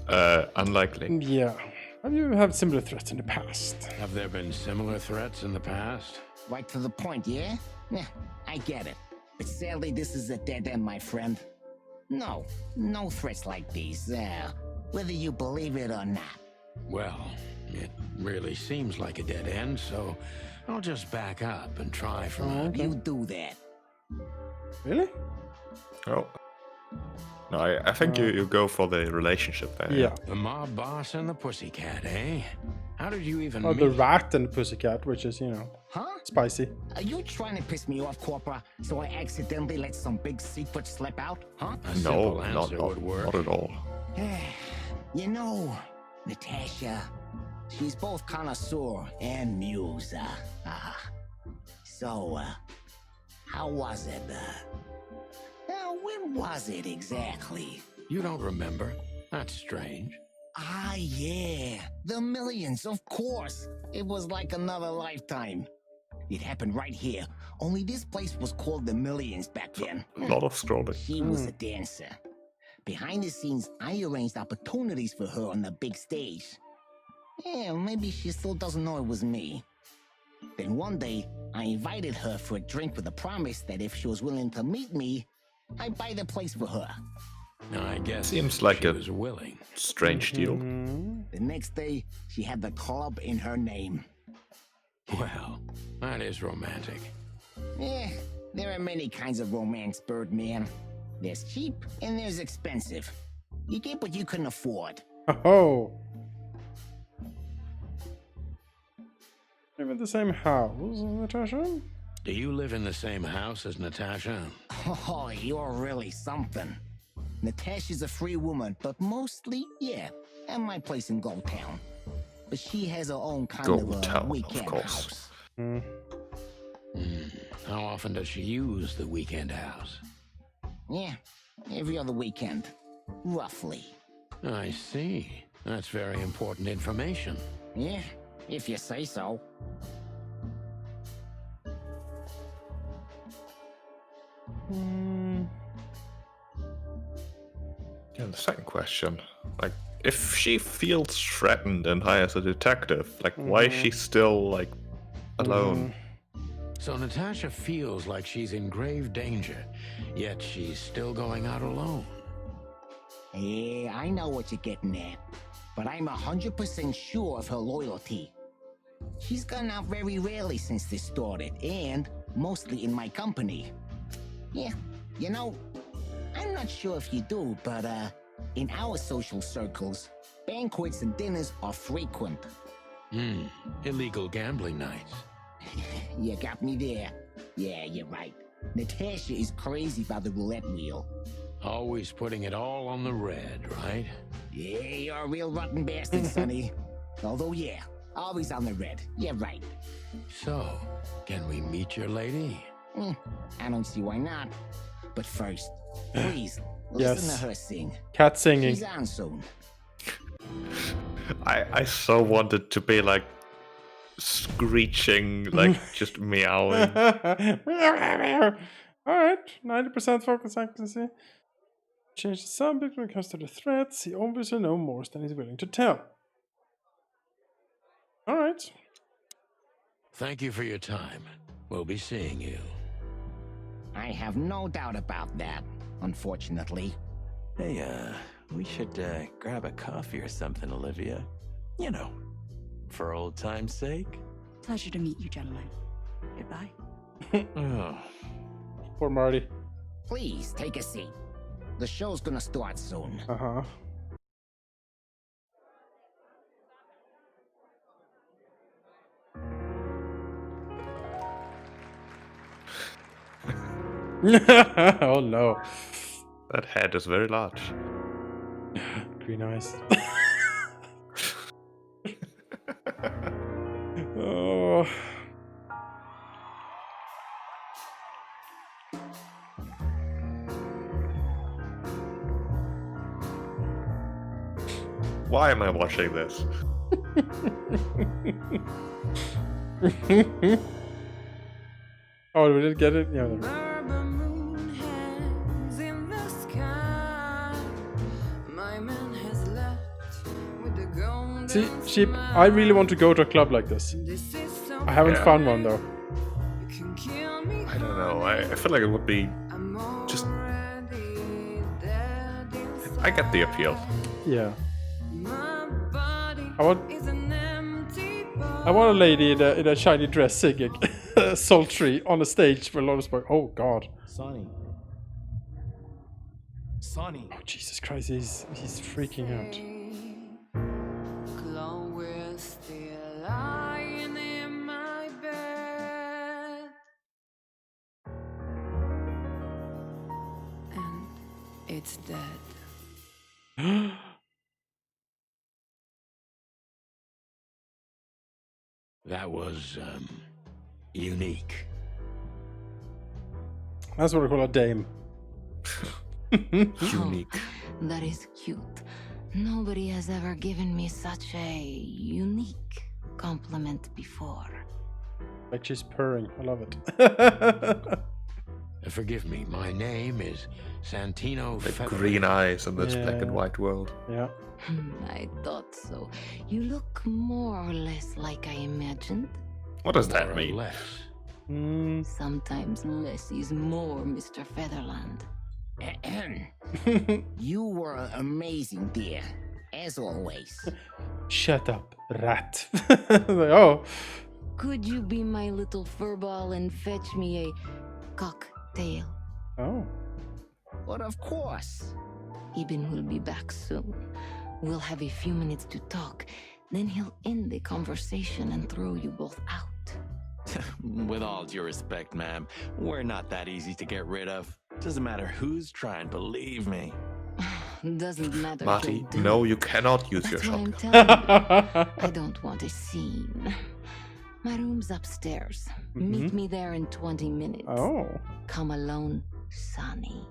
unlikely. Yeah. Have you had similar threats in the past? Have there been similar threats in the past? Right to the point, yeah? Yeah, I get it. But sadly, this is a dead end, my friend. No threats like these. whether you believe it or not. Well, it really seems like a dead end, so I'll just back up and try from Okay. You do that. Really? Oh. No, I think you go for the relationship there. Yeah. The mob boss and the pussycat, eh? How did you even Or meet? the rat and the pussycat, which is, spicy. Are you trying to piss me off, Corpora, so I accidentally let some big secret slip out, huh? A simple answer would work. Not at all. You know, Natasha, she's both connoisseur and muse. So, how was it? When was it exactly? You don't remember? That's strange. Ah, yeah. The Millions, of course. It was like another lifetime. It happened right here. Only this place was called the Millions back then. A lot of scrolling. She was a dancer. Behind the scenes, I arranged opportunities for her on the big stage. Yeah, maybe she still doesn't know it was me. Then one day, I invited her for a drink with a promise that if she was willing to meet me, I'd buy the place for her. I guess seems like she a was willing. Strange deal. The next day, she had the club in her name. Well, that is romantic. Yeah, there are many kinds of romance, Birdman. There's cheap and there's expensive. You get what you can afford. Oh. Live in the same house, Natasha? Do you live in the same house as Natasha? Oh, you're really something. Natasha's a free woman, but mostly, yeah, at my place in Gold Town. But she has her own kind of a weekend house. How often does she use the weekend house? Yeah, every other weekend, roughly. I see. That's very important information. Yeah, if you say so. Yeah, the second question. Like, if she feels threatened and hires a detective, like, why is she still, like, alone? So Natasha feels like she's in grave danger, yet she's still going out alone. Yeah, I know what you're getting at, but I'm 100% sure of her loyalty. She's gone out very rarely since this started, and mostly in my company. Yeah, you know, I'm not sure if you do, but in our social circles, banquets and dinners are frequent. Illegal gambling nights. You got me there. Yeah, you're right. Natasha is crazy about the roulette wheel. Always putting it all on the red, right? Yeah, you're a real rotten bastard, Sonny. Although, yeah, always on the red. Yeah, right. So, can we meet your lady? I don't see why not. But first, please, listen to her sing. Cat singing. She's on soon. I so wanted to be like screeching, like just meowing. Alright, 90% focus accuracy. Change the subject when it comes to the threats. He obviously knows more than he's willing to tell. Alright. Thank you for your time. We'll be seeing you. I have no doubt about that, unfortunately. Hey, we should grab a coffee or something, Olivia. You know, for old time's sake. Pleasure to meet you, gentlemen. Goodbye. Poor Marty. Please, take a seat. The show's gonna start soon. Uh-huh. Oh no. That head is very large. Green eyes. Oh. Why am I watching this? Oh, we didn't get it? Yeah. See, Sheep, I really want to go to a club like this. I haven't found one though. I don't know. I feel like it would be just. I get the appeal. Yeah. I want a lady in a shiny dress singing sultry on a stage with a lot of smoke. Oh God. Sonny. Oh Jesus Christ, he's freaking out. Chloe's still lying in my bed. And it's dead. That was, unique. That's what I call a dame. Unique. That is cute. Nobody has ever given me such a unique compliment before. Like she's purring. I love it. Forgive me, my name is Santino The Feather. green eyes in this black and white world. Yeah. I thought so. You look more or less like I imagined. What does that More or mean? less. Sometimes less is more, Mr. Featherland. You were amazing, dear. As always. Shut up, rat. Oh. Could you be my little furball and fetch me a cocktail? Oh. But of course. Eben will be back soon. We'll have a few minutes to talk. Then he'll end the conversation and throw you both out. With all due respect, ma'am, we're not that easy to get rid of. Doesn't matter who's trying, believe me. Doesn't matter. Marty, who'll do no, it. you cannot use your That's why I'm shotgun. telling you. I don't want a scene. My room's upstairs. Meet me there in 20 minutes. Oh. Come alone, Sonny.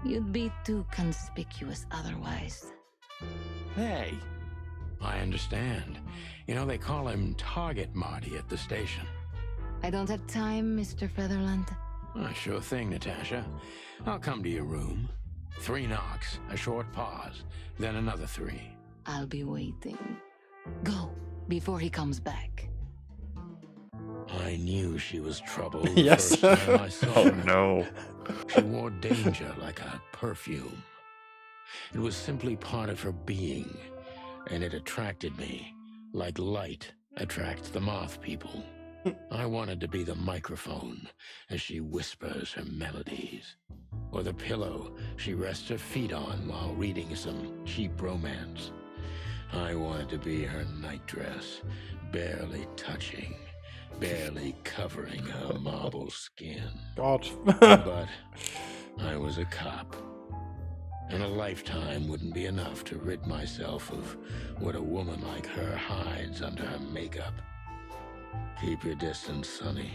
You'd be too conspicuous otherwise. Hey, I understand. You know, they call him Target Marty at the station. I don't have time, Mr. Featherland. Sure thing, Natasha. I'll come to your room. 3 knocks, a short pause, then another 3. I'll be waiting. Go, before he comes back. I knew she was trouble the Yes. first time I saw Oh her. no. She wore danger like a perfume. It was simply part of her being, and it attracted me, like light attracts the moth people. I wanted to be the microphone as she whispers her melodies, or the pillow she rests her feet on while reading some cheap romance. I wanted to be her nightdress, barely touching, barely covering her marble skin. God. But I was a cop, and a lifetime wouldn't be enough to rid myself of what a woman like her hides under her makeup. Keep your distance, Sonny.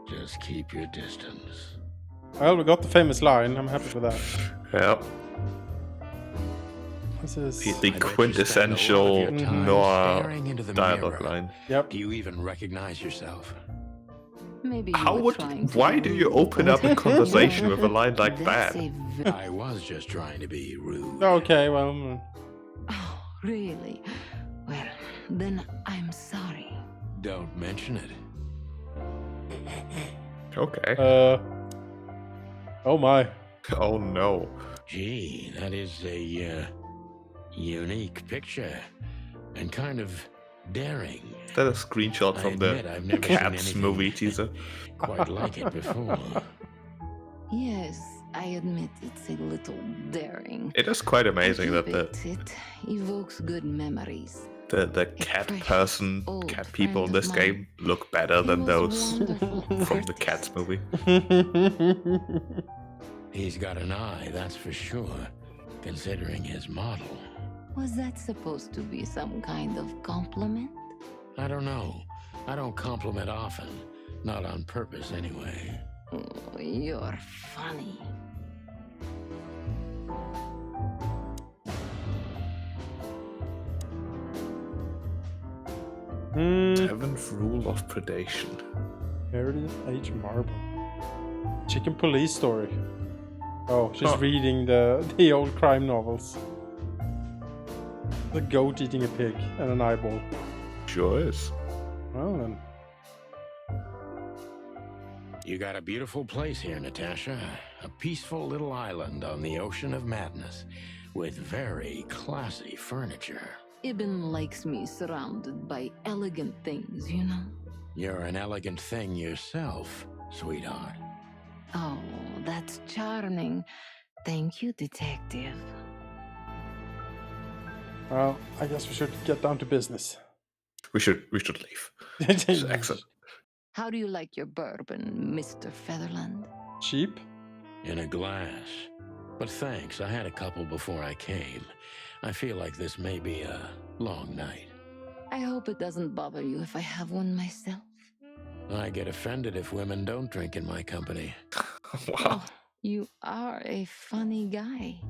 Just keep your distance. Well, we got the famous line. I'm happy with that. Yeah. This is The quintessential noir Staring into the dialogue mirror. line. Yep. Do you even recognize yourself? Maybe How you were would? trying to Why be do you rude, open but- up a conversation with a line like That's that? I was just trying to be rude. Okay, well. Oh, really? Well, then I'm sorry. Don't mention it. Okay. Oh my. Oh no. Gee, that is a unique picture, and kind of daring. Is that a screenshot I from admit the I've never seen Cats anything movie teaser? Quite like it before. Yes, I admit it's a little daring. It is quite amazing that It evokes good memories. the cat person, cat people in this game look better than those from the Cats movie. He's got an eye, that's for sure, considering his model. Was that supposed to be some kind of compliment? I don't know. I don't compliment often. Not on purpose, anyway. Oh, you're funny. Seventh rule of predation. Heritage Age Marble. Chicken Police Story. Oh, she's reading the old crime novels. The goat eating a pig and an eyeball. Sure is. Well then. You got a beautiful place here, Natasha. A peaceful little island on the ocean of madness, with very classy furniture. Ibn likes me surrounded by elegant things, you know? You're an elegant thing yourself, sweetheart. Oh, that's charming. Thank you, detective. Well, I guess we should get down to business. We should leave. It's excellent. How do you like your bourbon, Mr. Featherland? Cheap? In a glass. But thanks, I had a couple before I came. I feel like this may be a long night. I hope it doesn't bother you if I have one myself. I get offended if women don't drink in my company. Wow. Oh, you are a funny guy.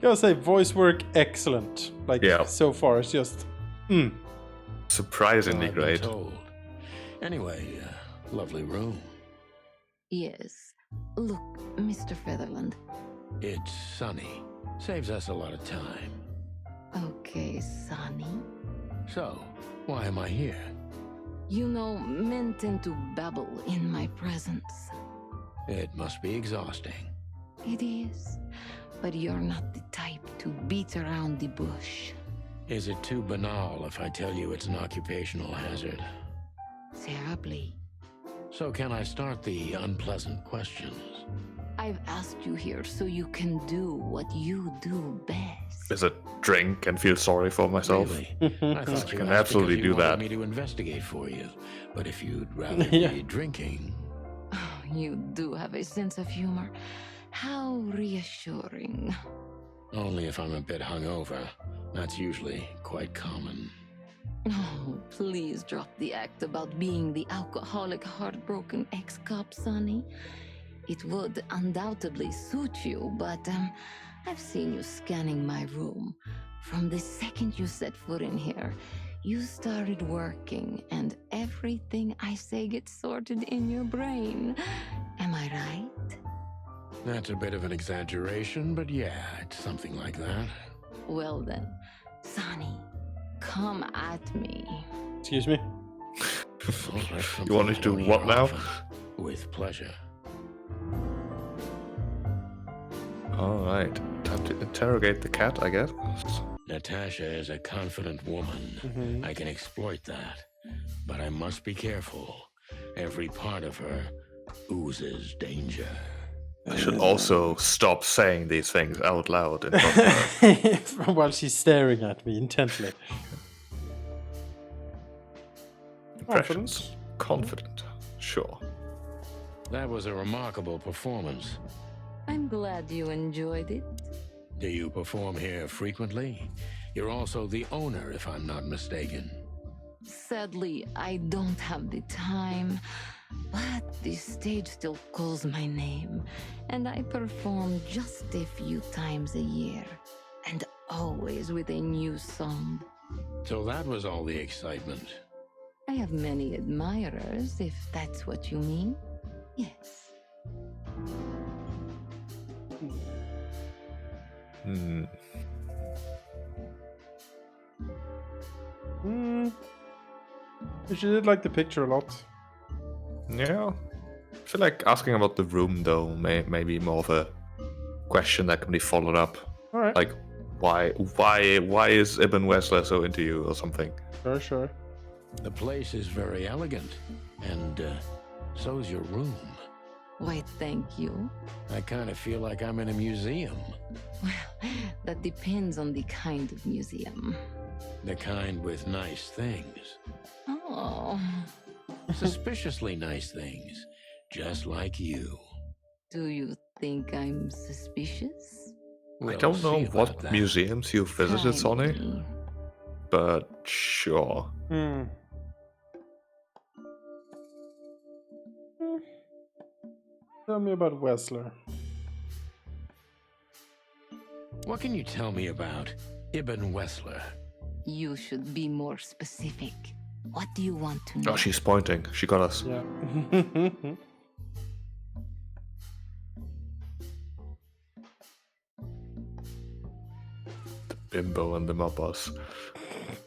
Gotta say, voice work excellent. Like, so far, it's just... Surprisingly I've been great. told. Anyway, lovely room. Yes. Look, Mr. Featherland. It's sunny. Saves us a lot of time. Okay, Sonny. So, why am I here? You know, men tend to babble in my presence. It must be exhausting. It is. But you're not the type to beat around the bush. Is it too banal if I tell you it's an occupational hazard? Terribly. So can I start the unpleasant questions? I've asked you here so you can do what you do best. Is it drink and feel sorry for myself? Really? I thought you can asked absolutely because you do that. wanted me to investigate for you. But if you'd rather be drinking... Oh, you do have a sense of humor. How reassuring. Only if I'm a bit hungover. That's usually quite common. Oh, please drop the act about being the alcoholic, heartbroken ex-cop, Sonny. It would undoubtedly suit you, but I've seen you scanning my room. From the second you set foot in here, you started working, and everything I say gets sorted in your brain. Am I right? That's a bit of an exaggeration, but yeah, it's something like that. Well then, Sonny, come at me. Excuse me? You want me to do what now? With pleasure. Alright, time to interrogate the cat, I guess. Natasha is a confident woman. I can exploit that. But I must be careful. Every part of her oozes danger. I should also stop saying these things out loud in front of her. While she's staring at me intently. Impressions. Confident. Sure. That was a remarkable performance. I'm glad you enjoyed it. Do you perform here frequently? You're also the owner, if I'm not mistaken. Sadly, I don't have the time, but the stage still calls my name, and I perform just a few times a year, and always with a new song. So that was all the excitement. I have many admirers, if that's what you mean. Yes. She did like the picture a lot. Yeah. I feel like asking about the room, though, may be more of a question that can be followed up. Alright. Like, why is Ibn Wessler so into you or something? Sure. The place is very elegant, and so is your room. Why, thank you. I kind of feel like I'm in a museum. Well, that depends on the kind of museum. The kind with nice things. Oh. Suspiciously nice things. Just like you. Do you think I'm suspicious? I don't know what museums you've visited, Sonny. But sure. Tell me about Wessler. What can you tell me about Ibn Wessler? You should be more specific. What do you want to know? Oh, she's pointing. She got us. Yeah. The bimbo and the mobbers.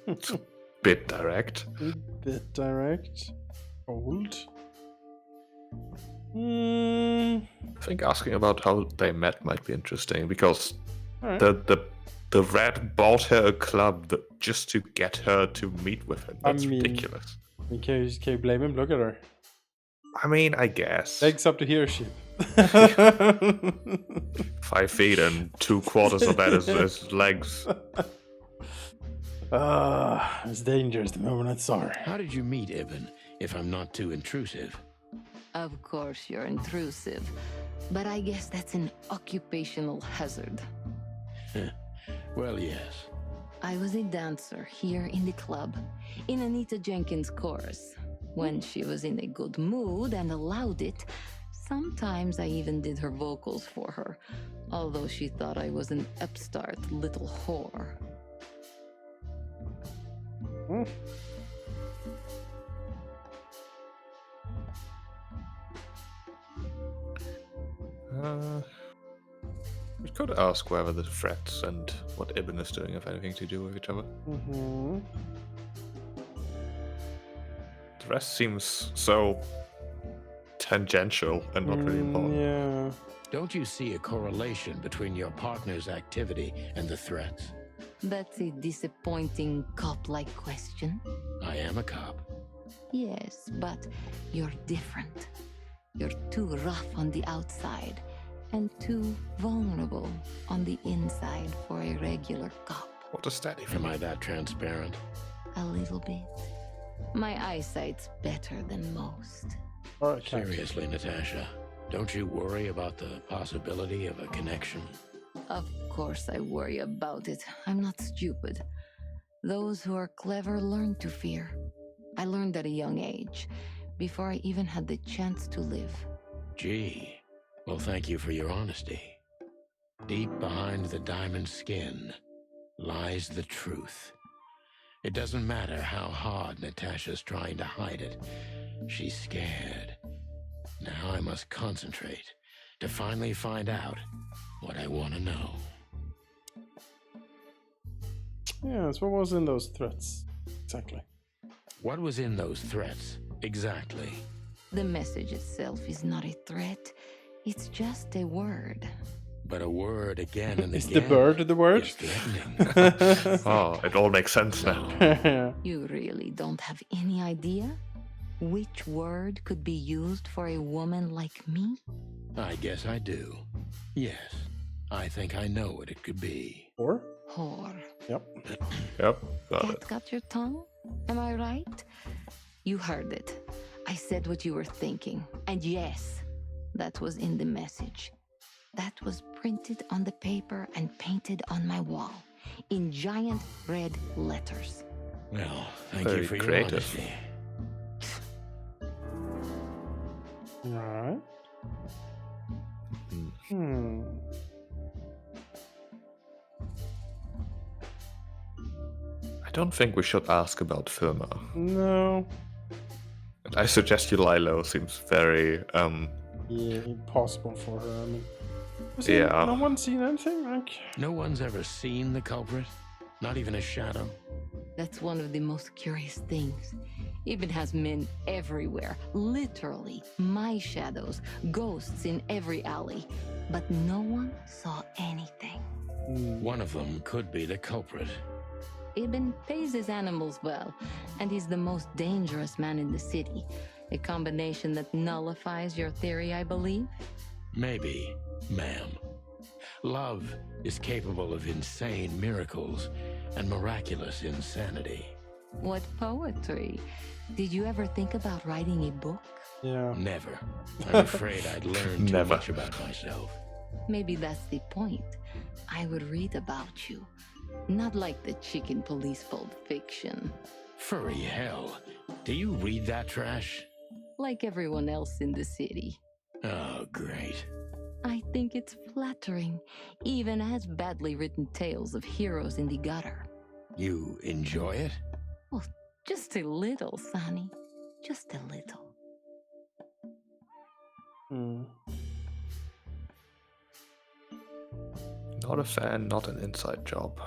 It's a bit direct. Bit direct. Old. I think asking about how they met might be interesting because Alright. the the rat bought her a club just to get her to meet with him. That's ridiculous. Can you blame him? Look at her. I mean, I guess. Legs up to here, sheep. 5 feet and 2/4 of that is legs. It's dangerous the moment I saw her. How did you meet Ibn, if I'm not too intrusive? Of course you're intrusive, but I guess that's an occupational hazard. Well, yes. I was a dancer here in the club, in Anita Jenkins' chorus. When she was in a good mood and allowed it, sometimes I even did her vocals for her, although she thought I was an upstart little whore. We could ask whether the threats and what Ibn is doing have anything to do with each other. The rest seems so tangential and not really important. Yeah. Don't you see a correlation between your partner's activity and the threats? That's a disappointing cop-like question. I am a cop. Yes, but you're different. You're too rough on the outside and too vulnerable on the inside for a regular cop. What does that even mean? Am I that transparent? A little bit. My eyesight's better than most. All right, seriously, Natasha, don't you worry about the possibility of a connection? Of course I worry about it. I'm not stupid. Those who are clever learn to fear. I learned at a young age, before I even had the chance to live. Gee, well, thank you for your honesty. Deep behind the diamond skin lies the truth. It doesn't matter how hard Natasha's trying to hide it. She's scared. Now I must concentrate to finally find out what I want to know. Yes, what was in those threats? Exactly. What was in those threats? Exactly. The message itself is not a threat. It's just a word. But a word again and Is again. the bird the word? Is threatening. Oh, it all makes sense now. You really don't have any idea which word could be used for a woman like me? I guess I do. Yes, I think I know what it could be. Whore? Whore. Yep. Yep, got it. That got your tongue? Am I right? You heard it. I said what you were thinking. And yes, that was in the message. That was printed on the paper and painted on my wall in giant red letters. Well, thank Very you for creative. your honesty. Right. I don't think we should ask about Firma. No. I suggest you lie low. Seems very Yeah, impossible for her. I mean, yeah. No one's seen anything? Like, No one's ever seen the culprit? Not even a shadow? That's one of the most curious things. Ibn has men everywhere, literally, my shadows, ghosts in every alley. But no one saw anything. One of them could be the culprit. Ibn pays his animals well, and he's the most dangerous man in the city. A combination that nullifies your theory, I believe? Maybe, ma'am. Love is capable of insane miracles and miraculous insanity. What poetry. Did you ever think about writing a book? yeah. Never. I'm afraid I'd learned too Never. much about myself. Maybe that's the point. I would read about you. Not like the chicken police Pulp Fiction. Furry hell. Do you read that trash? Like everyone else in the city. Oh, great. I think it's flattering, even as badly written tales of heroes in the gutter. You enjoy it? Oh, just a little, Sonny. Just a little. Not a fan, not an inside job.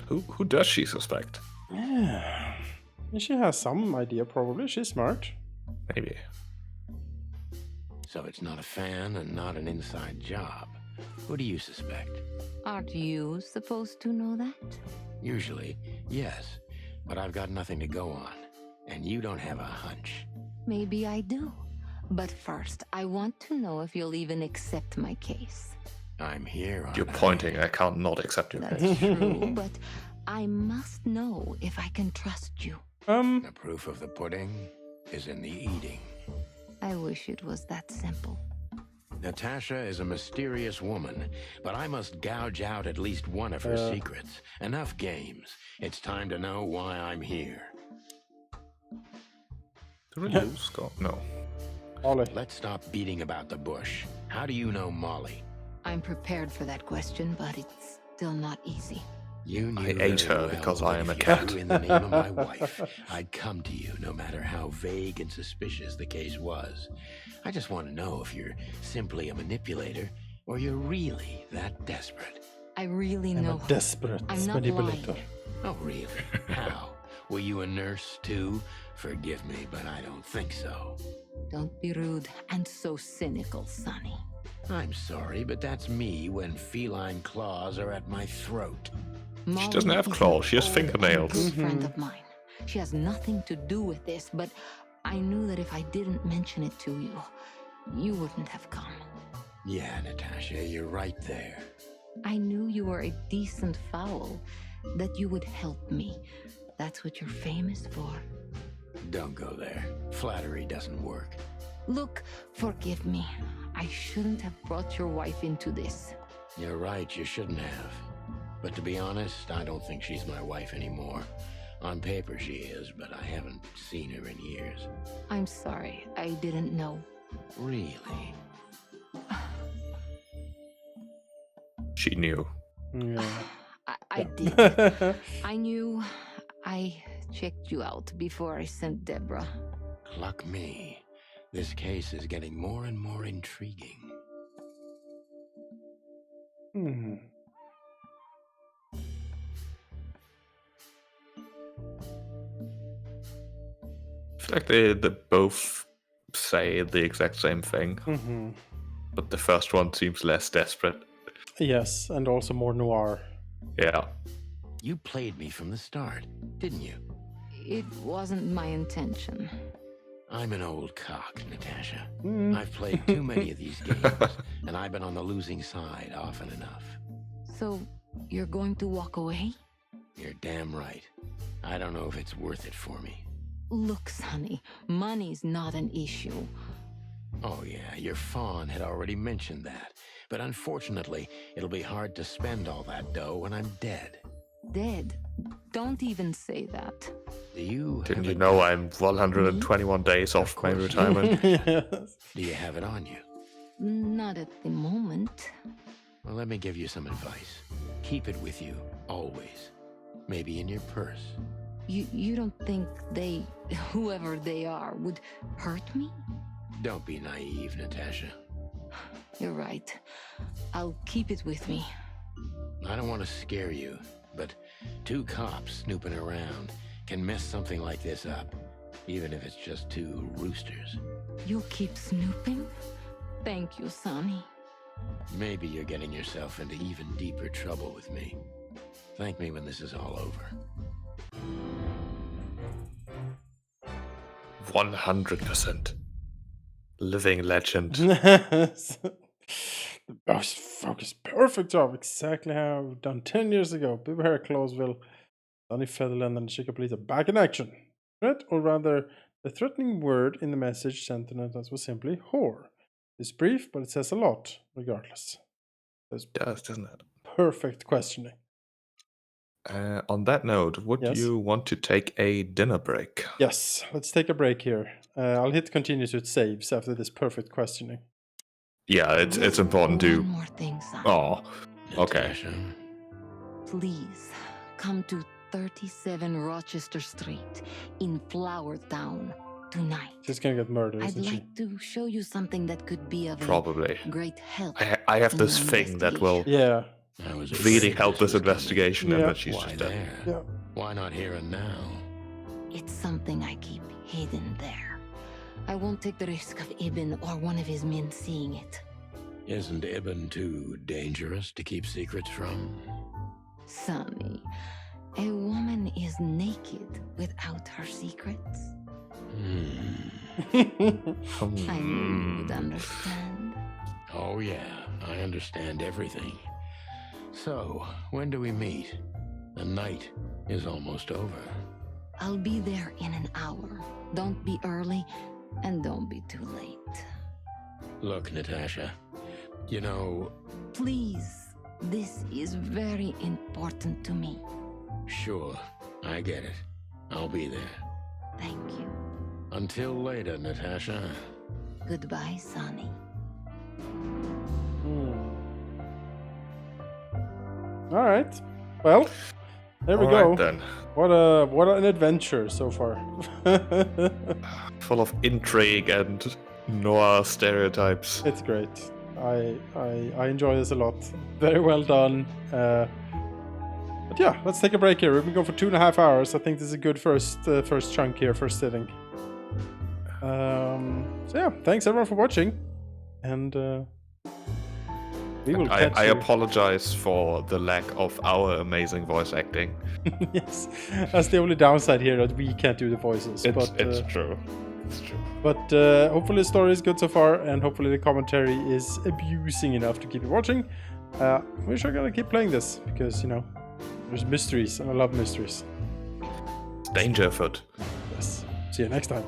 Who does she suspect? Yeah. She has some idea, probably. She's smart. Maybe. So it's not a fan and not an inside job. Who do you suspect? Aren't you supposed to know that? Usually, yes. But I've got nothing to go on. And you don't have a hunch. Maybe I do. But first, I want to know if you'll even accept my case. I'm here, aren't You're pointing. I can't not accept your That's case. true, but I must know if I can trust you. The proof of the pudding is in the eating. I wish it was that simple. Natasha is a mysterious woman, but I must gouge out at least one of her secrets. Enough games. It's time to know why I'm here. Do we lose, Scott? No. Molly. Let's stop beating about the bush. How do you know Molly? I'm prepared for that question, but it's still not easy. You knew I ate very her well because that I am a if you cat. knew in the name of my wife, I'd come to you no matter how vague and suspicious the case was. I just want to know if you're simply a manipulator or you're really that desperate. I really I'm know a her. desperate I'm not manipulator. lying. Oh, really? How? Were you a nurse too? Forgive me, but I don't think so. Don't be rude and so cynical, Sonny. I'm sorry, but that's me when feline claws are at my throat. She doesn't have claws, she has fingernails. Good friend of mine. She has nothing to do with this, but I knew that if I didn't mention it to you, you wouldn't have come. Yeah, Natasha, you're right there. I knew you were a decent fowl, that you would help me. That's what you're famous for. Don't go there. Flattery doesn't work. Look, forgive me. I shouldn't have brought your wife into this. You're right, you shouldn't have. But to be honest, I don't think she's my wife anymore. On paper she is, but I haven't seen her in years. I'm sorry, I didn't know. Really? She knew. Yeah. I did. I knew. I checked you out before I sent Deborah. Cluck me. This case is getting more and more intriguing. I feel like they both say the exact same thing. But the first one seems less desperate. Yes, and also more noir. Yeah. You played me from the start, didn't you? It wasn't my intention. I'm an old cock, Natasha. I've played too many of these games, and I've been on the losing side often enough. So, you're going to walk away? You're damn right. I don't know if it's worth it for me. Look, Sonny, money's not an issue. Oh yeah, your fawn had already mentioned that. But unfortunately, it'll be hard to spend all that dough when I'm dead. Dead? Don't even say that. Do you... Didn't you know I'm 121 days off my retirement? Do you have it on you? Not at the moment. Well, let me give you some advice. Keep it with you, always. Maybe in your purse. You don't think they, whoever they are, would hurt me? Don't be naive, Natasha. You're right. I'll keep it with me. I don't want to scare you, but 2 cops snooping around can mess something like this up, even if it's just 2 roosters. You'll keep snooping? Thank you, Sonny. Maybe you're getting yourself into even deeper trouble with me. Thank me when this is all over. 100%. Living legend. The most focused, perfect job, exactly how I've done 10 years ago. People here at Clausville, Sonny Featherland, and the Chicago Police are back in action. Threat, or rather, the threatening word in the message sent to Natas was simply whore. It's brief, but it says a lot, regardless. It does, doesn't it? Perfect questioning. On that note, would you want to take a dinner break? Yes, let's take a break here. I'll hit continue so it saves after this perfect questioning. Yeah, it's important to... One more thing, Sonny. Oh, okay. Please, come to 37 Rochester Street in Flowertown tonight. She's gonna get murdered, I'd isn't she? like to show you something that could be of Probably. great help. I have in this your thing that will investigation. really help this investigation, and that she's Why just there? dead. Why not here and now? It's something I keep hidden there. I won't take the risk of Ibn or one of his men seeing it. Isn't Ibn too dangerous to keep secrets from? Sonny, a woman is naked without her secrets. I knew you would understand. Oh yeah, I understand everything. So, when do we meet? The night is almost over. I'll be there in an hour. Don't be early, and don't be too late. Look, Natasha, you know... Please, this is very important to me. Sure, I get it. I'll be there. Thank you. Until later, Natasha. Goodbye, Sonny. All right. Well, there we All go. right, then. What an adventure so far. Full of intrigue and noir stereotypes. It's great. I enjoy this a lot. Very well done. But yeah, let's take a break here. We've been going for 2.5 hours. I think this is a good first chunk here, first sitting. So yeah, thanks everyone for watching, and we will catch I you. apologize for the lack of our amazing voice acting. Yes, that's the only downside here, that we can't do the voices. It's true. It's true. But hopefully the story is good so far, and hopefully the commentary is abusing enough to keep you watching. We're sure gonna keep playing this because, you know, there's mysteries, and I love mysteries. Danger afoot. Yes. See you next time.